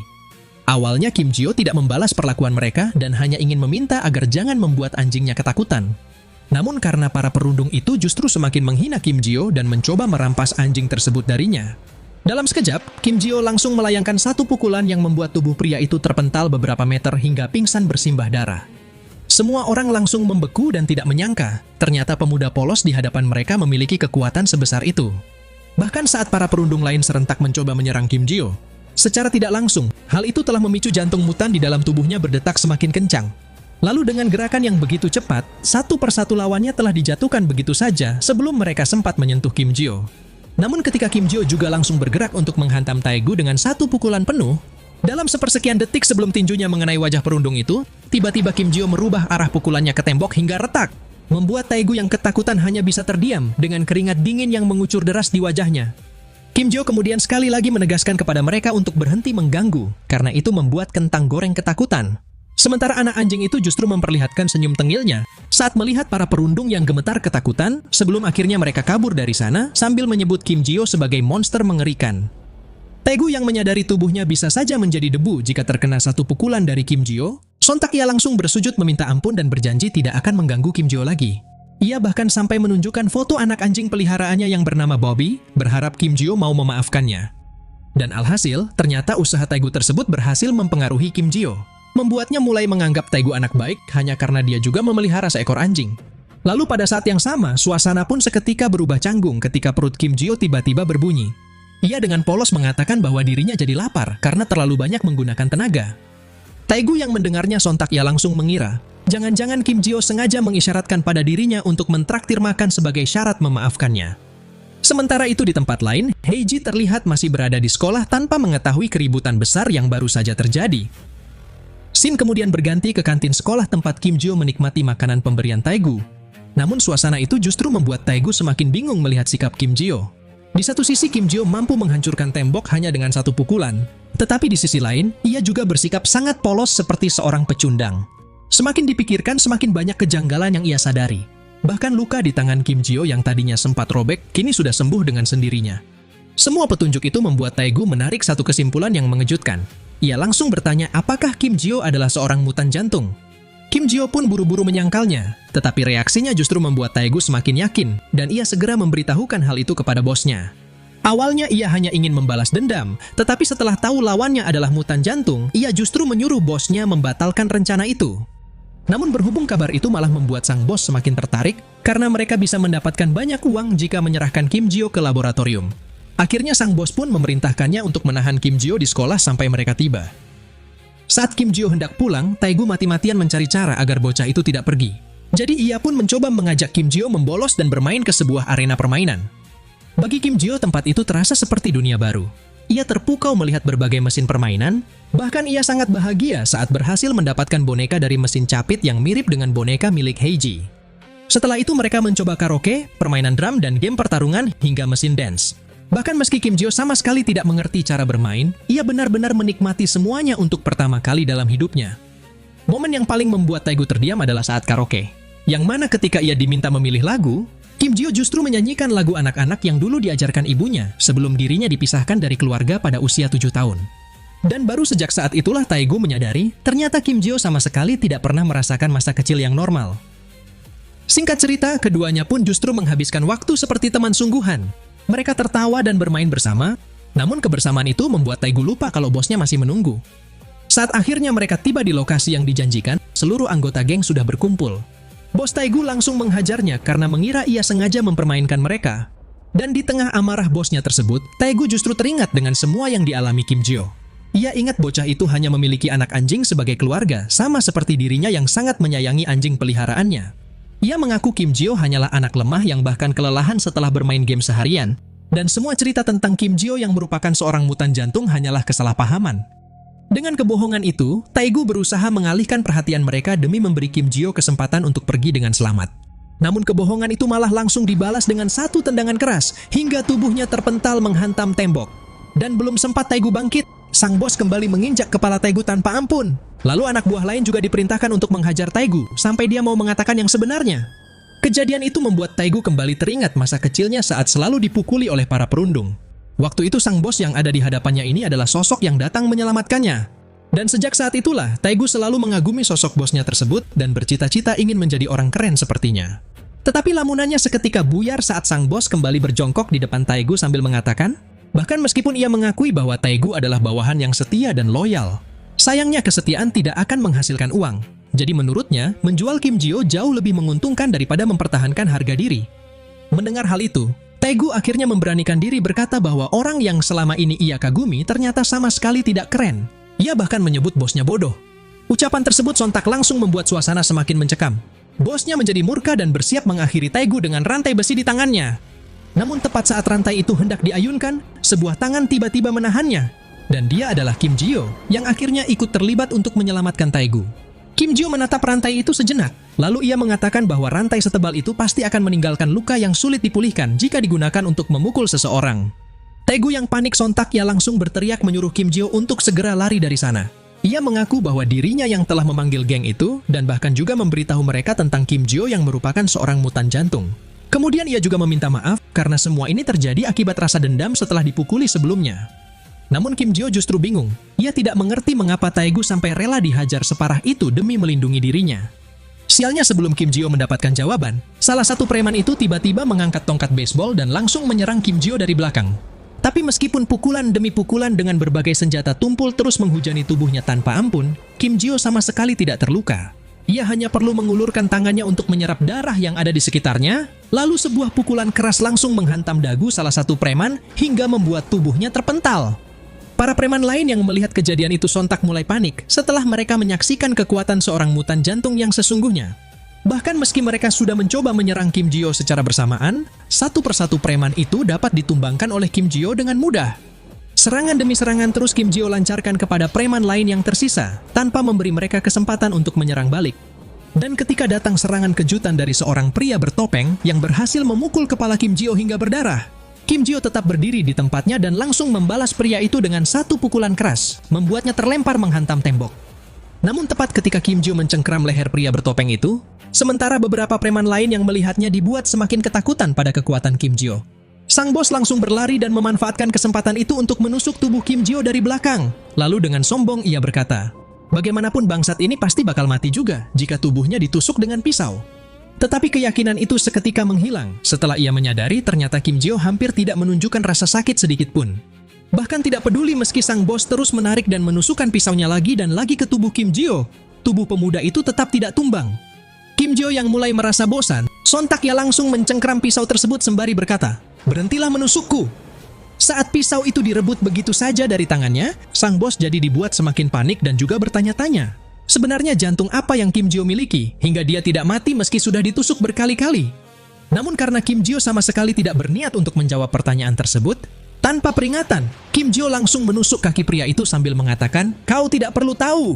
Awalnya Kim Jio tidak membalas perlakuan mereka dan hanya ingin meminta agar jangan membuat anjingnya ketakutan. Namun karena para perundung itu justru semakin menghina Kim Jio dan mencoba merampas anjing tersebut darinya. Dalam sekejap, Kim Jio langsung melayangkan satu pukulan yang membuat tubuh pria itu terpental beberapa meter hingga pingsan bersimbah darah. Semua orang langsung membeku dan tidak menyangka, ternyata pemuda polos di hadapan mereka memiliki kekuatan sebesar itu. Bahkan saat para perundung lain serentak mencoba menyerang Kim Jio, secara tidak langsung, hal itu telah memicu jantung mutan di dalam tubuhnya berdetak semakin kencang. Lalu dengan gerakan yang begitu cepat, satu persatu lawannya telah dijatuhkan begitu saja sebelum mereka sempat menyentuh Kim Jio. Namun ketika Kim Jio juga langsung bergerak untuk menghantam Taegu dengan satu pukulan penuh, dalam sepersekian detik sebelum tinjunya mengenai wajah perundung itu, tiba-tiba Kim Jio merubah arah pukulannya ke tembok hingga retak, membuat Taegu yang ketakutan hanya bisa terdiam dengan keringat dingin yang mengucur deras di wajahnya. Kim Jio kemudian sekali lagi menegaskan kepada mereka untuk berhenti mengganggu, karena itu membuat kentang goreng ketakutan. Sementara anak anjing itu justru memperlihatkan senyum tengilnya saat melihat para perundung yang gemetar ketakutan sebelum akhirnya mereka kabur dari sana sambil menyebut Kim Jio sebagai monster mengerikan. Taegu yang menyadari tubuhnya bisa saja menjadi debu jika terkena satu pukulan dari Kim Jio, sontak ia langsung bersujud meminta ampun dan berjanji tidak akan mengganggu Kim Jio lagi. Ia bahkan sampai menunjukkan foto anak anjing peliharaannya yang bernama Bobby, berharap Kim Jio mau memaafkannya. Dan alhasil, ternyata usaha Taegu tersebut berhasil mempengaruhi Kim Jio, membuatnya mulai menganggap Taegu anak baik hanya karena dia juga memelihara seekor anjing. Lalu pada saat yang sama, suasana pun seketika berubah canggung ketika perut Kim Jio tiba-tiba berbunyi. Ia dengan polos mengatakan bahwa dirinya jadi lapar karena terlalu banyak menggunakan tenaga. Taegu yang mendengarnya sontak ia langsung mengira, jangan-jangan Kim Jio sengaja mengisyaratkan pada dirinya untuk mentraktir makan sebagai syarat memaafkannya. Sementara itu di tempat lain, Heiji terlihat masih berada di sekolah tanpa mengetahui keributan besar yang baru saja terjadi. Scene kemudian berganti ke kantin sekolah tempat Kim Jio menikmati makanan pemberian Taegu. Namun suasana itu justru membuat Taegu semakin bingung melihat sikap Kim Jio. Di satu sisi Kim Jio mampu menghancurkan tembok hanya dengan satu pukulan, tetapi di sisi lain, ia juga bersikap sangat polos seperti seorang pecundang. Semakin dipikirkan, semakin banyak kejanggalan yang ia sadari. Bahkan luka di tangan Kim Jio yang tadinya sempat robek, kini sudah sembuh dengan sendirinya. Semua petunjuk itu membuat Taegu menarik satu kesimpulan yang mengejutkan. Ia langsung bertanya apakah Kim Jio adalah seorang mutan jantung. Kim Jio pun buru-buru menyangkalnya, tetapi reaksinya justru membuat Taegu semakin yakin, dan ia segera memberitahukan hal itu kepada bosnya. Awalnya ia hanya ingin membalas dendam, tetapi setelah tahu lawannya adalah mutan jantung, ia justru menyuruh bosnya membatalkan rencana itu. Namun berhubung kabar itu malah membuat sang bos semakin tertarik, karena mereka bisa mendapatkan banyak uang jika menyerahkan Kim Jio ke laboratorium. Akhirnya sang bos pun memerintahkannya untuk menahan Kim Jio di sekolah sampai mereka tiba. Saat Kim Jio hendak pulang, Taegu mati-matian mencari cara agar bocah itu tidak pergi. Jadi ia pun mencoba mengajak Kim Jio membolos dan bermain ke sebuah arena permainan. Bagi Kim Jio, tempat itu terasa seperti dunia baru. Ia terpukau melihat berbagai mesin permainan, bahkan ia sangat bahagia saat berhasil mendapatkan boneka dari mesin capit yang mirip dengan boneka milik Heiji. Setelah itu mereka mencoba karaoke, permainan drum dan game pertarungan hingga mesin dance. Bahkan meski Kim Jio sama sekali tidak mengerti cara bermain, ia benar-benar menikmati semuanya untuk pertama kali dalam hidupnya. Momen yang paling membuat Taegu terdiam adalah saat karaoke, yang mana ketika ia diminta memilih lagu, Kim Jio justru menyanyikan lagu anak-anak yang dulu diajarkan ibunya sebelum dirinya dipisahkan dari keluarga pada usia 7 tahun. Dan baru sejak saat itulah Taegu menyadari, ternyata Kim Jio sama sekali tidak pernah merasakan masa kecil yang normal. Singkat cerita, keduanya pun justru menghabiskan waktu seperti teman sungguhan. Mereka tertawa dan bermain bersama, namun kebersamaan itu membuat Taegu lupa kalau bosnya masih menunggu. Saat akhirnya mereka tiba di lokasi yang dijanjikan, seluruh anggota geng sudah berkumpul. Bos Taegu langsung menghajarnya karena mengira ia sengaja mempermainkan mereka. Dan di tengah amarah bosnya tersebut, Taegu justru teringat dengan semua yang dialami Kim Jio. Ia ingat bocah itu hanya memiliki anak anjing sebagai keluarga, sama seperti dirinya yang sangat menyayangi anjing peliharaannya. Ia mengaku Kim Jio hanyalah anak lemah yang bahkan kelelahan setelah bermain game seharian, Dan semua cerita tentang Kim Jio yang merupakan seorang mutan jantung hanyalah kesalahpahaman. Dengan kebohongan itu, Taegu berusaha mengalihkan perhatian mereka demi memberi Kim Jio kesempatan untuk pergi dengan selamat. Namun kebohongan itu malah langsung dibalas dengan satu tendangan keras, hingga tubuhnya terpental menghantam tembok. Dan belum sempat Taegu bangkit, sang bos kembali menginjak kepala Taegu tanpa ampun. Lalu anak buah lain juga diperintahkan untuk menghajar Taegu, sampai dia mau mengatakan yang sebenarnya. Kejadian itu membuat Taegu kembali teringat masa kecilnya saat selalu dipukuli oleh para perundung. Waktu itu sang bos yang ada di hadapannya ini adalah sosok yang datang menyelamatkannya. Dan sejak saat itulah, Taegu selalu mengagumi sosok bosnya tersebut dan bercita-cita ingin menjadi orang keren sepertinya. Tetapi lamunannya seketika buyar saat sang bos kembali berjongkok di depan Taegu sambil mengatakan, bahkan meskipun ia mengakui bahwa Taegu adalah bawahan yang setia dan loyal, sayangnya kesetiaan tidak akan menghasilkan uang. Jadi menurutnya, menjual Kim Jio jauh lebih menguntungkan daripada mempertahankan harga diri. Mendengar hal itu, Taegu akhirnya memberanikan diri berkata bahwa orang yang selama ini ia kagumi ternyata sama sekali tidak keren. Ia bahkan menyebut bosnya bodoh. Ucapan tersebut sontak langsung membuat suasana semakin mencekam. Bosnya menjadi murka dan bersiap mengakhiri Taegu dengan rantai besi di tangannya. Namun tepat saat rantai itu hendak diayunkan, sebuah tangan tiba-tiba menahannya. Dan dia adalah Kim Jio, yang akhirnya ikut terlibat untuk menyelamatkan Taegu. Kim Jio menatap rantai itu sejenak, lalu ia mengatakan bahwa rantai setebal itu pasti akan meninggalkan luka yang sulit dipulihkan jika digunakan untuk memukul seseorang. Taegu yang panik sontak ia langsung berteriak menyuruh Kim Jio untuk segera lari dari sana. Ia mengaku bahwa dirinya yang telah memanggil geng itu dan bahkan juga memberitahu mereka tentang Kim Jio yang merupakan seorang mutan jantung. Kemudian ia juga meminta maaf karena semua ini terjadi akibat rasa dendam setelah dipukuli sebelumnya. Namun Kim Jio justru bingung. Ia tidak mengerti mengapa Taegu sampai rela dihajar separah itu demi melindungi dirinya. Sialnya sebelum Kim Jio mendapatkan jawaban, salah satu preman itu tiba-tiba mengangkat tongkat baseball dan langsung menyerang Kim Jio dari belakang. Tapi meskipun pukulan demi pukulan dengan berbagai senjata tumpul terus menghujani tubuhnya tanpa ampun, Kim Jio sama sekali tidak terluka. Ia hanya perlu mengulurkan tangannya untuk menyerap darah yang ada di sekitarnya, lalu sebuah pukulan keras langsung menghantam dagu salah satu preman hingga membuat tubuhnya terpental. Para preman lain yang melihat kejadian itu sontak mulai panik setelah mereka menyaksikan kekuatan seorang mutan jantung yang sesungguhnya. Bahkan meski mereka sudah mencoba menyerang Kim Jio secara bersamaan, satu persatu preman itu dapat ditumbangkan oleh Kim Jio dengan mudah. Serangan demi serangan terus Kim Jio lancarkan kepada preman lain yang tersisa, tanpa memberi mereka kesempatan untuk menyerang balik. Dan ketika datang serangan kejutan dari seorang pria bertopeng yang berhasil memukul kepala Kim Jio hingga berdarah, Kim Jio tetap berdiri di tempatnya dan langsung membalas pria itu dengan satu pukulan keras, membuatnya terlempar menghantam tembok. Namun tepat ketika Kim Jio mencengkram leher pria bertopeng itu, sementara beberapa preman lain yang melihatnya dibuat semakin ketakutan pada kekuatan Kim Jio. Sang bos langsung berlari dan memanfaatkan kesempatan itu untuk menusuk tubuh Kim Jio dari belakang. Lalu dengan sombong ia berkata, bagaimanapun bangsat ini pasti bakal mati juga jika tubuhnya ditusuk dengan pisau. Tetapi keyakinan itu seketika menghilang setelah ia menyadari ternyata Kim Jio hampir tidak menunjukkan rasa sakit sedikit pun. Bahkan tidak peduli meski sang bos terus menarik dan menusukkan pisaunya lagi dan lagi ke tubuh Kim Jio, tubuh pemuda itu tetap tidak tumbang. Kim Jio yang mulai merasa bosan, sontak ia langsung mencengkram pisau tersebut sembari berkata, berhentilah menusukku. Saat pisau itu direbut begitu saja dari tangannya, sang bos jadi dibuat semakin panik dan juga bertanya-tanya. Sebenarnya jantung apa yang Kim Jio miliki hingga dia tidak mati meski sudah ditusuk berkali-kali? Namun karena Kim Jio sama sekali tidak berniat untuk menjawab pertanyaan tersebut, tanpa peringatan, Kim Jio langsung menusuk kaki pria itu sambil mengatakan, kau tidak perlu tahu.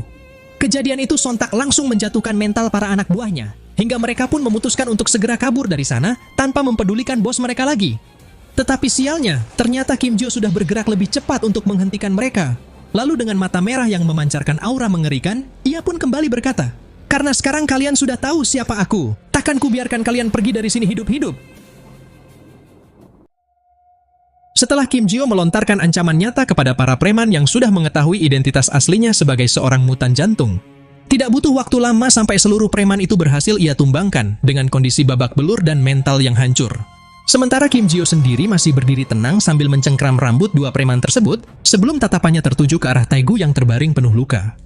Kejadian itu sontak langsung menjatuhkan mental para anak buahnya, hingga mereka pun memutuskan untuk segera kabur dari sana tanpa mempedulikan bos mereka lagi. Tetapi sialnya, ternyata Kim Jio sudah bergerak lebih cepat untuk menghentikan mereka. Lalu dengan mata merah yang memancarkan aura mengerikan, ia pun kembali berkata, karena sekarang kalian sudah tahu siapa aku, takkan kubiarkan kalian pergi dari sini hidup-hidup. Setelah Kim Jio melontarkan ancaman nyata kepada para preman yang sudah mengetahui identitas aslinya sebagai seorang mutan jantung, tidak butuh waktu lama sampai seluruh preman itu berhasil ia tumbangkan dengan kondisi babak belur dan mental yang hancur. Sementara Kim Jio sendiri masih berdiri tenang sambil mencengkram rambut dua preman tersebut sebelum tatapannya tertuju ke arah Taegu yang terbaring penuh luka.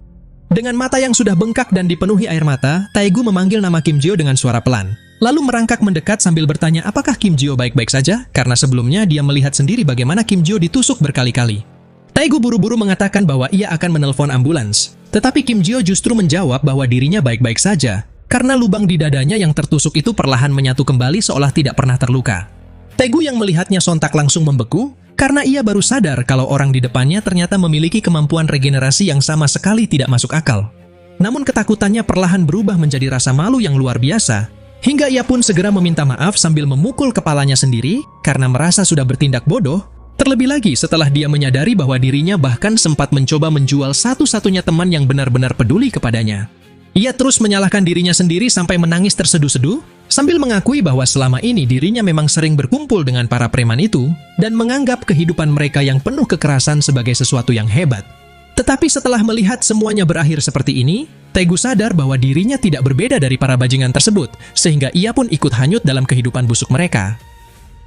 Dengan mata yang sudah bengkak dan dipenuhi air mata, Taegu memanggil nama Kim Jio dengan suara pelan. Lalu merangkak mendekat sambil bertanya apakah Kim Jio baik-baik saja karena sebelumnya dia melihat sendiri bagaimana Kim Jio ditusuk berkali-kali. Taegu buru-buru mengatakan bahwa ia akan menelpon ambulans. Tetapi Kim Jio justru menjawab bahwa dirinya baik-baik saja karena lubang di dadanya yang tertusuk itu perlahan menyatu kembali seolah tidak pernah terluka. Taegu yang melihatnya sontak langsung membeku, karena ia baru sadar kalau orang di depannya ternyata memiliki kemampuan regenerasi yang sama sekali tidak masuk akal. Namun ketakutannya perlahan berubah menjadi rasa malu yang luar biasa, hingga ia pun segera meminta maaf sambil memukul kepalanya sendiri karena merasa sudah bertindak bodoh, terlebih lagi setelah dia menyadari bahwa dirinya bahkan sempat mencoba menjual satu-satunya teman yang benar-benar peduli kepadanya. Ia terus menyalahkan dirinya sendiri sampai menangis terseduh-seduh, sambil mengakui bahwa selama ini dirinya memang sering berkumpul dengan para preman itu dan menganggap kehidupan mereka yang penuh kekerasan sebagai sesuatu yang hebat. Tetapi setelah melihat semuanya berakhir seperti ini, Taegu sadar bahwa dirinya tidak berbeda dari para bajingan tersebut, sehingga ia pun ikut hanyut dalam kehidupan busuk mereka.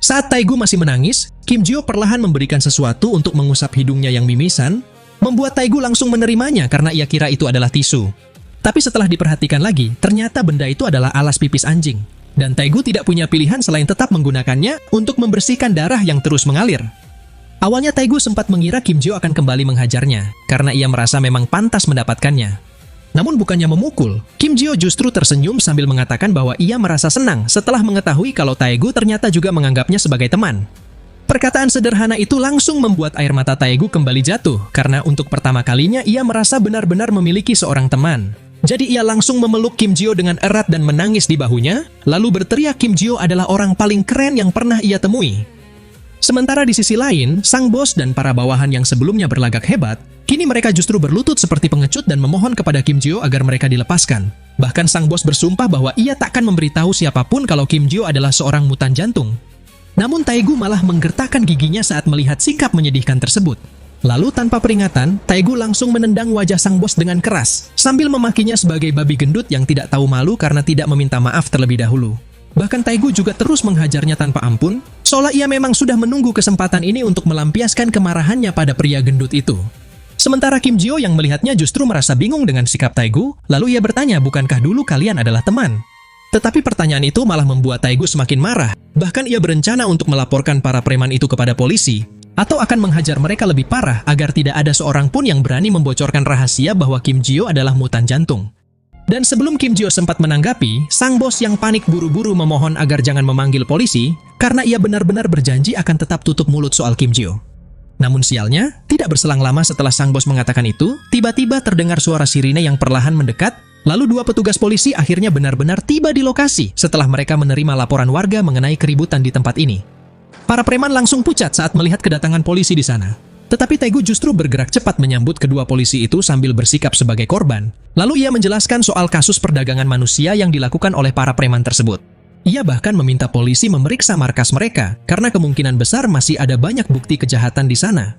Saat Taegu masih menangis, Kim Jio perlahan memberikan sesuatu untuk mengusap hidungnya yang mimisan, membuat Taegu langsung menerimanya karena ia kira itu adalah tisu. Tapi setelah diperhatikan lagi, ternyata benda itu adalah alas pipis anjing. Dan Taegu tidak punya pilihan selain tetap menggunakannya untuk membersihkan darah yang terus mengalir. Awalnya Taegu sempat mengira Kim Jio akan kembali menghajarnya, karena ia merasa memang pantas mendapatkannya. Namun bukannya memukul, Kim Jio justru tersenyum sambil mengatakan bahwa ia merasa senang setelah mengetahui kalau Taegu ternyata juga menganggapnya sebagai teman. Perkataan sederhana itu langsung membuat air mata Taegu kembali jatuh, karena untuk pertama kalinya ia merasa benar-benar memiliki seorang teman. Jadi ia langsung memeluk Kim Jio dengan erat dan menangis di bahunya, lalu berteriak Kim Jio adalah orang paling keren yang pernah ia temui. Sementara di sisi lain, sang bos dan para bawahan yang sebelumnya berlagak hebat, kini mereka justru berlutut seperti pengecut dan memohon kepada Kim Jio agar mereka dilepaskan. Bahkan sang bos bersumpah bahwa ia takkan memberitahu siapapun kalau Kim Jio adalah seorang mutan jantung. Namun Taegu malah menggertakkan giginya saat melihat sikap menyedihkan tersebut. Lalu tanpa peringatan, Taegu langsung menendang wajah sang bos dengan keras, sambil memakinya sebagai babi gendut yang tidak tahu malu karena tidak meminta maaf terlebih dahulu. Bahkan Taegu juga terus menghajarnya tanpa ampun, seolah ia memang sudah menunggu kesempatan ini untuk melampiaskan kemarahannya pada pria gendut itu. Sementara Kim Jio yang melihatnya justru merasa bingung dengan sikap Taegu, lalu ia bertanya, bukankah dulu kalian adalah teman? Tetapi pertanyaan itu malah membuat Taegu semakin marah, bahkan ia berencana untuk melaporkan para preman itu kepada polisi, atau akan menghajar mereka lebih parah agar tidak ada seorang pun yang berani membocorkan rahasia bahwa Kim Jio adalah mutan jantung. Dan sebelum Kim Jio sempat menanggapi, sang bos yang panik buru-buru memohon agar jangan memanggil polisi karena ia benar-benar berjanji akan tetap tutup mulut soal Kim Jio. Namun sialnya, tidak berselang lama setelah sang bos mengatakan itu, tiba-tiba terdengar suara sirine yang perlahan mendekat, lalu dua petugas polisi akhirnya benar-benar tiba di lokasi setelah mereka menerima laporan warga mengenai keributan di tempat ini. Para preman langsung pucat saat melihat kedatangan polisi di sana. Tetapi Taegu justru bergerak cepat menyambut kedua polisi itu sambil bersikap sebagai korban. Lalu ia menjelaskan soal kasus perdagangan manusia yang dilakukan oleh para preman tersebut. Ia bahkan meminta polisi memeriksa markas mereka, karena kemungkinan besar masih ada banyak bukti kejahatan di sana.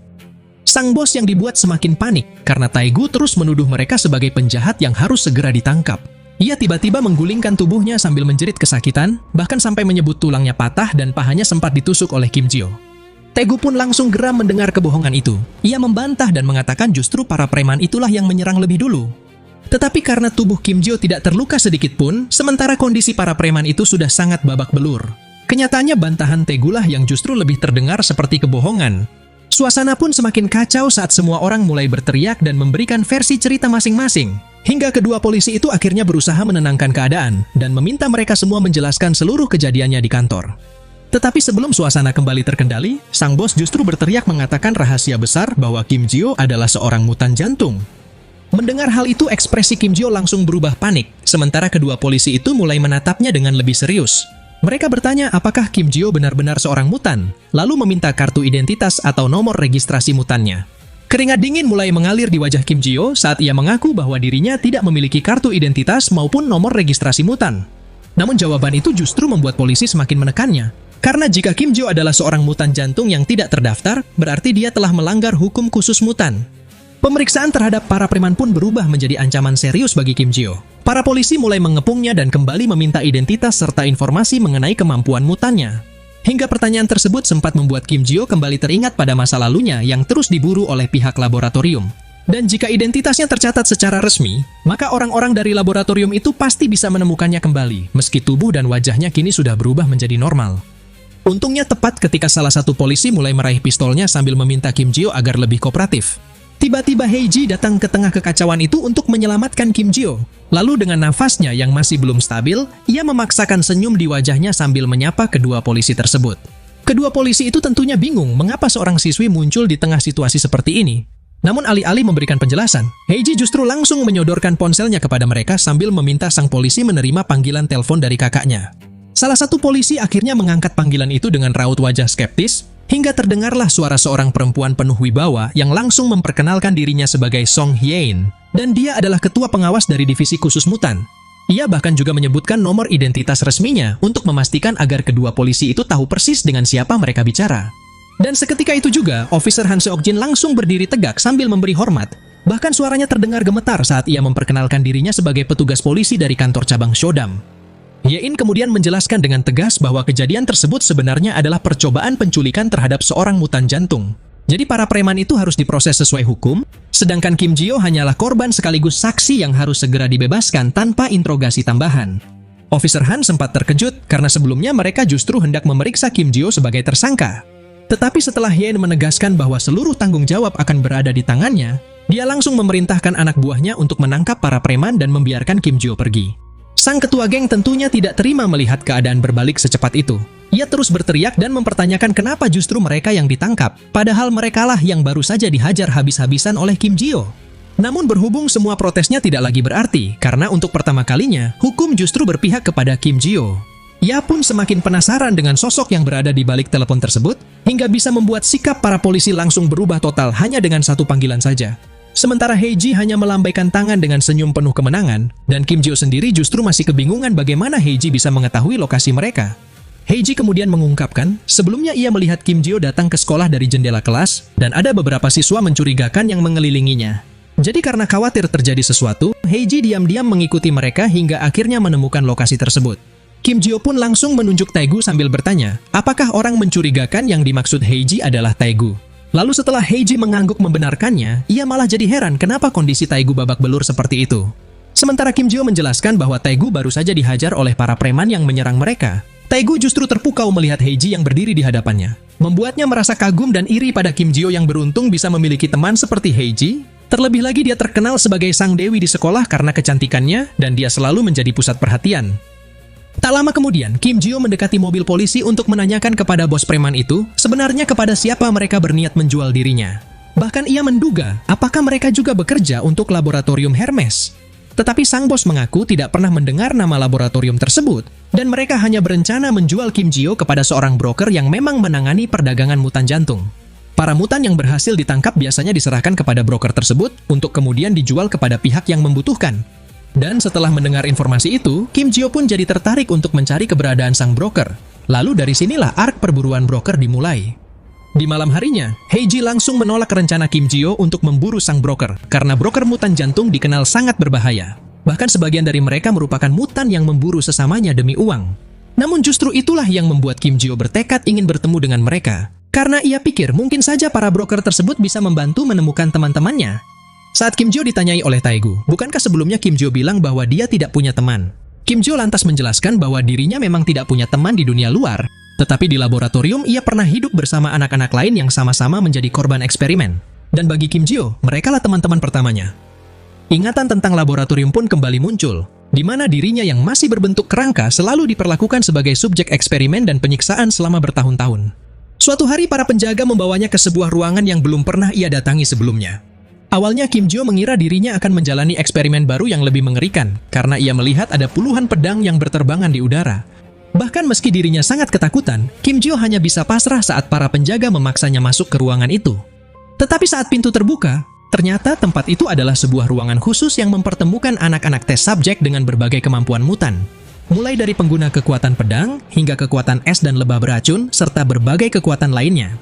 Sang bos yang dibuat semakin panik, karena Taegu terus menuduh mereka sebagai penjahat yang harus segera ditangkap. Ia tiba-tiba menggulingkan tubuhnya sambil menjerit kesakitan, bahkan sampai menyebut tulangnya patah dan pahanya sempat ditusuk oleh Kim Jio. Taegu pun langsung geram mendengar kebohongan itu. Ia membantah dan mengatakan justru para preman itulah yang menyerang lebih dulu. Tetapi karena tubuh Kim Jio tidak terluka sedikit pun, sementara kondisi para preman itu sudah sangat babak belur. Kenyataannya bantahan Taegu lah yang justru lebih terdengar seperti kebohongan. Suasana pun semakin kacau saat semua orang mulai berteriak dan memberikan versi cerita masing-masing. Hingga kedua polisi itu akhirnya berusaha menenangkan keadaan dan meminta mereka semua menjelaskan seluruh kejadiannya di kantor. Tetapi sebelum suasana kembali terkendali, sang bos justru berteriak mengatakan rahasia besar bahwa Kim Jio adalah seorang mutan jantung. Mendengar hal itu, ekspresi Kim Jio langsung berubah panik, sementara kedua polisi itu mulai menatapnya dengan lebih serius. Mereka bertanya apakah Kim Jio benar-benar seorang mutan, lalu meminta kartu identitas atau nomor registrasi mutannya. Keringat dingin mulai mengalir di wajah Kim Jio saat ia mengaku bahwa dirinya tidak memiliki kartu identitas maupun nomor registrasi mutan. Namun jawaban itu justru membuat polisi semakin menekannya. Karena jika Kim Jio adalah seorang mutan jantung yang tidak terdaftar, berarti dia telah melanggar hukum khusus mutan. Pemeriksaan terhadap para preman pun berubah menjadi ancaman serius bagi Kim Jio. Para polisi mulai mengepungnya dan kembali meminta identitas serta informasi mengenai kemampuan mutannya. Hingga pertanyaan tersebut sempat membuat Kim Jio kembali teringat pada masa lalunya yang terus diburu oleh pihak laboratorium. Dan jika identitasnya tercatat secara resmi, maka orang-orang dari laboratorium itu pasti bisa menemukannya kembali, meski tubuh dan wajahnya kini sudah berubah menjadi normal. Untungnya tepat ketika salah satu polisi mulai meraih pistolnya sambil meminta Kim Jio agar lebih kooperatif. Tiba-tiba Heiji datang ke tengah kekacauan itu untuk menyelamatkan Kim Jio. Lalu dengan nafasnya yang masih belum stabil, ia memaksakan senyum di wajahnya sambil menyapa kedua polisi tersebut. Kedua polisi itu tentunya bingung mengapa seorang siswi muncul di tengah situasi seperti ini. Namun alih-alih memberikan penjelasan, Heiji justru langsung menyodorkan ponselnya kepada mereka sambil meminta sang polisi menerima panggilan telepon dari kakaknya. Salah satu polisi akhirnya mengangkat panggilan itu dengan raut wajah skeptis, hingga terdengarlah suara seorang perempuan penuh wibawa yang langsung memperkenalkan dirinya sebagai Song Hyein, dan dia adalah ketua pengawas dari divisi khusus mutan. Ia bahkan juga menyebutkan nomor identitas resminya untuk memastikan agar kedua polisi itu tahu persis dengan siapa mereka bicara. Dan seketika itu juga, Officer Han Seok-jin langsung berdiri tegak sambil memberi hormat. Bahkan suaranya terdengar gemetar saat ia memperkenalkan dirinya sebagai petugas polisi dari kantor cabang Shodam. Yein kemudian menjelaskan dengan tegas bahwa kejadian tersebut sebenarnya adalah percobaan penculikan terhadap seorang mutan jantung. Jadi para preman itu harus diproses sesuai hukum, sedangkan Kim Ji-yo hanyalah korban sekaligus saksi yang harus segera dibebaskan tanpa interogasi tambahan. Officer Han sempat terkejut karena sebelumnya mereka justru hendak memeriksa Kim Ji-yo sebagai tersangka. Tetapi setelah Yein menegaskan bahwa seluruh tanggung jawab akan berada di tangannya, dia langsung memerintahkan anak buahnya untuk menangkap para preman dan membiarkan Kim Ji-yo pergi. Sang ketua geng tentunya tidak terima melihat keadaan berbalik secepat itu. Ia terus berteriak dan mempertanyakan kenapa justru mereka yang ditangkap, padahal merekalah yang baru saja dihajar habis-habisan oleh Kim Ji-yo. Namun berhubung semua protesnya tidak lagi berarti, karena untuk pertama kalinya, hukum justru berpihak kepada Kim Ji-yo. Ia pun semakin penasaran dengan sosok yang berada di balik telepon tersebut, hingga bisa membuat sikap para polisi langsung berubah total hanya dengan satu panggilan saja. Sementara Heiji hanya melambaikan tangan dengan senyum penuh kemenangan, dan Kim Ji-yo sendiri justru masih kebingungan bagaimana Heiji bisa mengetahui lokasi mereka. Heiji kemudian mengungkapkan, sebelumnya ia melihat Kim Ji-yo datang ke sekolah dari jendela kelas, dan ada beberapa siswa mencurigakan yang mengelilinginya. Jadi karena khawatir terjadi sesuatu, Heiji diam-diam mengikuti mereka hingga akhirnya menemukan lokasi tersebut. Kim Ji-yo pun langsung menunjuk Taegu sambil bertanya, apakah orang mencurigakan yang dimaksud Heiji adalah Taegu. Lalu setelah Heiji mengangguk membenarkannya, ia malah jadi heran kenapa kondisi Taegu babak belur seperti itu. Sementara Kim Ji-yo menjelaskan bahwa Taegu baru saja dihajar oleh para preman yang menyerang mereka. Taegu justru terpukau melihat Heiji yang berdiri di hadapannya. Membuatnya merasa kagum dan iri pada Kim Ji-yo yang beruntung bisa memiliki teman seperti Heiji. Terlebih lagi dia terkenal sebagai sang dewi di sekolah karena kecantikannya dan dia selalu menjadi pusat perhatian. Tak lama kemudian, Kim Ji-yo mendekati mobil polisi untuk menanyakan kepada bos preman itu sebenarnya kepada siapa mereka berniat menjual dirinya. Bahkan ia menduga apakah mereka juga bekerja untuk laboratorium Hermes. Tetapi sang bos mengaku tidak pernah mendengar nama laboratorium tersebut, dan mereka hanya berencana menjual Kim Ji-yo kepada seorang broker yang memang menangani perdagangan mutan jantung. Para mutan yang berhasil ditangkap biasanya diserahkan kepada broker tersebut untuk kemudian dijual kepada pihak yang membutuhkan. Dan setelah mendengar informasi itu, Kim Ji-yo pun jadi tertarik untuk mencari keberadaan sang broker. Lalu dari sinilah arc perburuan broker dimulai. Di malam harinya, Heiji langsung menolak rencana Kim Ji-yo untuk memburu sang broker, karena broker mutan jantung dikenal sangat berbahaya. Bahkan sebagian dari mereka merupakan mutan yang memburu sesamanya demi uang. Namun justru itulah yang membuat Kim Ji-yo bertekad ingin bertemu dengan mereka, karena ia pikir mungkin saja para broker tersebut bisa membantu menemukan teman-temannya. Saat Kim Ji-yo ditanyai oleh Taegu, bukankah sebelumnya Kim Ji-yo bilang bahwa dia tidak punya teman? Kim Ji-yo lantas menjelaskan bahwa dirinya memang tidak punya teman di dunia luar, tetapi di laboratorium ia pernah hidup bersama anak-anak lain yang sama-sama menjadi korban eksperimen. Dan bagi Kim Ji-yo, merekalah teman-teman pertamanya. Ingatan tentang laboratorium pun kembali muncul, di mana dirinya yang masih berbentuk kerangka selalu diperlakukan sebagai subjek eksperimen dan penyiksaan selama bertahun-tahun. Suatu hari para penjaga membawanya ke sebuah ruangan yang belum pernah ia datangi sebelumnya. Awalnya Kim Ji-yo mengira dirinya akan menjalani eksperimen baru yang lebih mengerikan, karena ia melihat ada puluhan pedang yang berterbangan di udara. Bahkan meski dirinya sangat ketakutan, Kim Ji-yo hanya bisa pasrah saat para penjaga memaksanya masuk ke ruangan itu. Tetapi saat pintu terbuka, ternyata tempat itu adalah sebuah ruangan khusus yang mempertemukan anak-anak tes subjek dengan berbagai kemampuan mutan. Mulai dari pengguna kekuatan pedang, hingga kekuatan es dan lebah beracun, serta berbagai kekuatan lainnya.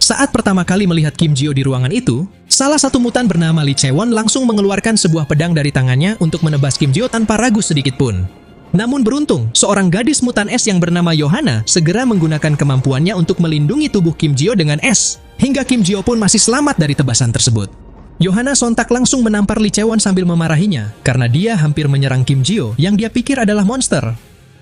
Saat pertama kali melihat Kim Ji-yo di ruangan itu, salah satu mutan bernama Lee Chae-won langsung mengeluarkan sebuah pedang dari tangannya untuk menebas Kim Ji-yo tanpa ragu sedikit pun. Namun beruntung, seorang gadis mutan es yang bernama Yohana segera menggunakan kemampuannya untuk melindungi tubuh Kim Ji-yo dengan es, hingga Kim Ji-yo pun masih selamat dari tebasan tersebut. Yohana sontak langsung menampar Lee Chae-won sambil memarahinya, karena dia hampir menyerang Kim Ji-yo yang dia pikir adalah monster.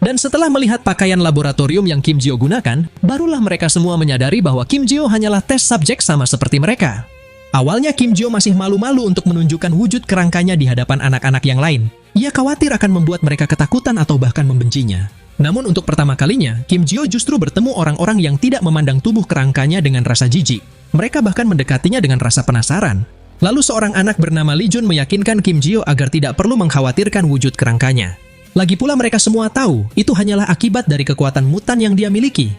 Dan setelah melihat pakaian laboratorium yang Kim Ji-yo gunakan, barulah mereka semua menyadari bahwa Kim Ji-yo hanyalah tes subjek sama seperti mereka. Awalnya Kim Ji-yo masih malu-malu untuk menunjukkan wujud kerangkanya di hadapan anak-anak yang lain. Ia khawatir akan membuat mereka ketakutan atau bahkan membencinya. Namun untuk pertama kalinya, Kim Jio justru bertemu orang-orang yang tidak memandang tubuh kerangkanya dengan rasa jijik. Mereka bahkan mendekatinya dengan rasa penasaran. Lalu seorang anak bernama Lee Jun meyakinkan Kim Jio agar tidak perlu mengkhawatirkan wujud kerangkanya. Lagi pula mereka semua tahu, itu hanyalah akibat dari kekuatan mutan yang dia miliki.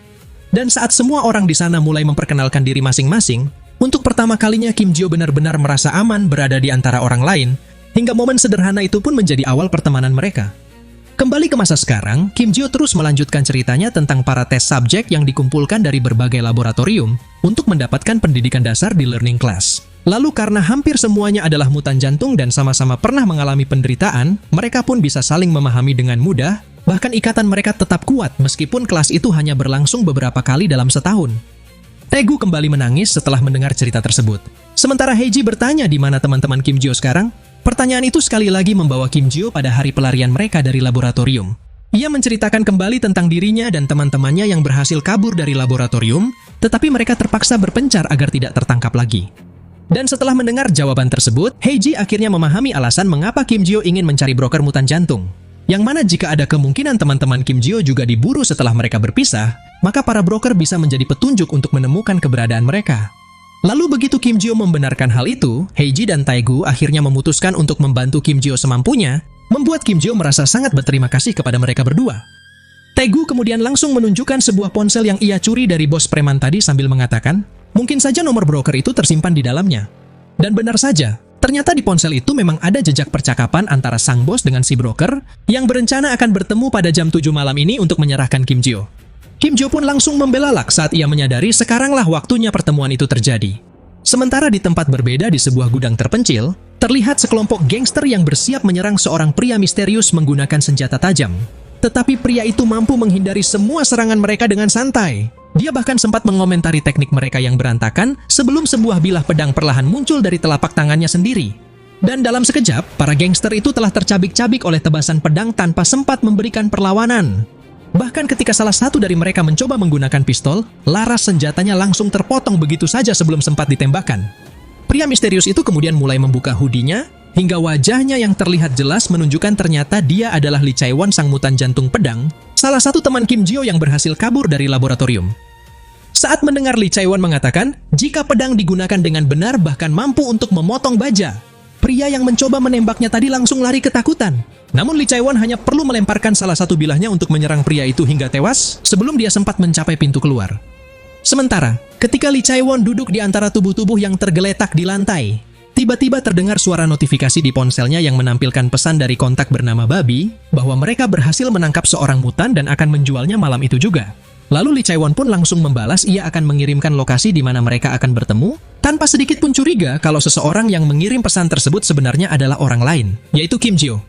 Dan saat semua orang di sana mulai memperkenalkan diri masing-masing, untuk pertama kalinya Kim Jio benar-benar merasa aman berada di antara orang lain, hingga momen sederhana itu pun menjadi awal pertemanan mereka. Kembali ke masa sekarang, Kim Jio terus melanjutkan ceritanya tentang para tes subjek yang dikumpulkan dari berbagai laboratorium untuk mendapatkan pendidikan dasar di learning class. Lalu karena hampir semuanya adalah mutan jantung dan sama-sama pernah mengalami penderitaan, mereka pun bisa saling memahami dengan mudah, bahkan ikatan mereka tetap kuat meskipun kelas itu hanya berlangsung beberapa kali dalam setahun. Taegu kembali menangis setelah mendengar cerita tersebut. Sementara Heiji bertanya di mana teman-teman Kim Jio sekarang. Pertanyaan itu sekali lagi membawa Kim Jio pada hari pelarian mereka dari laboratorium. Ia menceritakan kembali tentang dirinya dan teman-temannya yang berhasil kabur dari laboratorium, tetapi mereka terpaksa berpencar agar tidak tertangkap lagi. Dan setelah mendengar jawaban tersebut, Heiji akhirnya memahami alasan mengapa Kim Jio ingin mencari broker mutan jantung. Yang mana jika ada kemungkinan teman-teman Kim Jio juga diburu setelah mereka berpisah, maka para broker bisa menjadi petunjuk untuk menemukan keberadaan mereka. Lalu begitu Kim Jio membenarkan hal itu, Heiji dan Taegu akhirnya memutuskan untuk membantu Kim Jio semampunya, membuat Kim Jio merasa sangat berterima kasih kepada mereka berdua. Taegu kemudian langsung menunjukkan sebuah ponsel yang ia curi dari bos preman tadi sambil mengatakan, mungkin saja nomor broker itu tersimpan di dalamnya. Dan benar saja, ternyata di ponsel itu memang ada jejak percakapan antara sang bos dengan si broker yang berencana akan bertemu pada jam 7 malam ini untuk menyerahkan Kim Jio. Kim Jio pun langsung membelalak saat ia menyadari sekaranglah waktunya pertemuan itu terjadi. Sementara di tempat berbeda di sebuah gudang terpencil, terlihat sekelompok gangster yang bersiap menyerang seorang pria misterius menggunakan senjata tajam. Tetapi pria itu mampu menghindari semua serangan mereka dengan santai. Dia bahkan sempat mengomentari teknik mereka yang berantakan sebelum sebuah bilah pedang perlahan muncul dari telapak tangannya sendiri. Dan dalam sekejap, para gangster itu telah tercabik-cabik oleh tebasan pedang tanpa sempat memberikan perlawanan. Bahkan ketika salah satu dari mereka mencoba menggunakan pistol, laras senjatanya langsung terpotong begitu saja sebelum sempat ditembakkan. Pria misterius itu kemudian mulai membuka hoodie-nya, hingga wajahnya yang terlihat jelas menunjukkan ternyata dia adalah Lee Chae-won sang mutan jantung pedang, salah satu teman Kim Jio yang berhasil kabur dari laboratorium. Saat mendengar Lee Chae-won mengatakan, jika pedang digunakan dengan benar bahkan mampu untuk memotong baja, pria yang mencoba menembaknya tadi langsung lari ketakutan. Namun Lee Chae-won hanya perlu melemparkan salah satu bilahnya untuk menyerang pria itu hingga tewas sebelum dia sempat mencapai pintu keluar. Sementara, ketika Lee Chae-won duduk di antara tubuh-tubuh yang tergeletak di lantai, tiba-tiba terdengar suara notifikasi di ponselnya yang menampilkan pesan dari kontak bernama Babi bahwa mereka berhasil menangkap seorang mutan dan akan menjualnya malam itu juga. Lalu Lee Chae-won pun langsung membalas ia akan mengirimkan lokasi di mana mereka akan bertemu, tanpa sedikit pun curiga kalau seseorang yang mengirim pesan tersebut sebenarnya adalah orang lain, yaitu Kim Jio.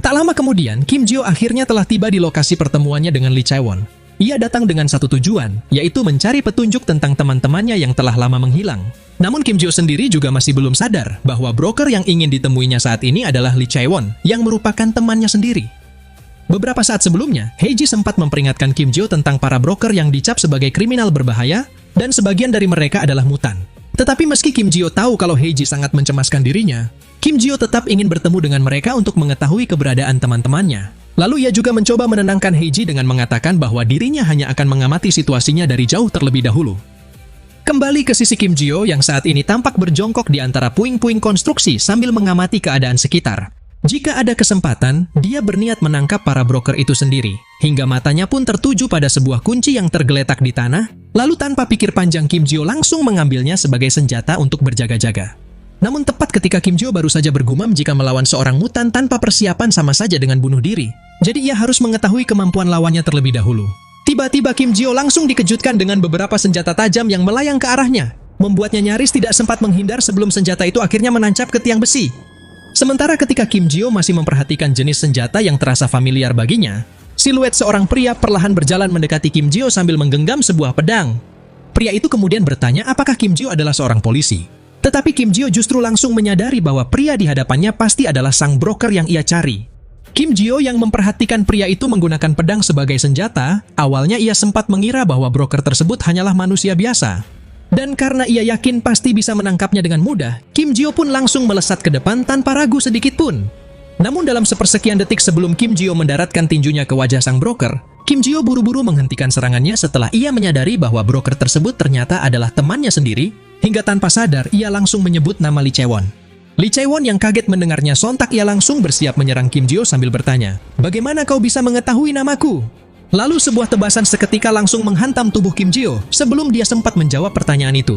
Tak lama kemudian, Kim Jio akhirnya telah tiba di lokasi pertemuannya dengan Lee Chae-won. Ia datang dengan satu tujuan, yaitu mencari petunjuk tentang teman-temannya yang telah lama menghilang. Namun Kim Jio sendiri juga masih belum sadar bahwa broker yang ingin ditemuinya saat ini adalah Lee Chae-won, yang merupakan temannya sendiri. Beberapa saat sebelumnya, Heiji sempat memperingatkan Kim Jio tentang para broker yang dicap sebagai kriminal berbahaya, dan sebagian dari mereka adalah mutan. Tetapi meski Kim Jio tahu kalau Heiji sangat mencemaskan dirinya, Kim Jio tetap ingin bertemu dengan mereka untuk mengetahui keberadaan teman-temannya. Lalu ia juga mencoba menenangkan Heiji dengan mengatakan bahwa dirinya hanya akan mengamati situasinya dari jauh terlebih dahulu. Kembali ke sisi Kim Jio yang saat ini tampak berjongkok di antara puing-puing konstruksi sambil mengamati keadaan sekitar. Jika ada kesempatan, dia berniat menangkap para broker itu sendiri, hingga matanya pun tertuju pada sebuah kunci yang tergeletak di tanah, lalu tanpa pikir panjang Kim Jio langsung mengambilnya sebagai senjata untuk berjaga-jaga. Namun tepat ketika Kim Jio baru saja bergumam jika melawan seorang mutan tanpa persiapan sama saja dengan bunuh diri. Jadi ia harus mengetahui kemampuan lawannya terlebih dahulu. Tiba-tiba Kim Jio langsung dikejutkan dengan beberapa senjata tajam yang melayang ke arahnya, membuatnya nyaris tidak sempat menghindar sebelum senjata itu akhirnya menancap ke tiang besi. Sementara ketika Kim Jio masih memperhatikan jenis senjata yang terasa familiar baginya, siluet seorang pria perlahan berjalan mendekati Kim Jio sambil menggenggam sebuah pedang. Pria itu kemudian bertanya apakah Kim Jio adalah seorang polisi. Tetapi Kim Jio justru langsung menyadari bahwa pria di hadapannya pasti adalah sang broker yang ia cari. Kim Jio yang memperhatikan pria itu menggunakan pedang sebagai senjata, awalnya ia sempat mengira bahwa broker tersebut hanyalah manusia biasa. Dan karena ia yakin pasti bisa menangkapnya dengan mudah, Kim Jio pun langsung melesat ke depan tanpa ragu sedikit pun. Namun dalam sepersekian detik sebelum Kim Jio mendaratkan tinjunya ke wajah sang broker, Kim Jio buru-buru menghentikan serangannya setelah ia menyadari bahwa broker tersebut ternyata adalah temannya sendiri, hingga tanpa sadar ia langsung menyebut nama Lee Chae-won. Lee Chae-won yang kaget mendengarnya sontak ia langsung bersiap menyerang Kim Jio sambil bertanya, "Bagaimana kau bisa mengetahui namaku?" Lalu sebuah tebasan seketika langsung menghantam tubuh Kim Jio sebelum dia sempat menjawab pertanyaan itu.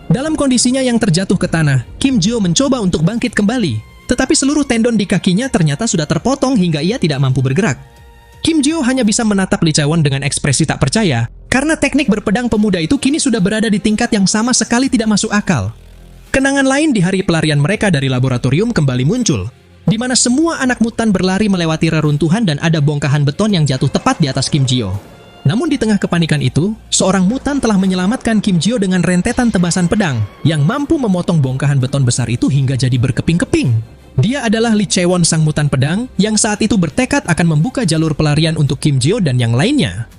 Dalam kondisinya yang terjatuh ke tanah, Kim Jio mencoba untuk bangkit kembali, tetapi seluruh tendon di kakinya ternyata sudah terpotong hingga ia tidak mampu bergerak. Kim Jio hanya bisa menatap Lee Chae-won dengan ekspresi tak percaya, karena teknik berpedang pemuda itu kini sudah berada di tingkat yang sama sekali tidak masuk akal. Kenangan lain di hari pelarian mereka dari laboratorium kembali muncul, di mana semua anak mutan berlari melewati reruntuhan dan ada bongkahan beton yang jatuh tepat di atas Kim Jio. Namun di tengah kepanikan itu, seorang mutan telah menyelamatkan Kim Jio dengan rentetan tebasan pedang yang mampu memotong bongkahan beton besar itu hingga jadi berkeping-keping. Dia adalah Lee Chae-won sang mutan pedang yang saat itu bertekad akan membuka jalur pelarian untuk Kim Jio dan yang lainnya.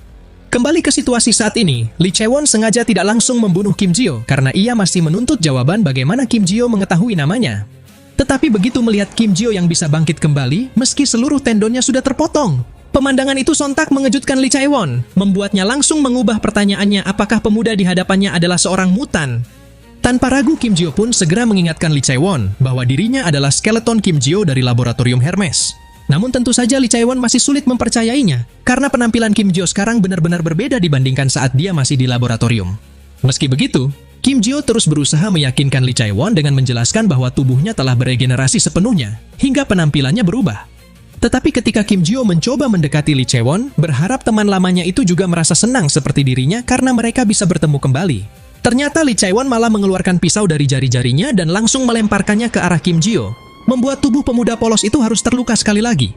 Kembali ke situasi saat ini, Lee Chae-won sengaja tidak langsung membunuh Kim Jio karena ia masih menuntut jawaban bagaimana Kim Jio mengetahui namanya. Tetapi begitu melihat Kim Jio yang bisa bangkit kembali meski seluruh tendonnya sudah terpotong, pemandangan itu sontak mengejutkan Lee Chae-won, membuatnya langsung mengubah pertanyaannya apakah pemuda di hadapannya adalah seorang mutan. Tanpa ragu, Kim Jio pun segera mengingatkan Lee Chae-won bahwa dirinya adalah skeleton Kim Jio dari laboratorium Hermes. Namun tentu saja Lee Chae-won masih sulit mempercayainya, karena penampilan Kim Jio sekarang benar-benar berbeda dibandingkan saat dia masih di laboratorium. Meski begitu, Kim Jio terus berusaha meyakinkan Lee Chae-won dengan menjelaskan bahwa tubuhnya telah beregenerasi sepenuhnya, hingga penampilannya berubah. Tetapi ketika Kim Jio mencoba mendekati Lee Chae-won, berharap teman lamanya itu juga merasa senang seperti dirinya karena mereka bisa bertemu kembali. Ternyata Lee Chae-won malah mengeluarkan pisau dari jari-jarinya dan langsung melemparkannya ke arah Kim Jio, membuat tubuh pemuda polos itu harus terluka sekali lagi.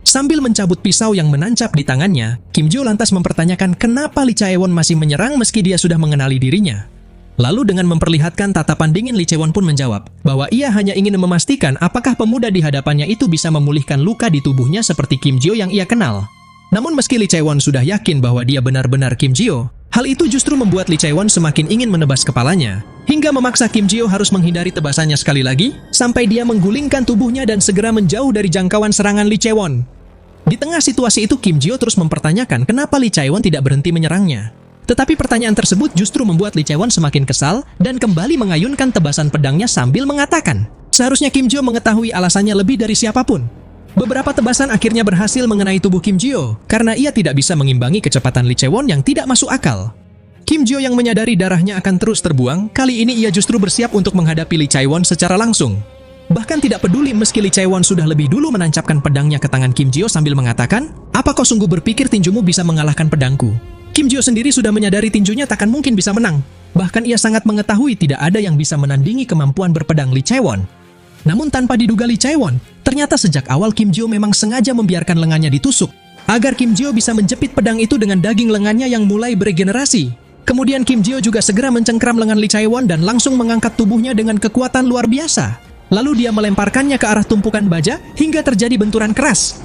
Sambil mencabut pisau yang menancap di tangannya, Kim Jio lantas mempertanyakan kenapa Lee Chae-won masih menyerang meski dia sudah mengenali dirinya. Lalu dengan memperlihatkan tatapan dingin, Lee Chae-won pun menjawab bahwa ia hanya ingin memastikan apakah pemuda di hadapannya itu bisa memulihkan luka di tubuhnya seperti Kim Jio yang ia kenal. Namun meski Lee Chae-won sudah yakin bahwa dia benar-benar Kim Jio, hal itu justru membuat Lee Chae-won semakin ingin menebas kepalanya, hingga memaksa Kim Jio harus menghindari tebasannya sekali lagi, sampai dia menggulingkan tubuhnya dan segera menjauh dari jangkauan serangan Lee Chae-won. Di tengah situasi itu, Kim Jio terus mempertanyakan kenapa Lee Chae-won tidak berhenti menyerangnya. Tetapi pertanyaan tersebut justru membuat Lee Chae-won semakin kesal dan kembali mengayunkan tebasan pedangnya sambil mengatakan, seharusnya Kim Jio mengetahui alasannya lebih dari siapapun. Beberapa tebasan akhirnya berhasil mengenai tubuh Kim Jio karena ia tidak bisa mengimbangi kecepatan Lee Chae-won yang tidak masuk akal. Kim Jio yang menyadari darahnya akan terus terbuang, kali ini ia justru bersiap untuk menghadapi Lee Chae-won secara langsung. Bahkan tidak peduli meski Lee Chae-won sudah lebih dulu menancapkan pedangnya ke tangan Kim Jio sambil mengatakan, "Apa kau sungguh berpikir tinjumu bisa mengalahkan pedangku?" Kim Jio sendiri sudah menyadari tinjunya takkan mungkin bisa menang. Bahkan ia sangat mengetahui tidak ada yang bisa menandingi kemampuan berpedang Lee Chae-won. Namun tanpa diduga Lee Chae-won, ternyata sejak awal Kim Jio memang sengaja membiarkan lengannya ditusuk, agar Kim Jio bisa menjepit pedang itu dengan daging lengannya yang mulai beregenerasi. Kemudian Kim Jio juga segera mencengkram lengan Lee Chae-won dan langsung mengangkat tubuhnya dengan kekuatan luar biasa. Lalu dia melemparkannya ke arah tumpukan baja hingga terjadi benturan keras.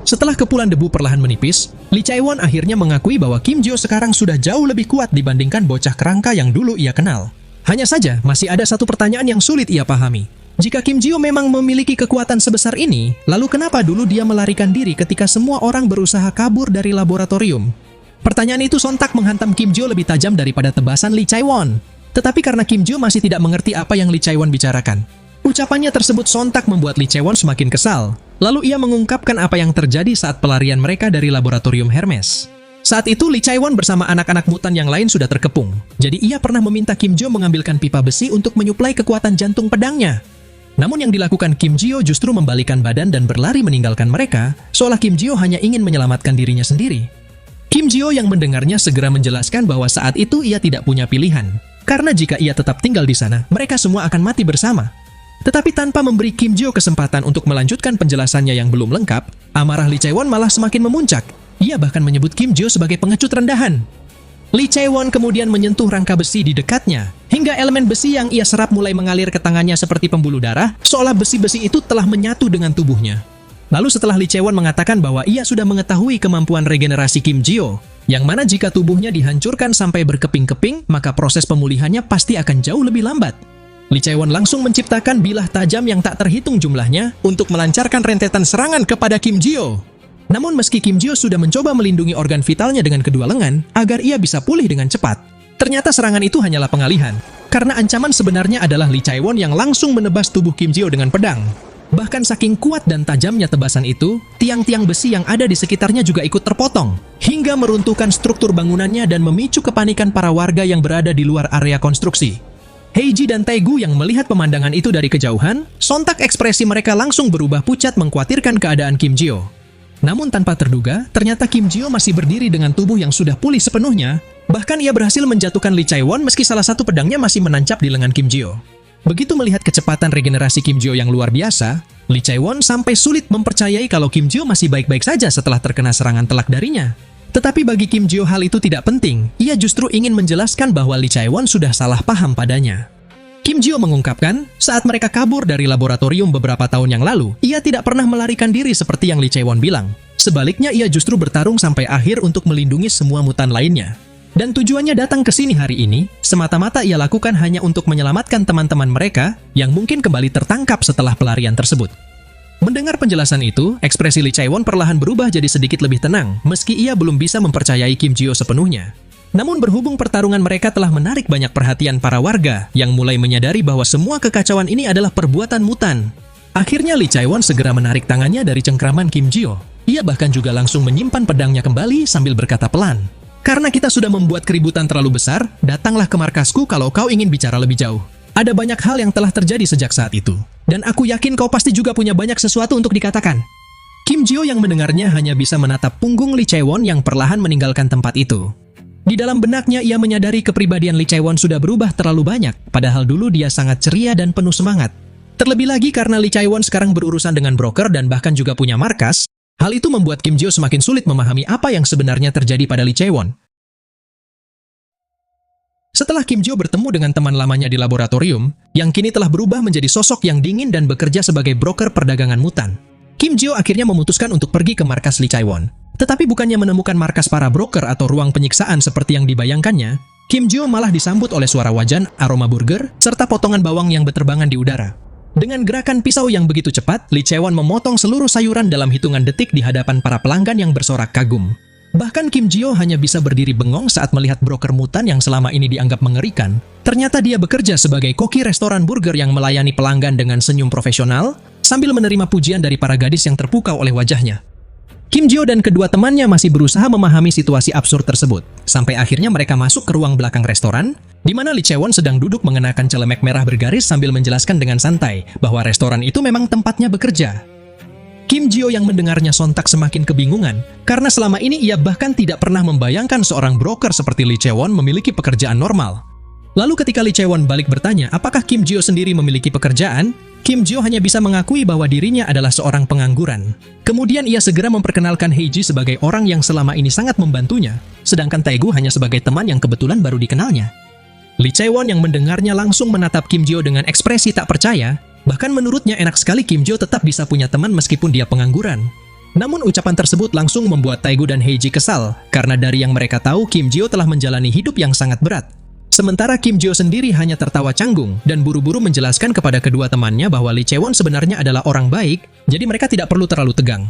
Setelah kepulan debu perlahan menipis, Lee Chae-won akhirnya mengakui bahwa Kim Jio sekarang sudah jauh lebih kuat dibandingkan bocah kerangka yang dulu ia kenal. Hanya saja, masih ada satu pertanyaan yang sulit ia pahami. Jika Kim Jio memang memiliki kekuatan sebesar ini, lalu kenapa dulu dia melarikan diri ketika semua orang berusaha kabur dari laboratorium? Pertanyaan itu sontak menghantam Kim Jio lebih tajam daripada tebasan Lee Chae-won. Tetapi karena Kim Jio masih tidak mengerti apa yang Lee Chae-won bicarakan, ucapannya tersebut sontak membuat Lee Chae-won semakin kesal. Lalu ia mengungkapkan apa yang terjadi saat pelarian mereka dari laboratorium Hermes. Saat itu Lee Chae-won bersama anak-anak mutan yang lain sudah terkepung. Jadi ia pernah meminta Kim Jio mengambilkan pipa besi untuk menyuplai kekuatan jantung pedangnya. Namun yang dilakukan Kim Jio justru membalikan badan dan berlari meninggalkan mereka, seolah Kim Jio hanya ingin menyelamatkan dirinya sendiri. Kim Jio yang mendengarnya segera menjelaskan bahwa saat itu ia tidak punya pilihan, karena jika ia tetap tinggal di sana, mereka semua akan mati bersama. Tetapi tanpa memberi Kim Jio kesempatan untuk melanjutkan penjelasannya yang belum lengkap, amarah Lee Chae-won malah semakin memuncak. Ia bahkan menyebut Kim Jio sebagai pengecut rendahan. Lee Chae-won kemudian menyentuh rangka besi di dekatnya, hingga elemen besi yang ia serap mulai mengalir ke tangannya seperti pembuluh darah, seolah besi-besi itu telah menyatu dengan tubuhnya. Lalu setelah Lee Chae-won mengatakan bahwa ia sudah mengetahui kemampuan regenerasi Kim Jio, yang mana jika tubuhnya dihancurkan sampai berkeping-keping, maka proses pemulihannya pasti akan jauh lebih lambat. Lee Chae-won langsung menciptakan bilah tajam yang tak terhitung jumlahnya untuk melancarkan rentetan serangan kepada Kim Jio. Namun meski Kim Jio sudah mencoba melindungi organ vitalnya dengan kedua lengan agar ia bisa pulih dengan cepat, ternyata serangan itu hanyalah pengalihan. Karena ancaman sebenarnya adalah Lee Chae-won yang langsung menebas tubuh Kim Jio dengan pedang. Bahkan saking kuat dan tajamnya tebasan itu, tiang-tiang besi yang ada di sekitarnya juga ikut terpotong, hingga meruntuhkan struktur bangunannya dan memicu kepanikan para warga yang berada di luar area konstruksi. Heiji dan Taegu yang melihat pemandangan itu dari kejauhan, sontak ekspresi mereka langsung berubah pucat mengkhawatirkan keadaan Kim Jio. Namun tanpa terduga, ternyata Kim Jio masih berdiri dengan tubuh yang sudah pulih sepenuhnya, bahkan ia berhasil menjatuhkan Lee Chae-won meski salah satu pedangnya masih menancap di lengan Kim Jio. Begitu melihat kecepatan regenerasi Kim Jio yang luar biasa, Lee Chae-won sampai sulit mempercayai kalau Kim Jio masih baik-baik saja setelah terkena serangan telak darinya. Tetapi bagi Kim Jio hal itu tidak penting, ia justru ingin menjelaskan bahwa Lee Chae-won sudah salah paham padanya. Kim Jio mengungkapkan, saat mereka kabur dari laboratorium beberapa tahun yang lalu, ia tidak pernah melarikan diri seperti yang Lee Chae-won bilang. Sebaliknya ia justru bertarung sampai akhir untuk melindungi semua mutan lainnya. Dan tujuannya datang ke sini hari ini, semata-mata ia lakukan hanya untuk menyelamatkan teman-teman mereka yang mungkin kembali tertangkap setelah pelarian tersebut. Mendengar penjelasan itu, ekspresi Lee Chae-won perlahan berubah jadi sedikit lebih tenang, meski ia belum bisa mempercayai Kim Jio sepenuhnya. Namun berhubung pertarungan mereka telah menarik banyak perhatian para warga yang mulai menyadari bahwa semua kekacauan ini adalah perbuatan mutan. Akhirnya Lee Chae-won segera menarik tangannya dari cengkraman Kim Jio. Ia bahkan juga langsung menyimpan pedangnya kembali sambil berkata pelan, "Karena kita sudah membuat keributan terlalu besar, datanglah ke markasku kalau kau ingin bicara lebih jauh. Ada banyak hal yang telah terjadi sejak saat itu. Dan aku yakin kau pasti juga punya banyak sesuatu untuk dikatakan." Kim Jio yang mendengarnya hanya bisa menatap punggung Lee Chae-won yang perlahan meninggalkan tempat itu. Di dalam benaknya ia menyadari kepribadian Lee Chae-won sudah berubah terlalu banyak, padahal dulu dia sangat ceria dan penuh semangat. Terlebih lagi karena Lee Chae-won sekarang berurusan dengan broker dan bahkan juga punya markas, hal itu membuat Kim Jio semakin sulit memahami apa yang sebenarnya terjadi pada Lee Chae-won. Setelah Kim Jio bertemu dengan teman lamanya di laboratorium, yang kini telah berubah menjadi sosok yang dingin dan bekerja sebagai broker perdagangan mutan, Kim Jio akhirnya memutuskan untuk pergi ke markas Lee Chae-won. Tetapi bukannya menemukan markas para broker atau ruang penyiksaan seperti yang dibayangkannya, Kim Jio malah disambut oleh suara wajan, aroma burger, serta potongan bawang yang berterbangan di udara. Dengan gerakan pisau yang begitu cepat, Lee Chae-won memotong seluruh sayuran dalam hitungan detik di hadapan para pelanggan yang bersorak kagum. Bahkan Kim Jio hanya bisa berdiri bengong saat melihat broker mutan yang selama ini dianggap mengerikan. Ternyata dia bekerja sebagai koki restoran burger yang melayani pelanggan dengan senyum profesional, sambil menerima pujian dari para gadis yang terpukau oleh wajahnya. Kim Jio dan kedua temannya masih berusaha memahami situasi absurd tersebut, sampai akhirnya mereka masuk ke ruang belakang restoran, di mana Lee Chae-won sedang duduk mengenakan celemek merah bergaris sambil menjelaskan dengan santai bahwa restoran itu memang tempatnya bekerja. Kim Jio yang mendengarnya sontak semakin kebingungan, karena selama ini ia bahkan tidak pernah membayangkan seorang broker seperti Lee Chae-won memiliki pekerjaan normal. Lalu ketika Lee Chae-won balik bertanya apakah Kim Jio sendiri memiliki pekerjaan, Kim Jio hanya bisa mengakui bahwa dirinya adalah seorang pengangguran. Kemudian ia segera memperkenalkan Heiji sebagai orang yang selama ini sangat membantunya, sedangkan Taegu hanya sebagai teman yang kebetulan baru dikenalnya. Lee Chae-won yang mendengarnya langsung menatap Kim Jio dengan ekspresi tak percaya, bahkan menurutnya enak sekali Kim Jio tetap bisa punya teman meskipun dia pengangguran. Namun ucapan tersebut langsung membuat Taegu dan Heiji kesal, karena dari yang mereka tahu Kim Jio telah menjalani hidup yang sangat berat. Sementara Kim Jio sendiri hanya tertawa canggung dan buru-buru menjelaskan kepada kedua temannya bahwa Lee Chae-won sebenarnya adalah orang baik, jadi mereka tidak perlu terlalu tegang.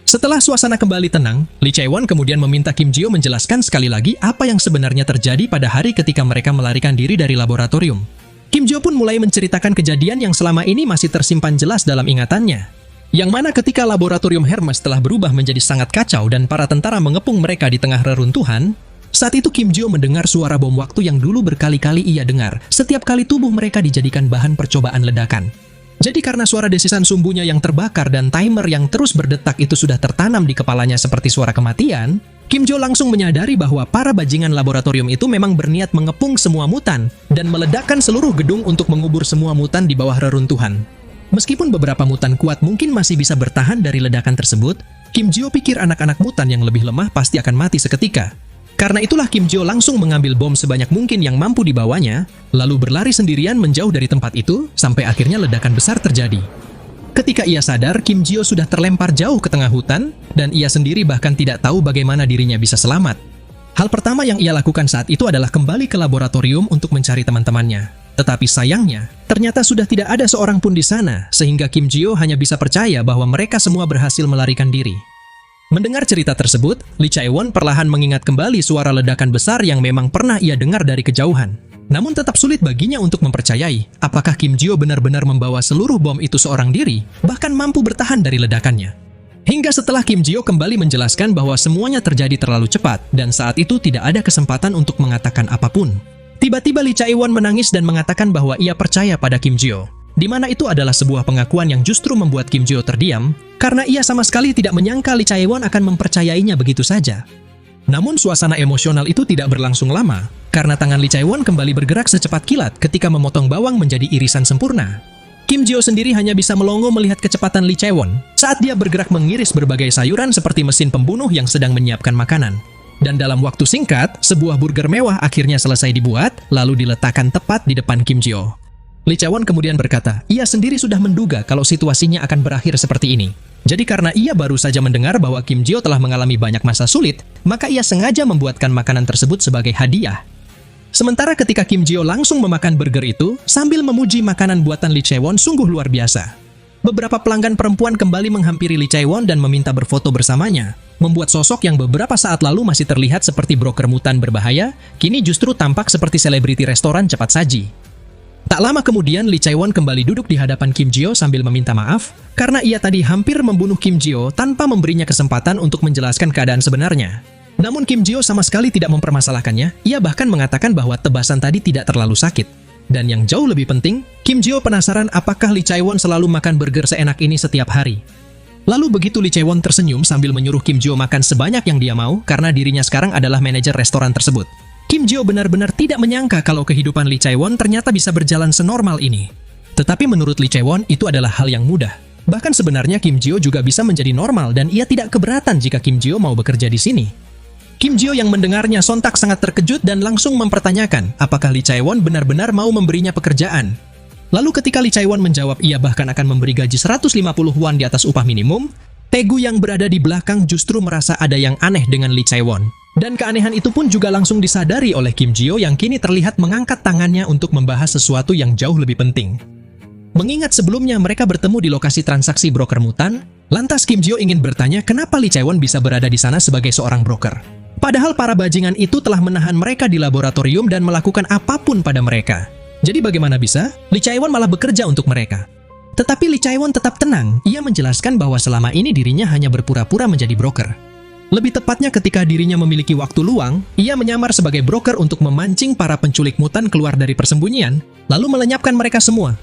Setelah suasana kembali tenang, Lee Chae-won kemudian meminta Kim Jio menjelaskan sekali lagi apa yang sebenarnya terjadi pada hari ketika mereka melarikan diri dari laboratorium. Kim Jio pun mulai menceritakan kejadian yang selama ini masih tersimpan jelas dalam ingatannya. Yang mana ketika laboratorium Hermes telah berubah menjadi sangat kacau dan para tentara mengepung mereka di tengah reruntuhan, saat itu Kim Jio mendengar suara bom waktu yang dulu berkali-kali ia dengar setiap kali tubuh mereka dijadikan bahan percobaan ledakan. Jadi karena suara desisan sumbunya yang terbakar dan timer yang terus berdetak itu sudah tertanam di kepalanya seperti suara kematian, Kim Jio langsung menyadari bahwa para bajingan laboratorium itu memang berniat mengepung semua mutan dan meledakkan seluruh gedung untuk mengubur semua mutan di bawah reruntuhan. Meskipun beberapa mutan kuat mungkin masih bisa bertahan dari ledakan tersebut, Kim Jio pikir anak-anak mutan yang lebih lemah pasti akan mati seketika. Karena itulah Kim Jio langsung mengambil bom sebanyak mungkin yang mampu dibawanya, lalu berlari sendirian menjauh dari tempat itu sampai akhirnya ledakan besar terjadi. Ketika ia sadar, Kim Jio sudah terlempar jauh ke tengah hutan, dan ia sendiri bahkan tidak tahu bagaimana dirinya bisa selamat. Hal pertama yang ia lakukan saat itu adalah kembali ke laboratorium untuk mencari teman-temannya. Tetapi sayangnya, ternyata sudah tidak ada seorang pun di sana, sehingga Kim Jio hanya bisa percaya bahwa mereka semua berhasil melarikan diri. Mendengar cerita tersebut, Lee Chae-won perlahan mengingat kembali suara ledakan besar yang memang pernah ia dengar dari kejauhan. Namun tetap sulit baginya untuk mempercayai apakah Kim Ji-yo benar-benar membawa seluruh bom itu seorang diri, bahkan mampu bertahan dari ledakannya. Hingga setelah Kim Ji-yo kembali menjelaskan bahwa semuanya terjadi terlalu cepat dan saat itu tidak ada kesempatan untuk mengatakan apapun. Tiba-tiba Lee Chae-won menangis dan mengatakan bahwa ia percaya pada Kim Ji-yo, di mana itu adalah sebuah pengakuan yang justru membuat Kim Ji-yo terdiam, karena ia sama sekali tidak menyangka Lee Chae-won akan mempercayainya begitu saja. Namun suasana emosional itu tidak berlangsung lama, karena tangan Lee Chae-won kembali bergerak secepat kilat ketika memotong bawang menjadi irisan sempurna. Kim Ji-yo sendiri hanya bisa melongo melihat kecepatan Lee Chae-won saat dia bergerak mengiris berbagai sayuran seperti mesin pembunuh yang sedang menyiapkan makanan. Dan dalam waktu singkat, sebuah burger mewah akhirnya selesai dibuat, lalu diletakkan tepat di depan Kim Ji-yo. Lee Chae-won kemudian berkata, ia sendiri sudah menduga kalau situasinya akan berakhir seperti ini. Jadi karena ia baru saja mendengar bahwa Kim Ji-yo telah mengalami banyak masa sulit, maka ia sengaja membuatkan makanan tersebut sebagai hadiah. Sementara ketika Kim Ji-yo langsung memakan burger itu, sambil memuji makanan buatan Lee Chae-won sungguh luar biasa. Beberapa pelanggan perempuan kembali menghampiri Lee Chae-won dan meminta berfoto bersamanya, membuat sosok yang beberapa saat lalu masih terlihat seperti broker mutan berbahaya, kini justru tampak seperti selebriti restoran cepat saji. Tak lama kemudian, Lee Chae-won kembali duduk di hadapan Kim Ji-yo sambil meminta maaf, karena ia tadi hampir membunuh Kim Ji-yo tanpa memberinya kesempatan untuk menjelaskan keadaan sebenarnya. Namun Kim Ji-yo sama sekali tidak mempermasalahkannya, ia bahkan mengatakan bahwa tebasan tadi tidak terlalu sakit. Dan yang jauh lebih penting, Kim Ji-yo penasaran apakah Lee Chae-won selalu makan burger seenak ini setiap hari. Lalu begitu Lee Chae-won tersenyum sambil menyuruh Kim Ji-yo makan sebanyak yang dia mau karena dirinya sekarang adalah manajer restoran tersebut. Kim Ji-yo benar-benar tidak menyangka kalau kehidupan Lee Chae-won ternyata bisa berjalan senormal ini. Tetapi menurut Lee Chae-won itu adalah hal yang mudah. Bahkan sebenarnya Kim Ji-yo juga bisa menjadi normal dan ia tidak keberatan jika Kim Ji-yo mau bekerja di sini. Kim Ji-yo yang mendengarnya sontak sangat terkejut dan langsung mempertanyakan apakah Lee Chae-won benar-benar mau memberinya pekerjaan. Lalu ketika Lee Chae-won menjawab ia bahkan akan memberi gaji 150 won di atas upah minimum, Taegu yang berada di belakang justru merasa ada yang aneh dengan Lee Chae-won. Dan keanehan itu pun juga langsung disadari oleh Kim Ji-yo yang kini terlihat mengangkat tangannya untuk membahas sesuatu yang jauh lebih penting. Mengingat sebelumnya mereka bertemu di lokasi transaksi broker mutan, lantas Kim Ji-yo ingin bertanya kenapa Lee Chae-won bisa berada di sana sebagai seorang broker. Padahal para bajingan itu telah menahan mereka di laboratorium dan melakukan apapun pada mereka. Jadi bagaimana bisa Lee Chae-won malah bekerja untuk mereka? Tetapi Lee Chae-won tetap tenang, ia menjelaskan bahwa selama ini dirinya hanya berpura-pura menjadi broker. Lebih tepatnya ketika dirinya memiliki waktu luang, ia menyamar sebagai broker untuk memancing para penculik mutan keluar dari persembunyian, lalu melenyapkan mereka semua.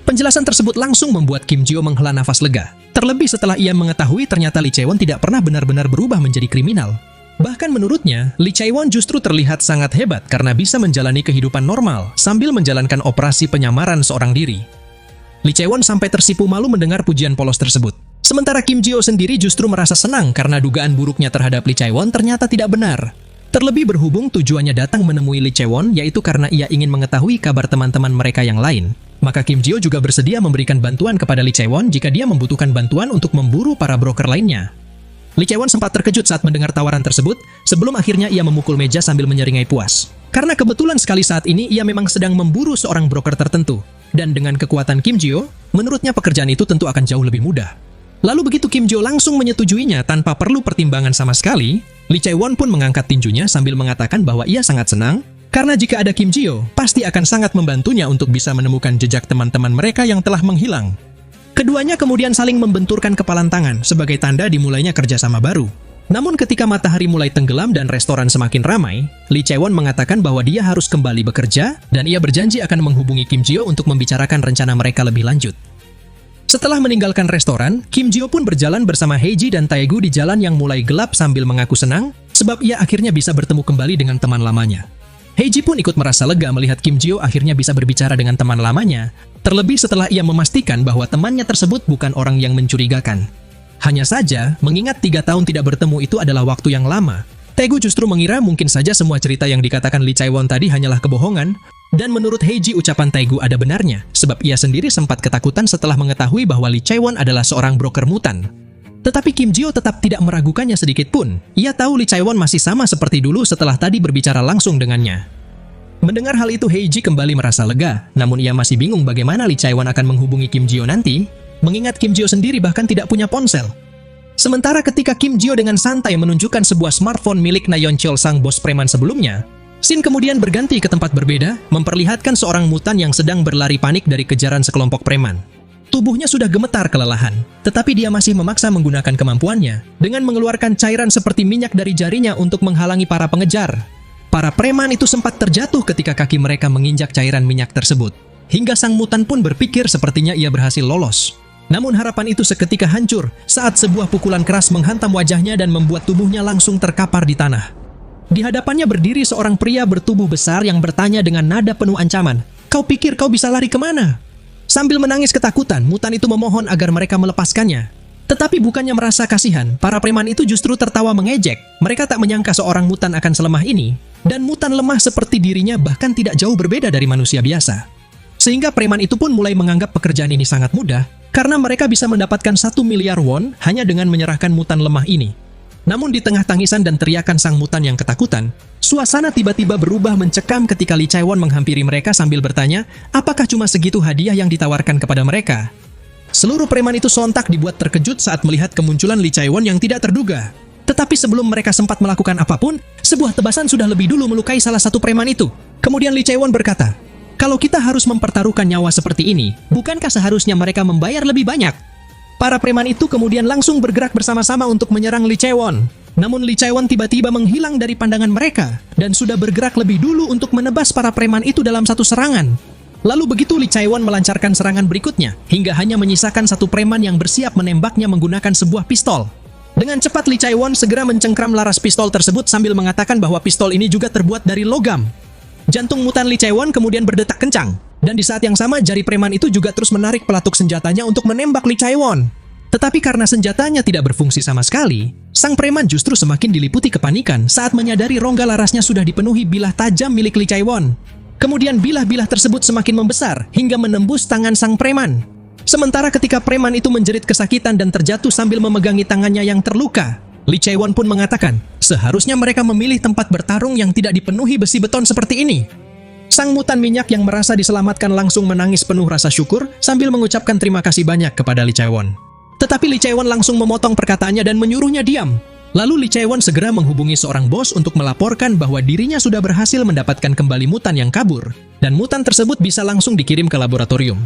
Penjelasan tersebut langsung membuat Kim Ji-yo menghela nafas lega. Terlebih setelah ia mengetahui ternyata Lee Chae-won tidak pernah benar-benar berubah menjadi kriminal. Bahkan menurutnya, Lee Chae-won justru terlihat sangat hebat karena bisa menjalani kehidupan normal sambil menjalankan operasi penyamaran seorang diri. Lee Chae-won sampai tersipu malu mendengar pujian polos tersebut. Sementara Kim Ji-yo sendiri justru merasa senang karena dugaan buruknya terhadap Lee Chae-won ternyata tidak benar. Terlebih berhubung tujuannya datang menemui Lee Chae-won yaitu karena ia ingin mengetahui kabar teman-teman mereka yang lain. Maka Kim Ji-yo juga bersedia memberikan bantuan kepada Lee Chae-won jika dia membutuhkan bantuan untuk memburu para broker lainnya. Lee Chae-won sempat terkejut saat mendengar tawaran tersebut, sebelum akhirnya ia memukul meja sambil menyeringai puas. Karena kebetulan sekali saat ini ia memang sedang memburu seorang broker tertentu. Dan dengan kekuatan Kim Ji-yo, menurutnya pekerjaan itu tentu akan jauh lebih mudah. Lalu begitu Kim Ji-yo langsung menyetujuinya tanpa perlu pertimbangan sama sekali, Lee Chae-won pun mengangkat tinjunya sambil mengatakan bahwa ia sangat senang, karena jika ada Kim Ji-yo, pasti akan sangat membantunya untuk bisa menemukan jejak teman-teman mereka yang telah menghilang. Keduanya kemudian saling membenturkan kepalan tangan sebagai tanda dimulainya kerjasama baru. Namun ketika matahari mulai tenggelam dan restoran semakin ramai, Lee Chae-won mengatakan bahwa dia harus kembali bekerja dan ia berjanji akan menghubungi Kim Ji-yo untuk membicarakan rencana mereka lebih lanjut. Setelah meninggalkan restoran, Kim Ji-yo pun berjalan bersama Hae-ji dan Taegu di jalan yang mulai gelap sambil mengaku senang, sebab ia akhirnya bisa bertemu kembali dengan teman lamanya. Hae-ji pun ikut merasa lega melihat Kim Ji-yo akhirnya bisa berbicara dengan teman lamanya, terlebih setelah ia memastikan bahwa temannya tersebut bukan orang yang mencurigakan. Hanya saja, mengingat 3 tahun tidak bertemu itu adalah waktu yang lama, Taegu justru mengira mungkin saja semua cerita yang dikatakan Lee Chae-won tadi hanyalah kebohongan, dan menurut Hae-ji ucapan Taegu ada benarnya, sebab ia sendiri sempat ketakutan setelah mengetahui bahwa Lee Chae-won adalah seorang broker mutan. Tetapi Kim Ji-yo tetap tidak meragukannya sedikit pun. Ia tahu Lee Chae-won masih sama seperti dulu setelah tadi berbicara langsung dengannya. Mendengar hal itu, Hae-ji kembali merasa lega, namun ia masih bingung bagaimana Lee Chae-won akan menghubungi Kim Ji-yo nanti, mengingat Kim Ji-yo sendiri bahkan tidak punya ponsel. Sementara ketika Kim Jio dengan santai menunjukkan sebuah smartphone milik Na Yeon-cheol sang bos preman sebelumnya, scene kemudian berganti ke tempat berbeda, memperlihatkan seorang mutan yang sedang berlari panik dari kejaran sekelompok preman. Tubuhnya sudah gemetar kelelahan, tetapi dia masih memaksa menggunakan kemampuannya dengan mengeluarkan cairan seperti minyak dari jarinya untuk menghalangi para pengejar. Para preman itu sempat terjatuh ketika kaki mereka menginjak cairan minyak tersebut, hingga sang mutan pun berpikir sepertinya ia berhasil lolos. Namun harapan itu seketika hancur saat sebuah pukulan keras menghantam wajahnya dan membuat tubuhnya langsung terkapar di tanah. Di hadapannya berdiri seorang pria bertubuh besar yang bertanya dengan nada penuh ancaman, "Kau pikir kau bisa lari kemana?" Sambil menangis ketakutan, mutan itu memohon agar mereka melepaskannya. Tetapi bukannya merasa kasihan, para preman itu justru tertawa mengejek. Mereka tak menyangka seorang mutan akan selemah ini, dan mutan lemah seperti dirinya bahkan tidak jauh berbeda dari manusia biasa. Sehingga preman itu pun mulai menganggap pekerjaan ini sangat mudah, karena mereka bisa mendapatkan 1 miliar won hanya dengan menyerahkan mutan lemah ini. Namun di tengah tangisan dan teriakan sang mutan yang ketakutan, suasana tiba-tiba berubah mencekam ketika Lee Chae-won menghampiri mereka sambil bertanya, apakah cuma segitu hadiah yang ditawarkan kepada mereka? Seluruh preman itu sontak dibuat terkejut saat melihat kemunculan Lee Chae-won yang tidak terduga. Tetapi sebelum mereka sempat melakukan apapun, sebuah tebasan sudah lebih dulu melukai salah satu preman itu. Kemudian Lee Chae-won berkata, "Kalau kita harus mempertaruhkan nyawa seperti ini, bukankah seharusnya mereka membayar lebih banyak?" Para preman itu kemudian langsung bergerak bersama-sama untuk menyerang Lee Chae-won. Namun Lee Chae-won tiba-tiba menghilang dari pandangan mereka dan sudah bergerak lebih dulu untuk menebas para preman itu dalam satu serangan. Lalu begitu Lee Chae-won melancarkan serangan berikutnya, hingga hanya menyisakan satu preman yang bersiap menembaknya menggunakan sebuah pistol. Dengan cepat Lee Chae-won segera mencengkram laras pistol tersebut sambil mengatakan bahwa pistol ini juga terbuat dari logam. Jantung mutan Lee Chae-won kemudian berdetak kencang, dan di saat yang sama jari preman itu juga terus menarik pelatuk senjatanya untuk menembak Lee Chae-won. Tetapi karena senjatanya tidak berfungsi sama sekali, sang preman justru semakin diliputi kepanikan saat menyadari rongga larasnya sudah dipenuhi bilah tajam milik Lee Chae-won. Kemudian bilah-bilah tersebut semakin membesar hingga menembus tangan sang preman. Sementara ketika preman itu menjerit kesakitan dan terjatuh sambil memegangi tangannya yang terluka, Lee Chae-won pun mengatakan, seharusnya mereka memilih tempat bertarung yang tidak dipenuhi besi beton seperti ini. Sang mutan minyak yang merasa diselamatkan langsung menangis penuh rasa syukur sambil mengucapkan terima kasih banyak kepada Lee Chae-won. Tetapi Lee Chae-won langsung memotong perkataannya dan menyuruhnya diam. Lalu Lee Chae-won segera menghubungi seorang bos untuk melaporkan bahwa dirinya sudah berhasil mendapatkan kembali mutan yang kabur, dan mutan tersebut bisa langsung dikirim ke laboratorium.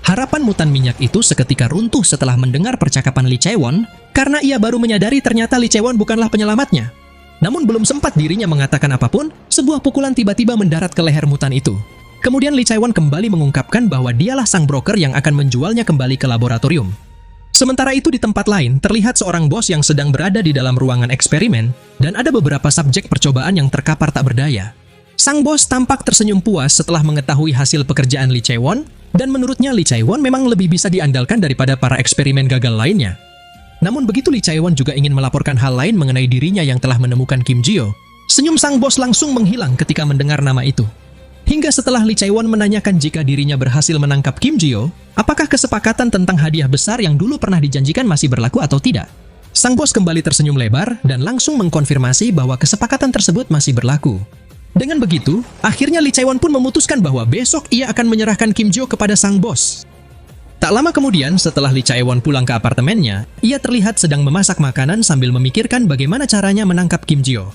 Harapan mutan minyak itu seketika runtuh setelah mendengar percakapan Lee Chae-won, karena ia baru menyadari ternyata Lee Chae-won bukanlah penyelamatnya. Namun belum sempat dirinya mengatakan apapun, sebuah pukulan tiba-tiba mendarat ke leher mutan itu. Kemudian Lee Chae-won kembali mengungkapkan bahwa dialah sang broker yang akan menjualnya kembali ke laboratorium. Sementara itu di tempat lain, terlihat seorang bos yang sedang berada di dalam ruangan eksperimen, dan ada beberapa subjek percobaan yang terkapar tak berdaya. Sang bos tampak tersenyum puas setelah mengetahui hasil pekerjaan Lee Chae-won, dan menurutnya Lee Chae-won memang lebih bisa diandalkan daripada para eksperimen gagal lainnya. Namun begitu Lee Chae-won juga ingin melaporkan hal lain mengenai dirinya yang telah menemukan Kim Jio, senyum sang bos langsung menghilang ketika mendengar nama itu. Hingga setelah Lee Chae-won menanyakan jika dirinya berhasil menangkap Kim Jio, apakah kesepakatan tentang hadiah besar yang dulu pernah dijanjikan masih berlaku atau tidak? Sang bos kembali tersenyum lebar dan langsung mengkonfirmasi bahwa kesepakatan tersebut masih berlaku. Dengan begitu, akhirnya Lee Chae-won pun memutuskan bahwa besok ia akan menyerahkan Kim Jio kepada sang bos. Tak lama kemudian, setelah Lee Chae-won pulang ke apartemennya, ia terlihat sedang memasak makanan sambil memikirkan bagaimana caranya menangkap Kim Jio.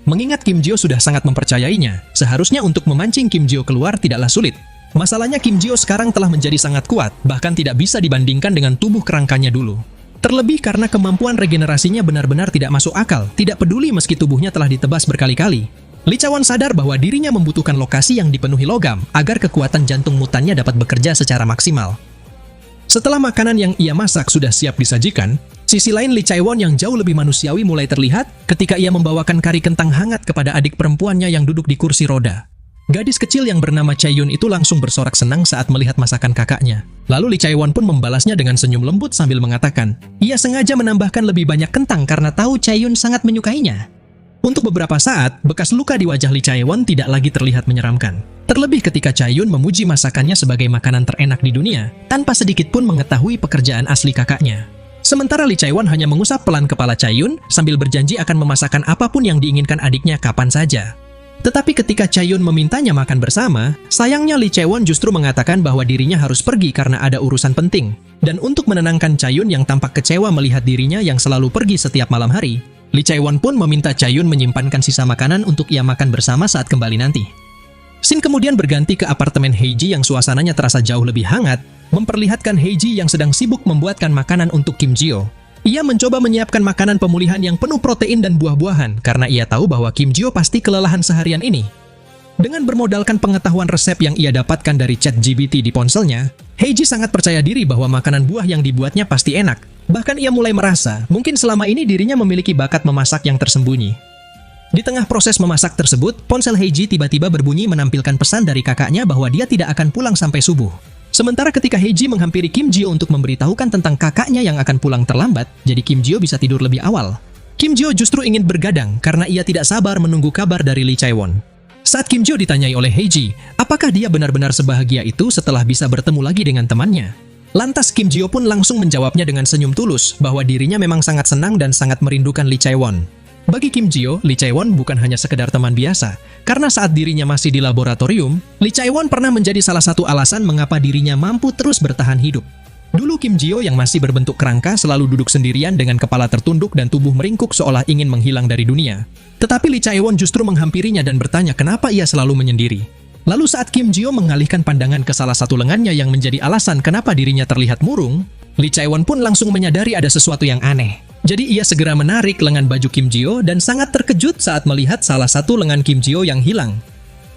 Mengingat Kim Jio sudah sangat mempercayainya, seharusnya untuk memancing Kim Jio keluar tidaklah sulit. Masalahnya Kim Jio sekarang telah menjadi sangat kuat, bahkan tidak bisa dibandingkan dengan tubuh kerangkanya dulu. Terlebih karena kemampuan regenerasinya benar-benar tidak masuk akal, tidak peduli meski tubuhnya telah ditebas berkali-kali. Lee Chae-won sadar bahwa dirinya membutuhkan lokasi yang dipenuhi logam agar kekuatan jantung mutannya dapat bekerja secara maksimal. Setelah makanan yang ia masak sudah siap disajikan, sisi lain Lee Chae-won yang jauh lebih manusiawi mulai terlihat ketika ia membawakan kari kentang hangat kepada adik perempuannya yang duduk di kursi roda. Gadis kecil yang bernama Chae-yun itu langsung bersorak senang saat melihat masakan kakaknya. Lalu Lee Chae-won pun membalasnya dengan senyum lembut sambil mengatakan, ia sengaja menambahkan lebih banyak kentang karena tahu Chae-yun sangat menyukainya. Untuk beberapa saat, bekas luka di wajah Lee Chae-won tidak lagi terlihat menyeramkan. Terlebih ketika Chae-yun memuji masakannya sebagai makanan terenak di dunia, tanpa sedikit pun mengetahui pekerjaan asli kakaknya. Sementara Lee Chae-won hanya mengusap pelan kepala Chae-yun sambil berjanji akan memasakkan apapun yang diinginkan adiknya kapan saja. Tetapi ketika Chae-yun memintanya makan bersama, sayangnya Lee Chae-won justru mengatakan bahwa dirinya harus pergi karena ada urusan penting. Dan untuk menenangkan Chae-yun yang tampak kecewa melihat dirinya yang selalu pergi setiap malam hari, Lee Chae-won pun meminta Chae-yun menyimpankan sisa makanan untuk ia makan bersama saat kembali nanti. Scene kemudian berganti ke apartemen Hae-ji yang suasananya terasa jauh lebih hangat, memperlihatkan Hae-ji yang sedang sibuk membuatkan makanan untuk Kim Ji-yo. Ia mencoba menyiapkan makanan pemulihan yang penuh protein dan buah-buahan karena ia tahu bahwa Kim Ji-yo pasti kelelahan seharian ini. Dengan bermodalkan pengetahuan resep yang ia dapatkan dari ChatGPT di ponselnya, Hae-ji sangat percaya diri bahwa makanan buah yang dibuatnya pasti enak. Bahkan ia mulai merasa, mungkin selama ini dirinya memiliki bakat memasak yang tersembunyi. Di tengah proses memasak tersebut, ponsel Hae-ji tiba-tiba berbunyi menampilkan pesan dari kakaknya bahwa dia tidak akan pulang sampai subuh. Sementara ketika Hae-ji menghampiri Kim Ji-yo untuk memberitahukan tentang kakaknya yang akan pulang terlambat, jadi Kim Ji-yo bisa tidur lebih awal. Kim Ji-yo justru ingin bergadang karena ia tidak sabar menunggu kabar dari Lee Chae-won. Saat Kim Ji-yo ditanyai oleh Hae-ji, apakah dia benar-benar sebahagia itu setelah bisa bertemu lagi dengan temannya? Lantas Kim Ji-yo pun langsung menjawabnya dengan senyum tulus bahwa dirinya memang sangat senang dan sangat merindukan Lee Chae-won. Bagi Kim Ji-yo, Lee Chae-won bukan hanya sekedar teman biasa, karena saat dirinya masih di laboratorium, Lee Chae-won pernah menjadi salah satu alasan mengapa dirinya mampu terus bertahan hidup. Dulu Kim Ji-yo yang masih berbentuk kerangka selalu duduk sendirian dengan kepala tertunduk dan tubuh meringkuk seolah ingin menghilang dari dunia. Tetapi Lee Chae-won justru menghampirinya dan bertanya kenapa ia selalu menyendiri. Lalu saat Kim Ji-yo mengalihkan pandangan ke salah satu lengannya yang menjadi alasan kenapa dirinya terlihat murung, Lee Chae-won pun langsung menyadari ada sesuatu yang aneh. Jadi ia segera menarik lengan baju Kim Ji-yo dan sangat terkejut saat melihat salah satu lengan Kim Ji-yo yang hilang.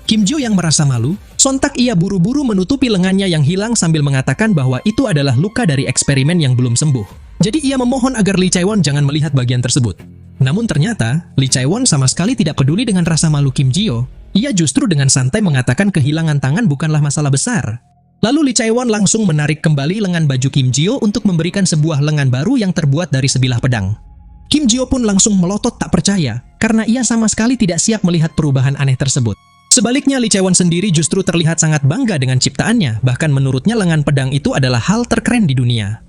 Kim Ji-yo yang merasa malu, sontak ia buru-buru menutupi lengannya yang hilang sambil mengatakan bahwa itu adalah luka dari eksperimen yang belum sembuh. Jadi ia memohon agar Lee Chae-won jangan melihat bagian tersebut. Namun ternyata, Lee Chae-won sama sekali tidak peduli dengan rasa malu Kim Ji-yo. Ia justru dengan santai mengatakan kehilangan tangan bukanlah masalah besar. Lalu Lee Chae-won langsung menarik kembali lengan baju Kim Ji-yo untuk memberikan sebuah lengan baru yang terbuat dari sebilah pedang. Kim Ji-yo pun langsung melotot tak percaya, karena ia sama sekali tidak siap melihat perubahan aneh tersebut. Sebaliknya Lee Chae-won sendiri justru terlihat sangat bangga dengan ciptaannya, bahkan menurutnya lengan pedang itu adalah hal terkeren di dunia.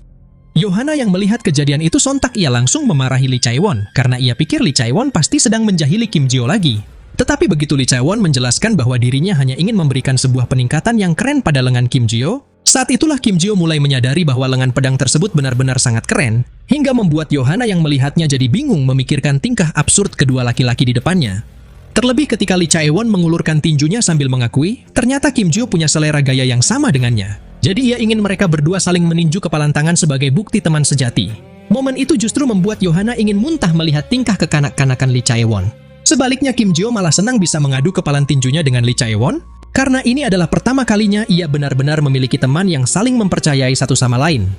Yohana yang melihat kejadian itu sontak ia langsung memarahi Lee Chae-won, karena ia pikir Lee Chae-won pasti sedang menjahili Kim Ji-yo lagi. Tetapi begitu Lee Chae-won menjelaskan bahwa dirinya hanya ingin memberikan sebuah peningkatan yang keren pada lengan Kim Ji-yo, saat itulah Kim Ji-yo mulai menyadari bahwa lengan pedang tersebut benar-benar sangat keren, hingga membuat Yohana yang melihatnya jadi bingung memikirkan tingkah absurd kedua laki-laki di depannya. Terlebih ketika Lee Chae-won mengulurkan tinjunya sambil mengakui, ternyata Kim Ji-yo punya selera gaya yang sama dengannya. Jadi ia ingin mereka berdua saling meninju kepalan tangan sebagai bukti teman sejati. Momen itu justru membuat Yohana ingin muntah melihat tingkah kekanak-kanakan Lee Chae-won. Sebaliknya Kim Ji-yo malah senang bisa mengadu kepalan tinjunya dengan Lee Chae-won, karena ini adalah pertama kalinya ia benar-benar memiliki teman yang saling mempercayai satu sama lain.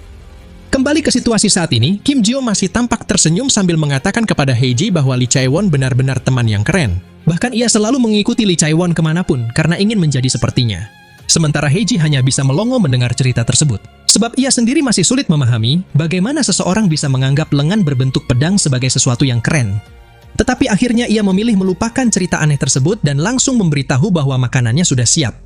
Kembali ke situasi saat ini, Kim Ji-yo masih tampak tersenyum sambil mengatakan kepada Hae-ji bahwa Lee Chae-won benar-benar teman yang keren. Bahkan ia selalu mengikuti Lee Chae-won kemanapun karena ingin menjadi sepertinya. Sementara Hae-ji hanya bisa melongo mendengar cerita tersebut. Sebab ia sendiri masih sulit memahami bagaimana seseorang bisa menganggap lengan berbentuk pedang sebagai sesuatu yang keren. Tetapi akhirnya ia memilih melupakan cerita aneh tersebut dan langsung memberitahu bahwa makanannya sudah siap.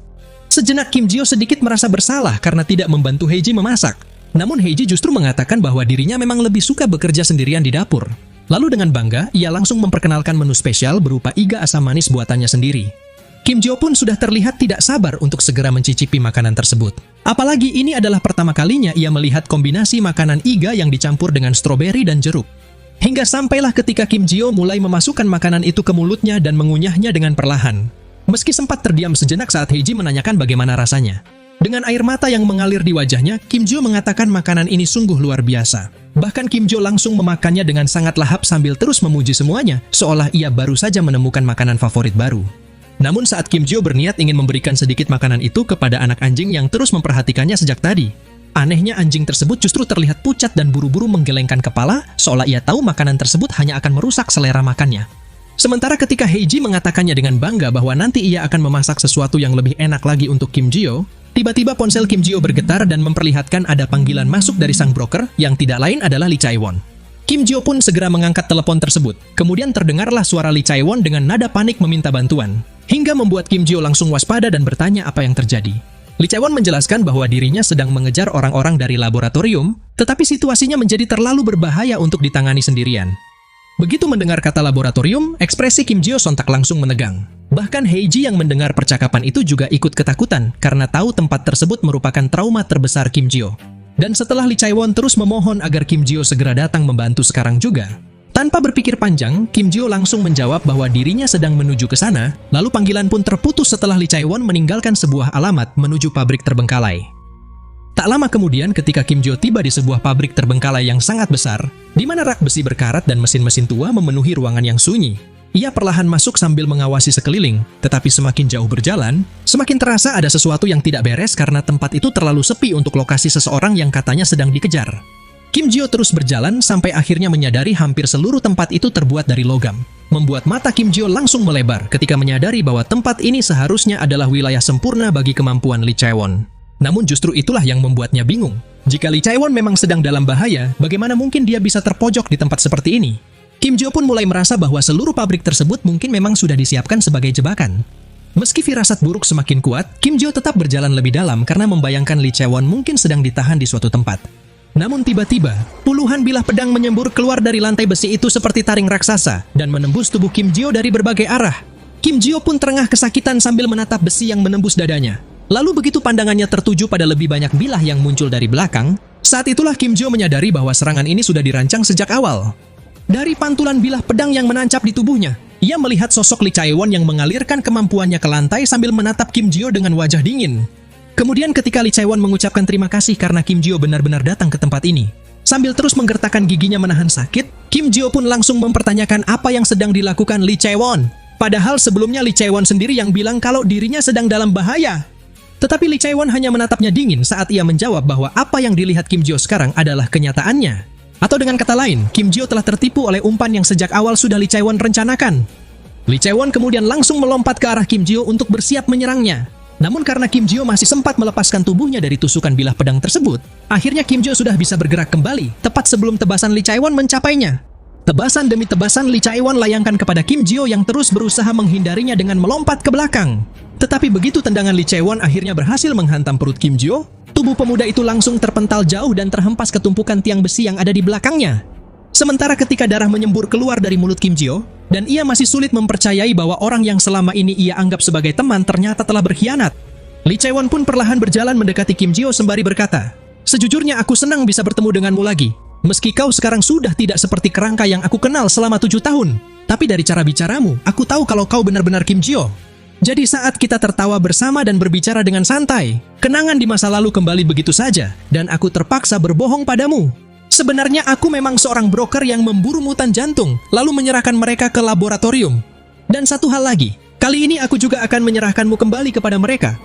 Sejenak Kim Ji-yo sedikit merasa bersalah karena tidak membantu Hae-ji memasak. Namun Hae-ji justru mengatakan bahwa dirinya memang lebih suka bekerja sendirian di dapur. Lalu dengan bangga, ia langsung memperkenalkan menu spesial berupa iga asam manis buatannya sendiri. Kim Ji-yo pun sudah terlihat tidak sabar untuk segera mencicipi makanan tersebut. Apalagi ini adalah pertama kalinya ia melihat kombinasi makanan iga yang dicampur dengan stroberi dan jeruk. Hingga sampailah ketika Kim Ji-yo mulai memasukkan makanan itu ke mulutnya dan mengunyahnya dengan perlahan. Meski sempat terdiam sejenak saat Hae-ji menanyakan bagaimana rasanya. Dengan air mata yang mengalir di wajahnya, Kim Ji-yo mengatakan makanan ini sungguh luar biasa. Bahkan Kim Ji-yo langsung memakannya dengan sangat lahap sambil terus memuji semuanya, seolah ia baru saja menemukan makanan favorit baru. Namun saat Kim Ji-yo berniat ingin memberikan sedikit makanan itu kepada anak anjing yang terus memperhatikannya sejak tadi, anehnya anjing tersebut justru terlihat pucat dan buru-buru menggelengkan kepala, seolah ia tahu makanan tersebut hanya akan merusak selera makannya. Sementara ketika Hae-ji mengatakannya dengan bangga bahwa nanti ia akan memasak sesuatu yang lebih enak lagi untuk Kim Ji-yo, tiba-tiba ponsel Kim Ji-yo bergetar dan memperlihatkan ada panggilan masuk dari sang broker yang tidak lain adalah Lee Chae-won. Kim Ji-yo pun segera mengangkat telepon tersebut. Kemudian terdengarlah suara Lee Chae-won dengan nada panik meminta bantuan, hingga membuat Kim Ji-yo langsung waspada dan bertanya apa yang terjadi. Lee Chae-won menjelaskan bahwa dirinya sedang mengejar orang-orang dari laboratorium, tetapi situasinya menjadi terlalu berbahaya untuk ditangani sendirian. Begitu mendengar kata laboratorium, ekspresi Kim Jio sontak langsung menegang. Bahkan Heiji yang mendengar percakapan itu juga ikut ketakutan karena tahu tempat tersebut merupakan trauma terbesar Kim Jio. Dan setelah Lee Chae-won terus memohon agar Kim Jio segera datang membantu sekarang juga, tanpa berpikir panjang, Kim Jio langsung menjawab bahwa dirinya sedang menuju ke sana, lalu panggilan pun terputus setelah Lee Chae-won meninggalkan sebuah alamat menuju pabrik terbengkalai. Tak lama kemudian ketika Kim Jio tiba di sebuah pabrik terbengkalai yang sangat besar, di mana rak besi berkarat dan mesin-mesin tua memenuhi ruangan yang sunyi. Ia perlahan masuk sambil mengawasi sekeliling, tetapi semakin jauh berjalan, semakin terasa ada sesuatu yang tidak beres karena tempat itu terlalu sepi untuk lokasi seseorang yang katanya sedang dikejar. Kim Jio terus berjalan sampai akhirnya menyadari hampir seluruh tempat itu terbuat dari logam. Membuat mata Kim Jio langsung melebar ketika menyadari bahwa tempat ini seharusnya adalah wilayah sempurna bagi kemampuan Lee Chae-won. Namun justru itulah yang membuatnya bingung. Jika Lee Chae-won memang sedang dalam bahaya, bagaimana mungkin dia bisa terpojok di tempat seperti ini? Kim Jio pun mulai merasa bahwa seluruh pabrik tersebut mungkin memang sudah disiapkan sebagai jebakan. Meski firasat buruk semakin kuat, Kim Jio tetap berjalan lebih dalam karena membayangkan Lee Chae-won mungkin sedang ditahan di suatu tempat. Namun tiba-tiba, puluhan bilah pedang menyembur keluar dari lantai besi itu seperti taring raksasa dan menembus tubuh Kim Jio dari berbagai arah. Kim Jio pun terengah kesakitan sambil menatap besi yang menembus dadanya. Lalu begitu pandangannya tertuju pada lebih banyak bilah yang muncul dari belakang, saat itulah Kim Jio menyadari bahwa serangan ini sudah dirancang sejak awal. Dari pantulan bilah pedang yang menancap di tubuhnya, ia melihat sosok Lee Chae-won yang mengalirkan kemampuannya ke lantai sambil menatap Kim Jio dengan wajah dingin. Kemudian ketika Lee Chae-won mengucapkan terima kasih karena Kim Jio benar-benar datang ke tempat ini, sambil terus menggertakkan giginya menahan sakit, Kim Jio pun langsung mempertanyakan apa yang sedang dilakukan Lee Chae-won. Padahal sebelumnya Lee Chae-won sendiri yang bilang kalau dirinya sedang dalam bahaya. Tetapi Lee Chae-won hanya menatapnya dingin saat ia menjawab bahwa apa yang dilihat Kim Jio sekarang adalah kenyataannya. Atau dengan kata lain, Kim Jio telah tertipu oleh umpan yang sejak awal sudah Lee Chae-won rencanakan. Lee Chae-won kemudian langsung melompat ke arah Kim Jio untuk bersiap menyerangnya. Namun karena Kim Jio masih sempat melepaskan tubuhnya dari tusukan bilah pedang tersebut, akhirnya Kim Jio sudah bisa bergerak kembali tepat sebelum tebasan Lee Chae-won mencapainya. Tebasan demi tebasan Lee Chae-won layangkan kepada Kim Jio yang terus berusaha menghindarinya dengan melompat ke belakang. Tetapi begitu tendangan Lee Chae-won akhirnya berhasil menghantam perut Kim Jio, tubuh pemuda itu langsung terpental jauh dan terhempas ke tumpukan tiang besi yang ada di belakangnya. Sementara ketika darah menyembur keluar dari mulut Kim Jio, dan ia masih sulit mempercayai bahwa orang yang selama ini ia anggap sebagai teman ternyata telah berkhianat. Lee Chae-won pun perlahan berjalan mendekati Kim Jio sembari berkata, "Sejujurnya aku senang bisa bertemu denganmu lagi. Meski kau sekarang sudah tidak seperti kerangka yang aku kenal selama 7 tahun. Tapi dari cara bicaramu, aku tahu kalau kau benar-benar Kim Jio. Jadi saat kita tertawa bersama dan berbicara dengan santai, kenangan di masa lalu kembali begitu saja, dan aku terpaksa berbohong padamu. Sebenarnya aku memang seorang broker yang memburu mutan jantung, lalu menyerahkan mereka ke laboratorium. Dan satu hal lagi, kali ini aku juga akan menyerahkanmu kembali kepada mereka.